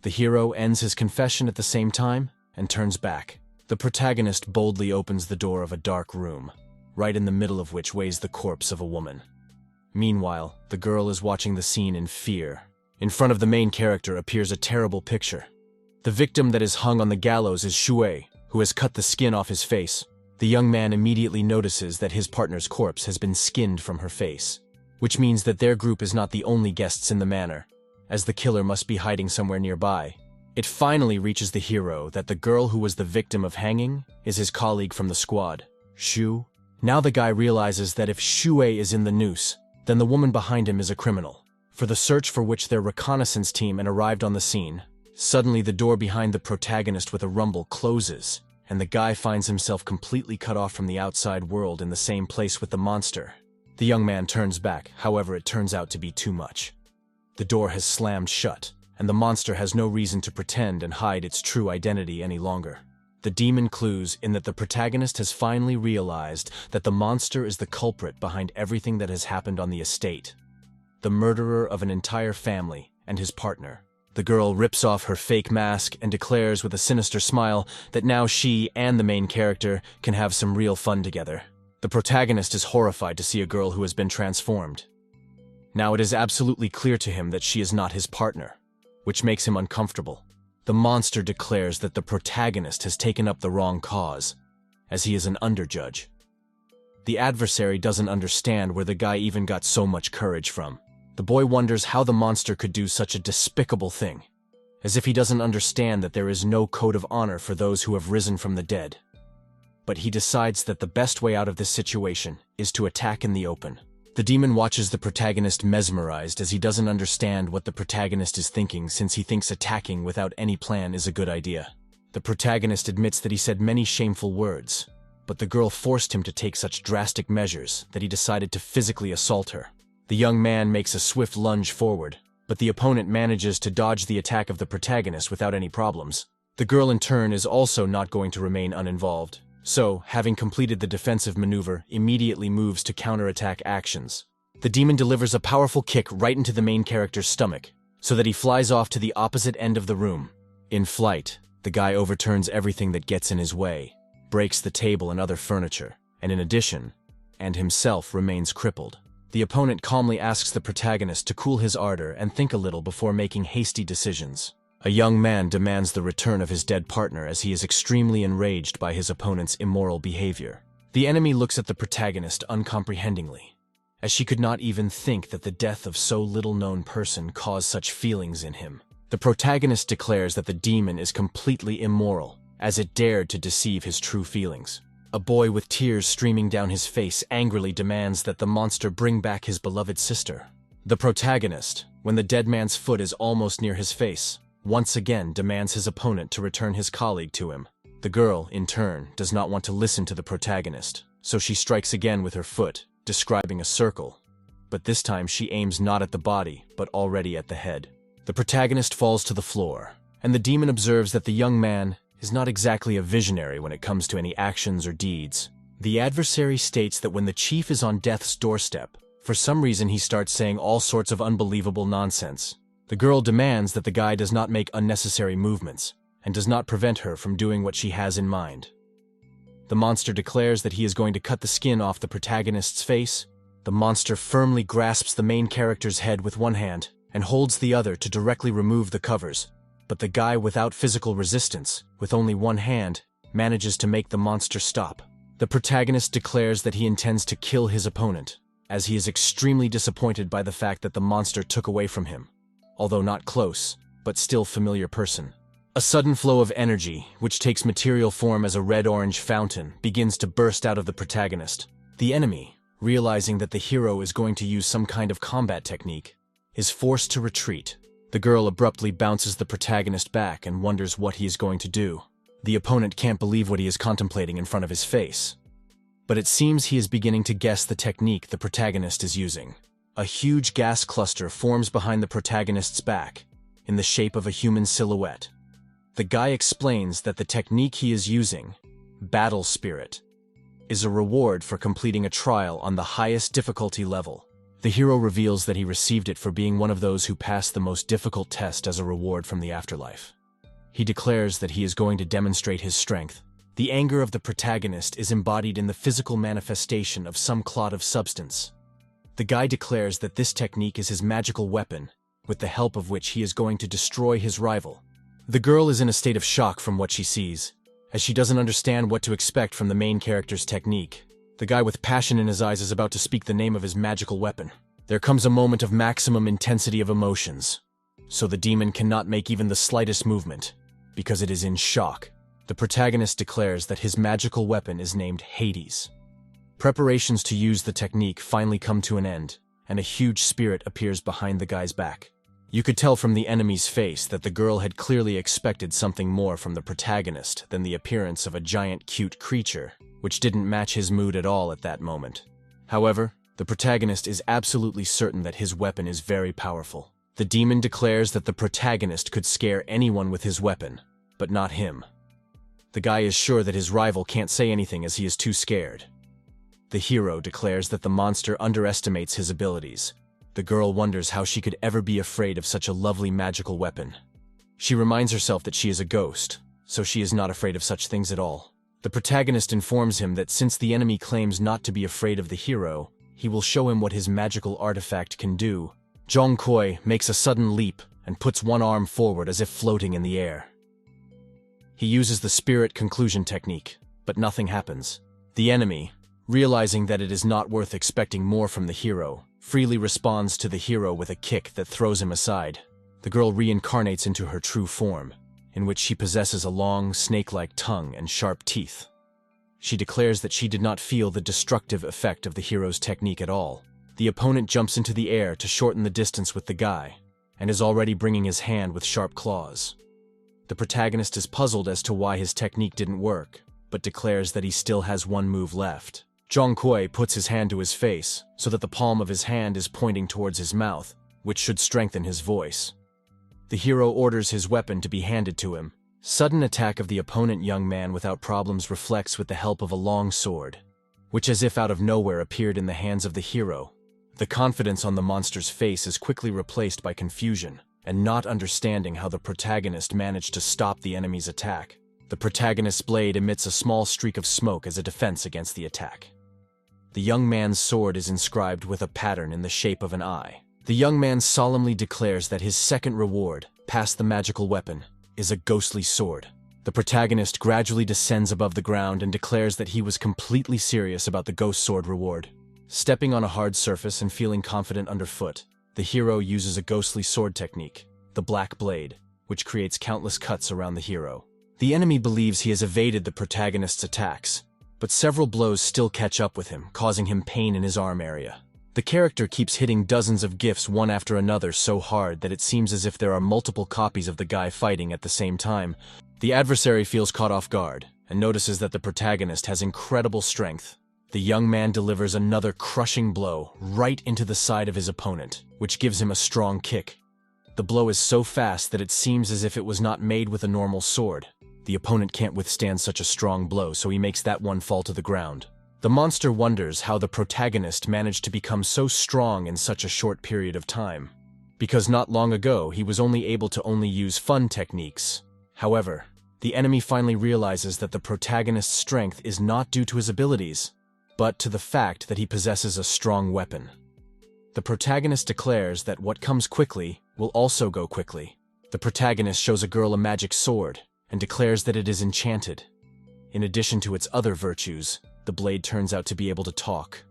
The hero ends his confession at the same time and turns back. The protagonist boldly opens the door of a dark room, right in the middle of which ways the corpse of a woman. Meanwhile, the girl is watching the scene in fear. In front of the main character appears a terrible picture. The victim that is hung on the gallows is Shui, who has cut the skin off his face. The young man immediately notices that his partner's corpse has been skinned from her face, which means that their group is not the only guests in the manor, as the killer must be hiding somewhere nearby. It finally reaches the hero that the girl who was the victim of hanging is his colleague from the squad, Shu. Now the guy realizes that if Shui is in the noose, then the woman behind him is a criminal. For the search for which their reconnaissance team arrived on the scene, suddenly the door behind the protagonist with a rumble closes, and the guy finds himself completely cut off from the outside world in the same place with the monster. The young man turns back, however it turns out to be too much. The door has slammed shut, and the monster has no reason to pretend and hide its true identity any longer. The demon clues in that the protagonist has finally realized that the monster is the culprit behind everything that has happened on the estate. The murderer of an entire family and his partner. The girl rips off her fake mask and declares with a sinister smile that now she and the main character can have some real fun together. The protagonist is horrified to see a girl who has been transformed. Now it is absolutely clear to him that she is not his partner, which makes him uncomfortable. The monster declares that the protagonist has taken up the wrong cause, as he is an underjudge. The adversary doesn't understand where the guy even got so much courage from. The boy wonders how the monster could do such a despicable thing, as if he doesn't understand that there is no code of honor for those who have risen from the dead. But he decides that the best way out of this situation is to attack in the open. The demon watches the protagonist mesmerized as he doesn't understand what the protagonist is thinking, since he thinks attacking without any plan is a good idea. The protagonist admits that he said many shameful words, but the girl forced him to take such drastic measures that he decided to physically assault her. The young man makes a swift lunge forward, but the opponent manages to dodge the attack of the protagonist without any problems. The girl in turn is also not going to remain uninvolved, so, having completed the defensive maneuver, immediately moves to counterattack actions. The demon delivers a powerful kick right into the main character's stomach, so that he flies off to the opposite end of the room. In flight, the guy overturns everything that gets in his way, breaks the table and other furniture, and in addition, and himself remains crippled. The opponent calmly asks the protagonist to cool his ardor and think a little before making hasty decisions. A young man demands the return of his dead partner as he is extremely enraged by his opponent's immoral behavior. The enemy looks at the protagonist uncomprehendingly, as she could not even think that the death of so little-known person caused such feelings in him. The protagonist declares that the demon is completely immoral, as it dared to deceive his true feelings. A boy with tears streaming down his face angrily demands that the monster bring back his beloved sister. The protagonist, when the dead man's foot is almost near his face, once again demands his opponent to return his colleague to him. The girl, in turn, does not want to listen to the protagonist, so she strikes again with her foot, describing a circle. But this time she aims not at the body, but already at the head. The protagonist falls to the floor, and the demon observes that the young man is not exactly a visionary when it comes to any actions or deeds. The adversary states that when the chief is on death's doorstep, for some reason he starts saying all sorts of unbelievable nonsense. The girl demands that the guy does not make unnecessary movements, and does not prevent her from doing what she has in mind. The monster declares that he is going to cut the skin off the protagonist's face. The monster firmly grasps the main character's head with one hand, and holds the other to directly remove the covers. But the guy, without physical resistance, with only one hand, manages to make the monster stop. The protagonist declares that he intends to kill his opponent, as he is extremely disappointed by the fact that the monster took away from him, although not close, but still familiar person. A sudden flow of energy, which takes material form as a red-orange fountain, begins to burst out of the protagonist. The enemy, realizing that the hero is going to use some kind of combat technique, is forced to retreat. The girl abruptly bounces the protagonist back and wonders what he is going to do. The opponent can't believe what he is contemplating in front of his face. But it seems he is beginning to guess the technique the protagonist is using. A huge gas cluster forms behind the protagonist's back, in the shape of a human silhouette. The guy explains that the technique he is using, Battle Spirit, is a reward for completing a trial on the highest difficulty level. The hero reveals that he received it for being one of those who passed the most difficult test as a reward from the afterlife. He declares that he is going to demonstrate his strength. The anger of the protagonist is embodied in the physical manifestation of some clot of substance. The guy declares that this technique is his magical weapon, with the help of which he is going to destroy his rival. The girl is in a state of shock from what she sees, as she doesn't understand what to expect from the main character's technique. The guy with passion in his eyes is about to speak the name of his magical weapon. There comes a moment of maximum intensity of emotions, so the demon cannot make even the slightest movement, because it is in shock. The protagonist declares that his magical weapon is named Hades. Preparations to use the technique finally come to an end, and a huge spirit appears behind the guy's back. You could tell from the enemy's face that the girl had clearly expected something more from the protagonist than the appearance of a giant cute creature, which didn't match his mood at all at that moment. However, the protagonist is absolutely certain that his weapon is very powerful. The demon declares that the protagonist could scare anyone with his weapon, but not him. The guy is sure that his rival can't say anything as he is too scared. The hero declares that the monster underestimates his abilities. The girl wonders how she could ever be afraid of such a lovely magical weapon. She reminds herself that she is a ghost, so she is not afraid of such things at all. The protagonist informs him that since the enemy claims not to be afraid of the hero, he will show him what his magical artifact can do. Zhong Kui makes a sudden leap and puts one arm forward as if floating in the air. He uses the spirit conclusion technique, but nothing happens. The enemy, realizing that it is not worth expecting more from the hero, freely responds to the hero with a kick that throws him aside. The girl reincarnates into her true form, in which she possesses a long, snake-like tongue and sharp teeth. She declares that she did not feel the destructive effect of the hero's technique at all. The opponent jumps into the air to shorten the distance with the guy, and is already bringing his hand with sharp claws. The protagonist is puzzled as to why his technique didn't work, but declares that he still has one move left. Zhong Kui puts his hand to his face, so that the palm of his hand is pointing towards his mouth, which should strengthen his voice. The hero orders his weapon to be handed to him. Sudden attack of the opponent young man without problems reflects with the help of a long sword, which as if out of nowhere appeared in the hands of the hero. The confidence on the monster's face is quickly replaced by confusion, and not understanding how the protagonist managed to stop the enemy's attack. The protagonist's blade emits a small streak of smoke as a defense against the attack. The young man's sword is inscribed with a pattern in the shape of an eye. The young man solemnly declares that his second reward, past the magical weapon, is a ghostly sword. The protagonist gradually descends above the ground and declares that he was completely serious about the ghost sword reward. Stepping on a hard surface and feeling confident underfoot, the hero uses a ghostly sword technique, the Black Blade, which creates countless cuts around the hero. The enemy believes he has evaded the protagonist's attacks, but several blows still catch up with him, causing him pain in his arm area. The character keeps hitting dozens of gifts one after another so hard that it seems as if there are multiple copies of the guy fighting at the same time. The adversary feels caught off guard and notices that the protagonist has incredible strength. The young man delivers another crushing blow right into the side of his opponent, which gives him a strong kick. The blow is so fast that it seems as if it was not made with a normal sword. The opponent can't withstand such a strong blow, so he makes that one fall to the ground. The monster wonders how the protagonist managed to become so strong in such a short period of time, because not long ago he was only able to use fun techniques. However, the enemy finally realizes that the protagonist's strength is not due to his abilities, but to the fact that he possesses a strong weapon. The protagonist declares that what comes quickly will also go quickly. The protagonist shows a girl a magic sword and declares that it is enchanted. In addition to its other virtues, the blade turns out to be able to talk.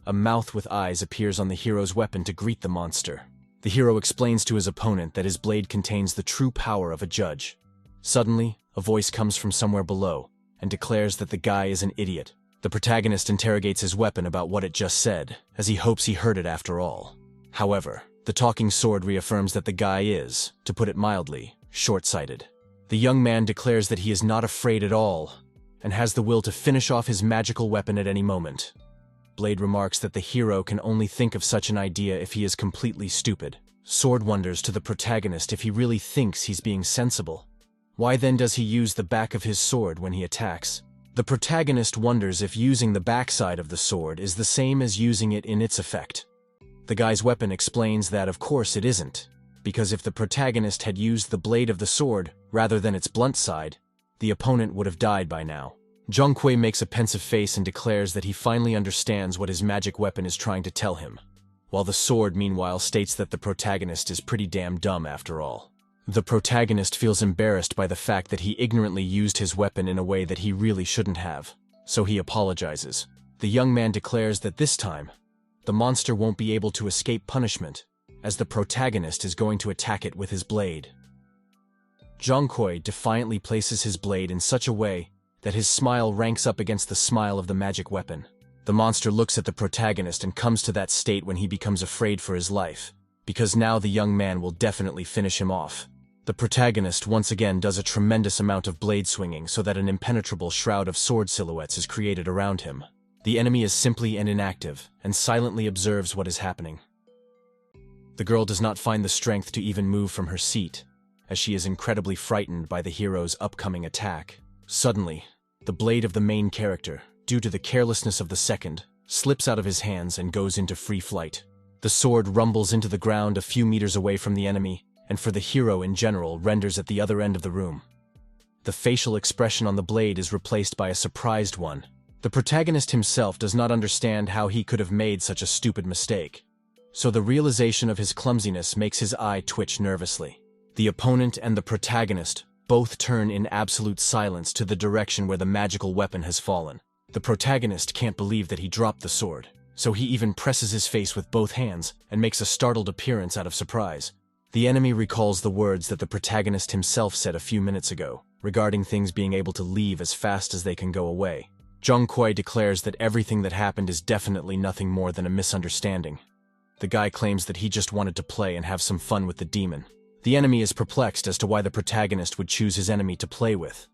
A mouth with eyes appears on the hero's weapon to greet the monster. The hero explains to his opponent that his blade contains the true power of a judge. Suddenly, a voice comes from somewhere below and declares that the guy is an idiot. The protagonist interrogates his weapon about what it just said, as he hopes he heard it after all. However, the talking sword reaffirms that the guy is, to put it mildly, short-sighted. The young man declares that he is not afraid at all, and has the will to finish off his magical weapon at any moment. Blade remarks that the hero can only think of such an idea if he is completely stupid. Sword wonders to the protagonist if he really thinks he's being sensible. Why then does he use the back of his sword when he attacks? The protagonist wonders if using the backside of the sword is the same as using it in its effect. The guy's weapon explains that of course it isn't, because if the protagonist had used the blade of the sword rather than its blunt side, the opponent would have died by now. Zhonghui makes a pensive face and declares that he finally understands what his magic weapon is trying to tell him, while the sword meanwhile states that the protagonist is pretty damn dumb after all. The protagonist feels embarrassed by the fact that he ignorantly used his weapon in a way that he really shouldn't have, so he apologizes. The young man declares that this time, the monster won't be able to escape punishment, as the protagonist is going to attack it with his blade. Zhonghui defiantly places his blade in such a way that his smile ranks up against the smile of the magic weapon. The monster looks at the protagonist and comes to that state when he becomes afraid for his life, because now the young man will definitely finish him off. The protagonist once again does a tremendous amount of blade swinging so that an impenetrable shroud of sword silhouettes is created around him. The enemy is simply and inactive, and silently observes what is happening. The girl does not find the strength to even move from her seat, as she is incredibly frightened by the hero's upcoming attack. Suddenly, the blade of the main character, due to the carelessness of the second, slips out of his hands and goes into free flight. The sword rumbles into the ground a few meters away from the enemy, and for the hero in general renders at the other end of the room. The facial expression on the blade is replaced by a surprised one. The protagonist himself does not understand how he could have made such a stupid mistake, so the realization of his clumsiness makes his eye twitch nervously. The opponent and the protagonist both turn in absolute silence to the direction where the magical weapon has fallen. The protagonist can't believe that he dropped the sword, so he even presses his face with both hands and makes a startled appearance out of surprise. The enemy recalls the words that the protagonist himself said a few minutes ago, regarding things being able to leave as fast as they can go away. Zhonghui declares that everything that happened is definitely nothing more than a misunderstanding. The guy claims that he just wanted to play and have some fun with the demon. The enemy is perplexed as to why the protagonist would choose his enemy to play with,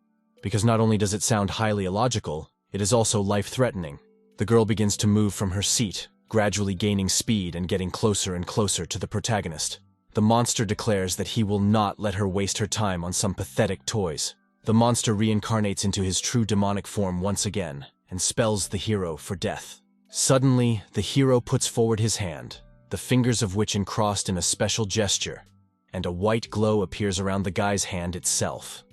because not only does it sound highly illogical, it is also life-threatening. The girl begins to move from her seat, gradually gaining speed and getting closer and closer to the protagonist. The monster declares that he will not let her waste her time on some pathetic toys. The monster reincarnates into his true demonic form once again, and spells the hero for death. Suddenly, the hero puts forward his hand, the fingers of which uncrossed in a special gesture, and a white glow appears around the guy's hand itself.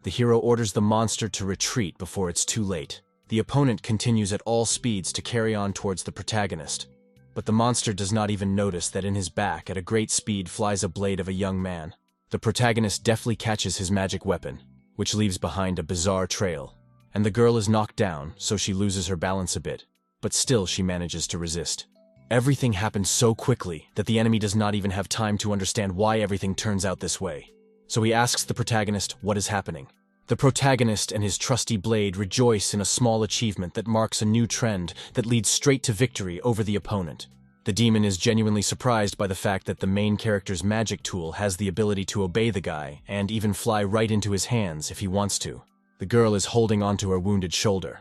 The hero orders the monster to retreat before it's too late. The opponent continues at all speeds to carry on towards the protagonist, but the monster does not even notice that in his back at a great speed flies a blade of a young man. The protagonist deftly catches his magic weapon, which leaves behind a bizarre trail, and the girl is knocked down, so she loses her balance a bit, but still she manages to resist. Everything happens so quickly that the enemy does not even have time to understand why everything turns out this way. So he asks the protagonist what is happening. The protagonist and his trusty blade rejoice in a small achievement that marks a new trend that leads straight to victory over the opponent. The demon is genuinely surprised by the fact that the main character's magic tool has the ability to obey the guy and even fly right into his hands if he wants to. The girl is holding onto her wounded shoulder.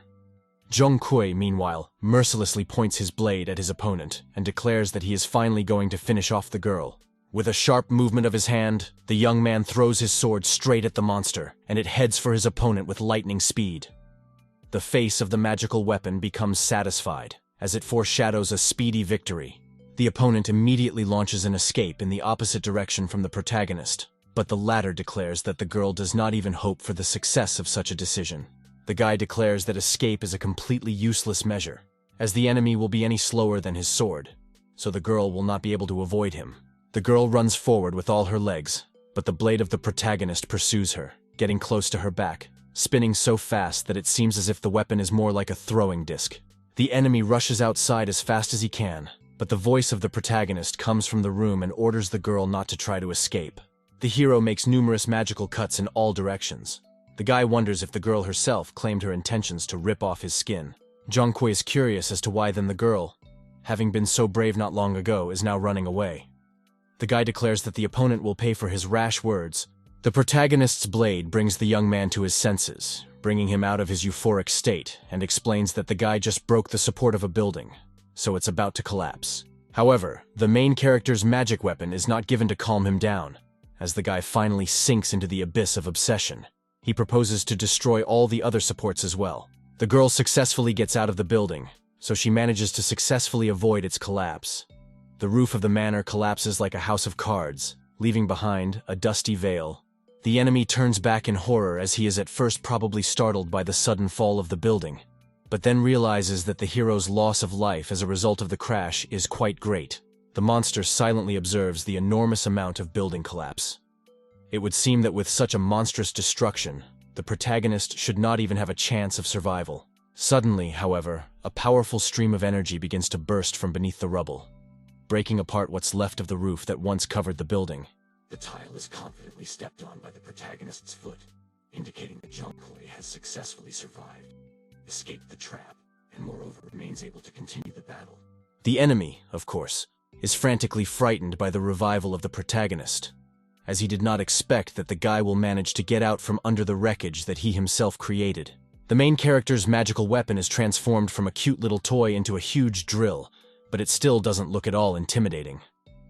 Zhong Kui, meanwhile, mercilessly points his blade at his opponent and declares that he is finally going to finish off the girl. With a sharp movement of his hand, the young man throws his sword straight at the monster, and it heads for his opponent with lightning speed. The face of the magical weapon becomes satisfied, as it foreshadows a speedy victory. The opponent immediately launches an escape in the opposite direction from the protagonist, but the latter declares that the girl does not even hope for the success of such a decision. The guy declares that escape is a completely useless measure, as the enemy will be any slower than his sword, so the girl will not be able to avoid him. The girl runs forward with all her legs, but the blade of the protagonist pursues her, getting close to her back, spinning so fast that it seems as if the weapon is more like a throwing disc. The enemy rushes outside as fast as he can, but the voice of the protagonist comes from the room and orders the girl not to try to escape. The hero makes numerous magical cuts in all directions. The guy wonders if the girl herself claimed her intentions to rip off his skin. Zhong Kui is curious as to why then the girl, having been so brave not long ago, is now running away. The guy declares that the opponent will pay for his rash words. The protagonist's blade brings the young man to his senses, bringing him out of his euphoric state, and explains that the guy just broke the support of a building, so it's about to collapse. However, the main character's magic weapon is not given to calm him down, as the guy finally sinks into the abyss of obsession. He proposes to destroy all the other supports as well. The girl successfully gets out of the building, so she manages to successfully avoid its collapse. The roof of the manor collapses like a house of cards, leaving behind a dusty veil. The enemy turns back in horror as he is at first probably startled by the sudden fall of the building, but then realizes that the hero's loss of life as a result of the crash is quite great. The monster silently observes the enormous amount of building collapse. It would seem that with such a monstrous destruction, the protagonist should not even have a chance of survival. Suddenly, however, a powerful stream of energy begins to burst from beneath the rubble, breaking apart what's left of the roof that once covered the building. The tile is confidently stepped on by the protagonist's foot, indicating that Zhong Kui has successfully survived, escaped the trap, and moreover remains able to continue the battle. The enemy, of course, is frantically frightened by the revival of the protagonist, as he did not expect that the guy will manage to get out from under the wreckage that he himself created. The main character's magical weapon is transformed from a cute little toy into a huge drill, but it still doesn't look at all intimidating.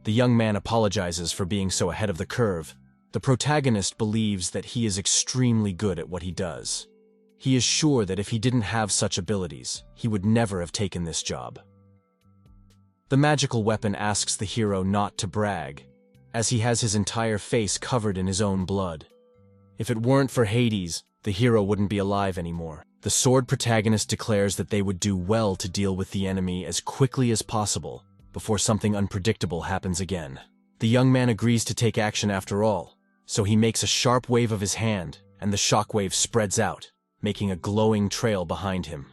The young man apologizes for being so ahead of the curve. The protagonist believes that he is extremely good at what he does. He is sure that if he didn't have such abilities, he would never have taken this job. The magical weapon asks the hero not to brag, as he has his entire face covered in his own blood. If it weren't for Hades, the hero wouldn't be alive anymore. The sword protagonist declares that they would do well to deal with the enemy as quickly as possible before something unpredictable happens again. The young man agrees to take action after all, so he makes a sharp wave of his hand, and the shockwave spreads out, making a glowing trail behind him.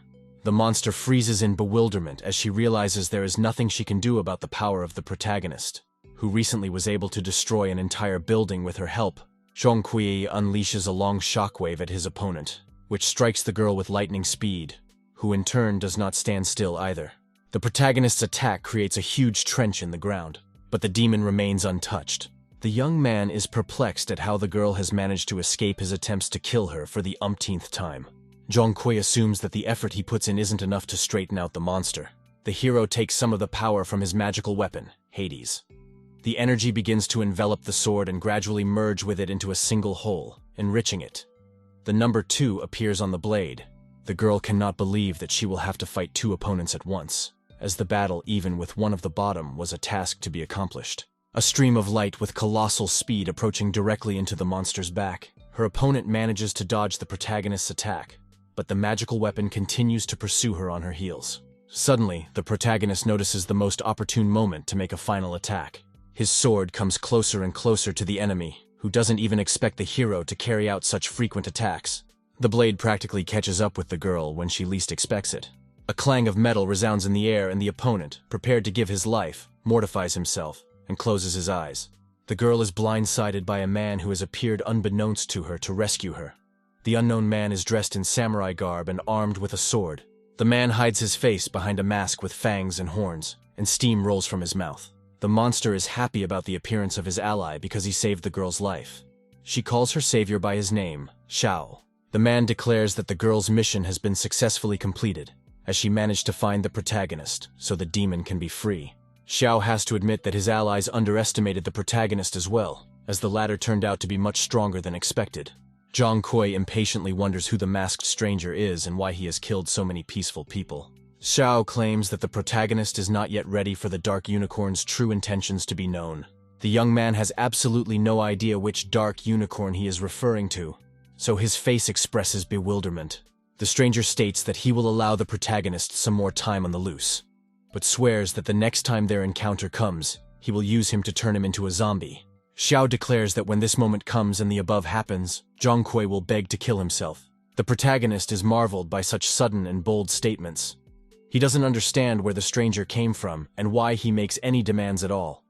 The monster freezes in bewilderment as she realizes there is nothing she can do about the power of the protagonist, who recently was able to destroy an entire building with her help. Zhong Kui unleashes a long shockwave at his opponent, which strikes the girl with lightning speed, who in turn does not stand still either. The protagonist's attack creates a huge trench in the ground, but the demon remains untouched. The young man is perplexed at how the girl has managed to escape his attempts to kill her for the umpteenth time. Zhong Kui assumes that the effort he puts in isn't enough to straighten out the monster. The hero takes some of the power from his magical weapon, Hades. The energy begins to envelop the sword and gradually merge with it into a single whole, enriching it. The number 2 appears on the blade. The girl cannot believe that she will have to fight 2 opponents at once, as the battle even with one of the bottom was a task to be accomplished. A stream of light with colossal speed approaching directly into the monster's back. Her opponent manages to dodge the protagonist's attack, but the magical weapon continues to pursue her on her heels. Suddenly, the protagonist notices the most opportune moment to make a final attack. His sword comes closer and closer to the enemy, who doesn't even expect the hero to carry out such frequent attacks. The blade practically catches up with the girl when she least expects it. A clang of metal resounds in the air and the opponent, prepared to give his life, mortifies himself and closes his eyes. The girl is blindsided by a man who has appeared unbeknownst to her to rescue her. The unknown man is dressed in samurai garb and armed with a sword. The man hides his face behind a mask with fangs and horns, and steam rolls from his mouth. The monster is happy about the appearance of his ally because he saved the girl's life. She calls her savior by his name, Shao. The man declares that the girl's mission has been successfully completed, as she managed to find the protagonist, so the demon can be free. Shao has to admit that his allies underestimated the protagonist as well, as the latter turned out to be much stronger than expected. Zhang Kui impatiently wonders who the masked stranger is and why he has killed so many peaceful people. Shao claims that the protagonist is not yet ready for the Dark Unicorn's true intentions to be known. The young man has absolutely no idea which Dark Unicorn he is referring to, so his face expresses bewilderment. The stranger states that he will allow the protagonist some more time on the loose, but swears that the next time their encounter comes, he will use him to turn him into a zombie. Xiao declares that when this moment comes and the above happens, Zhang Kui will beg to kill himself. The protagonist is marveled by such sudden and bold statements. He doesn't understand where the stranger came from and why he makes any demands at all.